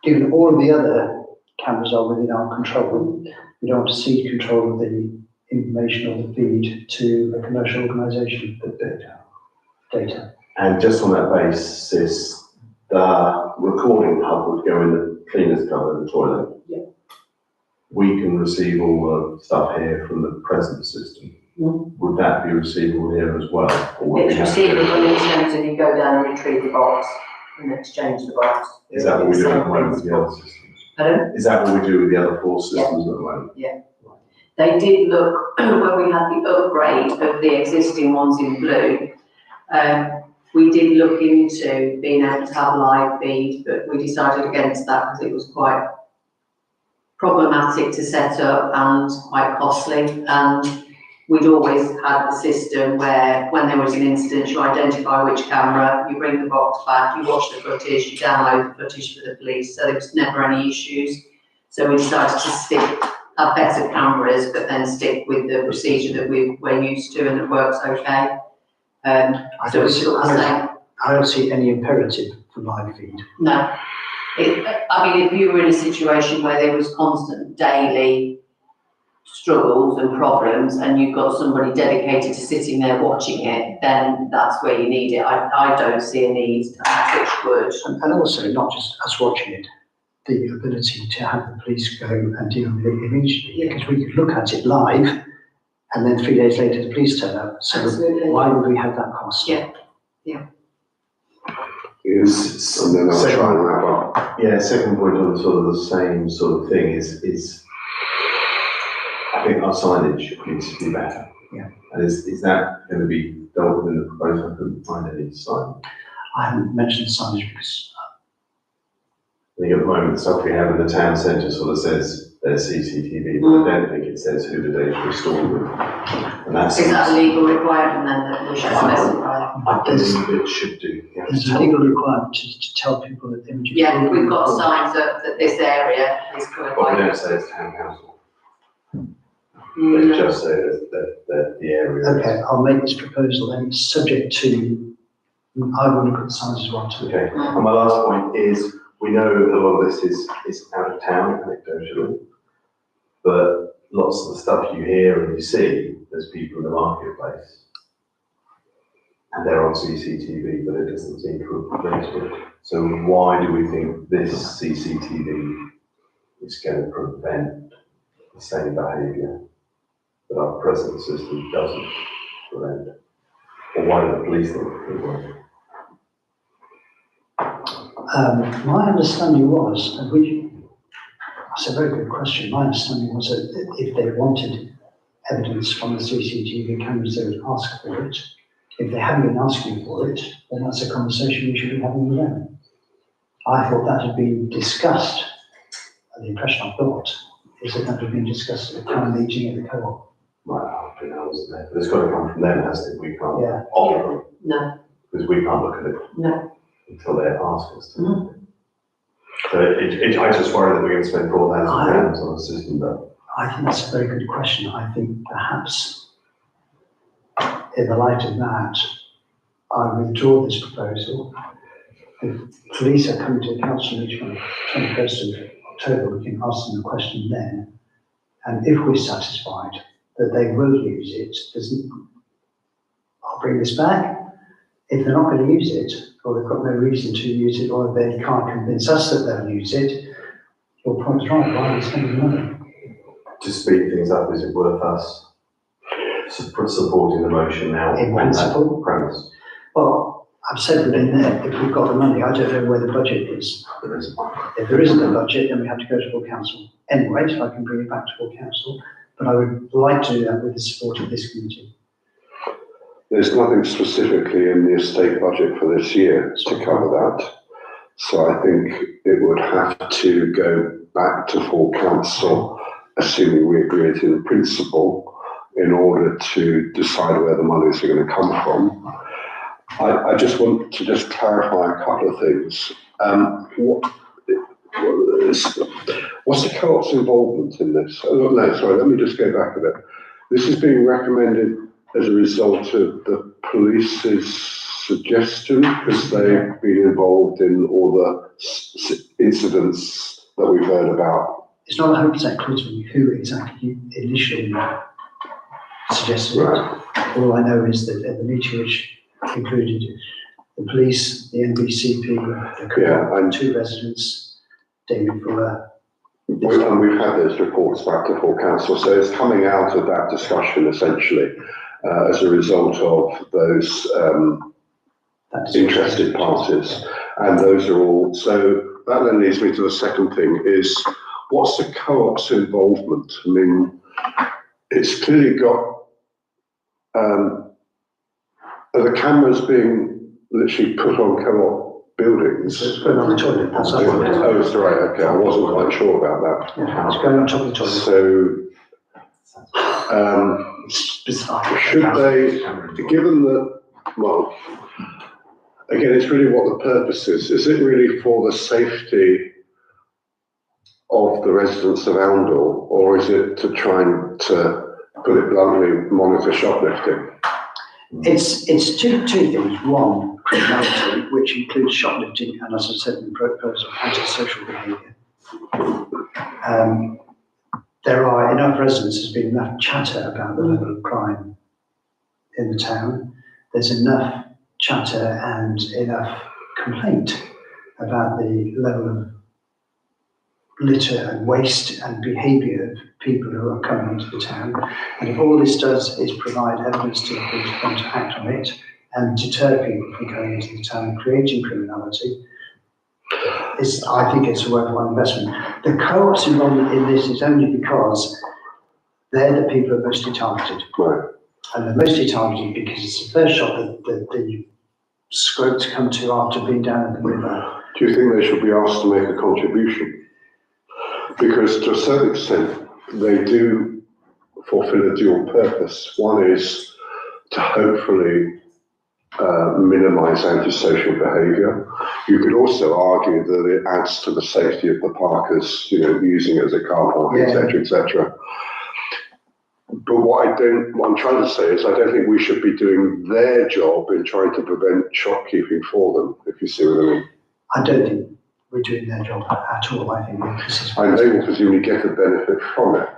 given all of the other cameras are within our control, we don't want to cede control of the information or the feed to a commercial organisation. Data. And just on that basis, the recording hub would go in the cleaner's cupboard in the toilet. Yeah. We can receive all the stuff here from the present system. Would that be receivable here as well? Or would It's we have to- receivable in terms of you go down and retrieve the box and exchange the box. Is that what we do at the moment with the other systems? Pardon? Is that what we do with the other 4 systems at the moment? They did look, when we had the upgrade of the existing ones in blue, we did look into being able to have live feed, but we decided against that because it was quite problematic to set up and quite costly. And we'd always had the system where when there was an incident, you identify which camera, you bring the box back, you watch the footage, you download the footage for the police, so there was never any issues. So we decided to stick have better cameras, but then stick with the procedure that we're used to and that works okay. So it's sort of saying, I don't see any imperative for live feed. no. I mean, if you were in a situation where there was constant daily struggles and problems and you've got somebody dedicated to sitting there watching it, then that's where you need it. I don't see a need to touch wood. And also, not just us watching it, the ability to have the police go and deal with it immediately. Yeah. Because we could look at it live and then 3 days later the police turn up. So Absolutely. why would we have that cost? Yeah. And then I'll try and wrap up. Yeah, second point on sort of the same sort of thing is I think our signage needs to be better. Yeah. And is that going to be dealt with in the proposal? I couldn't find any sign. I haven't mentioned signage because I think at the moment, the stuff we have in the town centre sort of says there's CCTV, but I don't think it says who the data is stored with. And that's. Is that a legal requirement then that we should specify? I believe it should do. Yeah. there's a legal requirement to tell people that the images. Yeah, we've got signs up that this area is covered But we by. don't say it's town council. They just say that the area. is- Okay, I'll make this proposal then, it's subject to, I will look at the signs as well too. Okay, and my last point is, we know that a lot of this is out of town anecdotally, but lots of the stuff you hear and you see, there's people in the marketplace. And they're on CCTV, but it doesn't seem to relate to it. So why do we think this CCTV is going to prevent the same behaviour that our present system doesn't prevent? Or why do the police think it will? My understanding was, and that's a very good question, my understanding was that if they wanted evidence from the CCTV cameras, they would ask for it. If they haven't been asking for it, then that's a conversation we should be having with them. I thought that had been discussed, and the impression I've got is that had been discussed at the town meeting at the co-op. Well, I wasn't there, but it's got to come from them, hasn't it? We can't Yeah. offer them, No, because we can't look at it no. until they ask us to. Mhm. So I just worry that we're going to spend £4,000 on a system that. I think that's a very good question. I think perhaps in the light of that, I withdraw this proposal. If police are coming to the council meeting on the 21st of October, we can ask them the question then. And if we're satisfied that they will use it, I'll bring this back. If they're not going to use it, or they've got no reason to use it, or they can't convince us that they'll use it, your point is right, why are we spending money? To speed things up, is it worth us supporting the motion now? In on that principle. premise? Well, I've said within there, if we've got the money, I don't know where the budget is. There isn't. If there isn't a budget, then we have to go to full council. Anyway, so I can bring it back to full council, but I would like to do that with the support of this committee. There's nothing specifically in the estate budget for this year to cover that. So I think it would have to go back to full council, assuming we agree it in principle, in order to decide where the monies are going to come from. I just want to just clarify a couple of things. What's the co-op's involvement in this? Oh, no, sorry, let me just go back a bit. This is being recommended as a result of the police's suggestion, because they've been involved in all the incidents that we've heard about. It's not 100% clear to me who exactly initially suggested it. All I know is that at the meeting, which included the police, the NBCP, the co-op, and 2 residents, David Fuller. And we've had those reports back to full council, so it's coming out of that discussion essentially as a result of those interested parties, and those are all. So that then leads me to the second thing: is what's the co-op's involvement? I mean, it's clearly got are the cameras being literally put on co-op buildings. It's going on the toilet. That's Oh, it's right. Okay, I wasn't quite sure about that. Yeah, it's going on top of the toilet. So, should they, given that, well, again, it's really what the purpose is. Is it really for the safety of the residents of Oundle, or is it to try and, to put it bluntly, monitor shoplifting? It's two things. One, criminality, which includes shoplifting and, as I said in the proposal, antisocial behaviour. There are enough residents, there's been enough chatter about the level of crime in the town. There's enough chatter and enough complaint about the level of litter and waste and behaviour of people who are coming into the town. And if all this does is provide evidence to the police for them to act on it and deter people from going into the town and creating criminality, I think it's a worthwhile investment. The co-op's involvement in this is only because they're the people who are mostly targeted. Right. And they're mostly targeted because it's the first shop that the scroats come to after being down in the river. Do you think they should be asked to make a contribution? Because to a certain extent, they do fulfill a dual purpose. One is to hopefully minimise antisocial behaviour. You could also argue that it adds to the safety of the parkers, using it as a car park, etc., etc. But what I'm trying to say is I don't think we should be doing their job in trying to prevent shopkeeping for them, if you see what I mean. I don't think we're doing their job at all. I think and they will presumably get a benefit from it.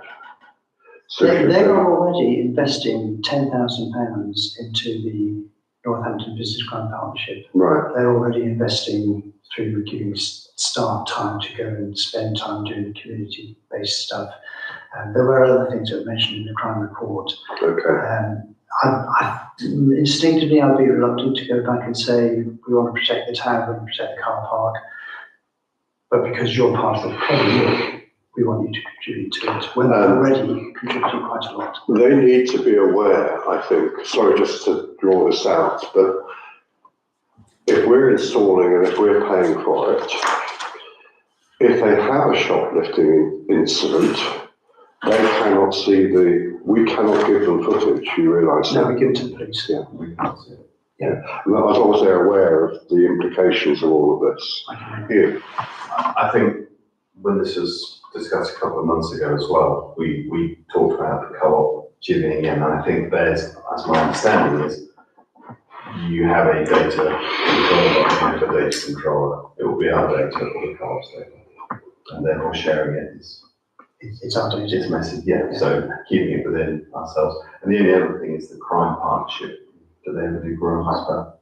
So they are already investing £10,000 into the Northampton Business Crime Partnership. Right. They're already investing through giving staff time to go and spend time doing community-based stuff. There were other things that were mentioned in the crime report. Okay. Instinctively, I'd be reluctant to go back and say, we want to protect the town, we want to protect the car park. But because you're part of the problem, we want you to contribute to it. When they're already contributing quite a lot. They need to be aware, I think, sorry just to draw this out, but if we're installing and if we're paying for it, if they have a shoplifting incident, they cannot see we cannot give them footage, you realise that? No, we give it to the police. Yeah. We can't see it. Yeah. And as long as they're aware of the implications of all of this. I think when this was discussed a couple of months ago as well, we talked about the co-op gymming in, and I think there's, as my understanding is, you have a data controller, you have a data controller. It will be our data or the co-op's data, and then we're sharing it. It's our data. It's massive, yeah. So keeping it within ourselves. And the only other thing is the crime partnership. Do they ever do grants for?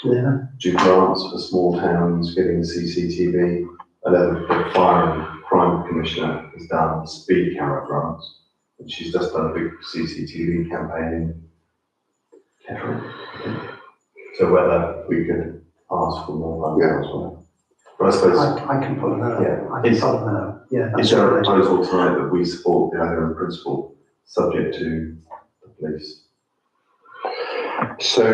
Do they ever? Do grants for small towns getting CCTV? I know the Fire and Crime Commissioner has done speed camera grants, and she's just done a big CCTV campaign in Kettering. So whether we could ask for more funds as well. But I suppose I can follow that up. Yeah. I can follow that up. Yeah. is there a proposal tonight that we support the owner in principle, subject to the police? So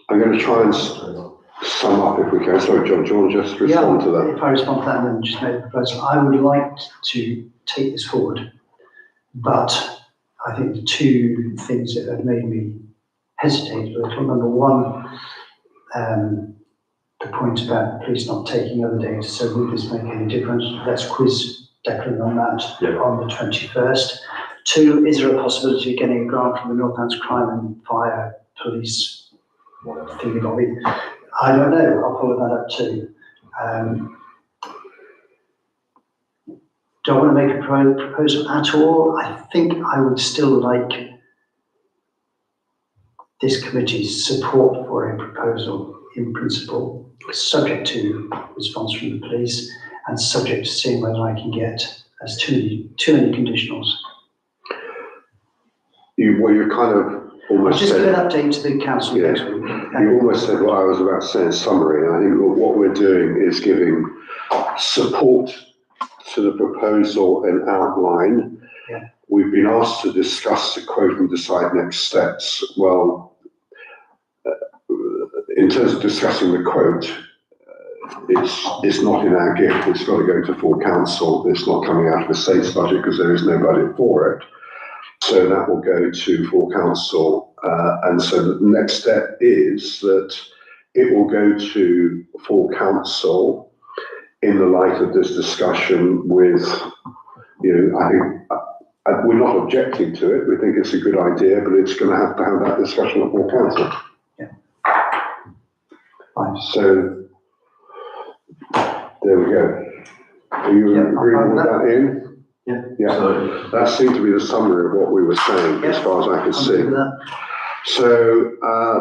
I'm going to try and sum up if we can. Sorry, John, do you want to just respond to that? If I respond to that and then just make a proposal, I would like to take this forward, but I think the two things that have made me hesitate a little. Number one, the point about the police not taking other data, so will this make any difference? Let's quiz Declan on that on the 21st. Two, is there a possibility of getting a grant from the Northampton Crime and Fire Police thingy-bobby? I don't know, I'll follow that up too. Do I want to make a proposal at all? I think I would still like this committee's support for a proposal in principle, subject to response from the police and subject to seeing whether I can get as too many conditionals. You kind of almost I'll just said, give an update to the council next week. you almost said what I was about to say in summary. And I think what we're doing is giving support to the proposal and outline. Yeah. We've been asked to discuss the quote and decide next steps. Well, in terms of discussing the quote, it's not in our gift. It's got to go to full council. It's not coming out of the state's budget because there is no budget for it. So that will go to full council. And so the next step is that it will go to full council. in the light of this discussion with, I think, we're not objecting to it, we think it's a good idea, but it's going to have that discussion at full council. Fine. So, there we go. Are you agreeing with that, Ian? Yeah. So, That seemed to be the summary of what we were saying, as far as I could see. So,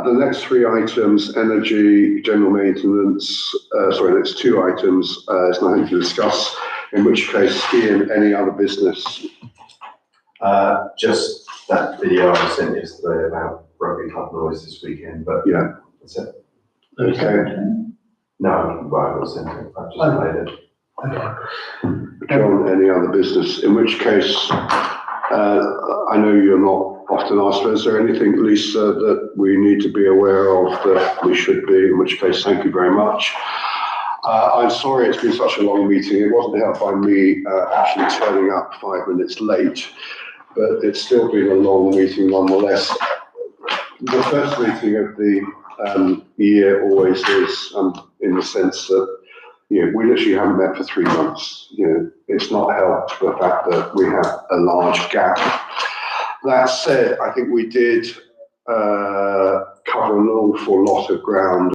the next three items, energy, general maintenance, next two items, is nothing to discuss, in which case, Ian, any other business? just that video I sent yesterday about rugby club noise this weekend, but Yeah. that's it. Okay. No, I will send it, I've just made it. Okay. John, any other business? In which case, I know you're not often asked, but is there anything, Lisa, that we need to be aware of that we should be? In which case, thank you very much. I'm sorry it's been such a long meeting. It wasn't helped by me actually turning up 5 minutes late, but it's still been a long meeting nonetheless. The first meeting of the year always is, in the sense that, we literally haven't met for 3 months. It's not helped the fact that we have a large gap. That said, I think we did cover an awful lot of ground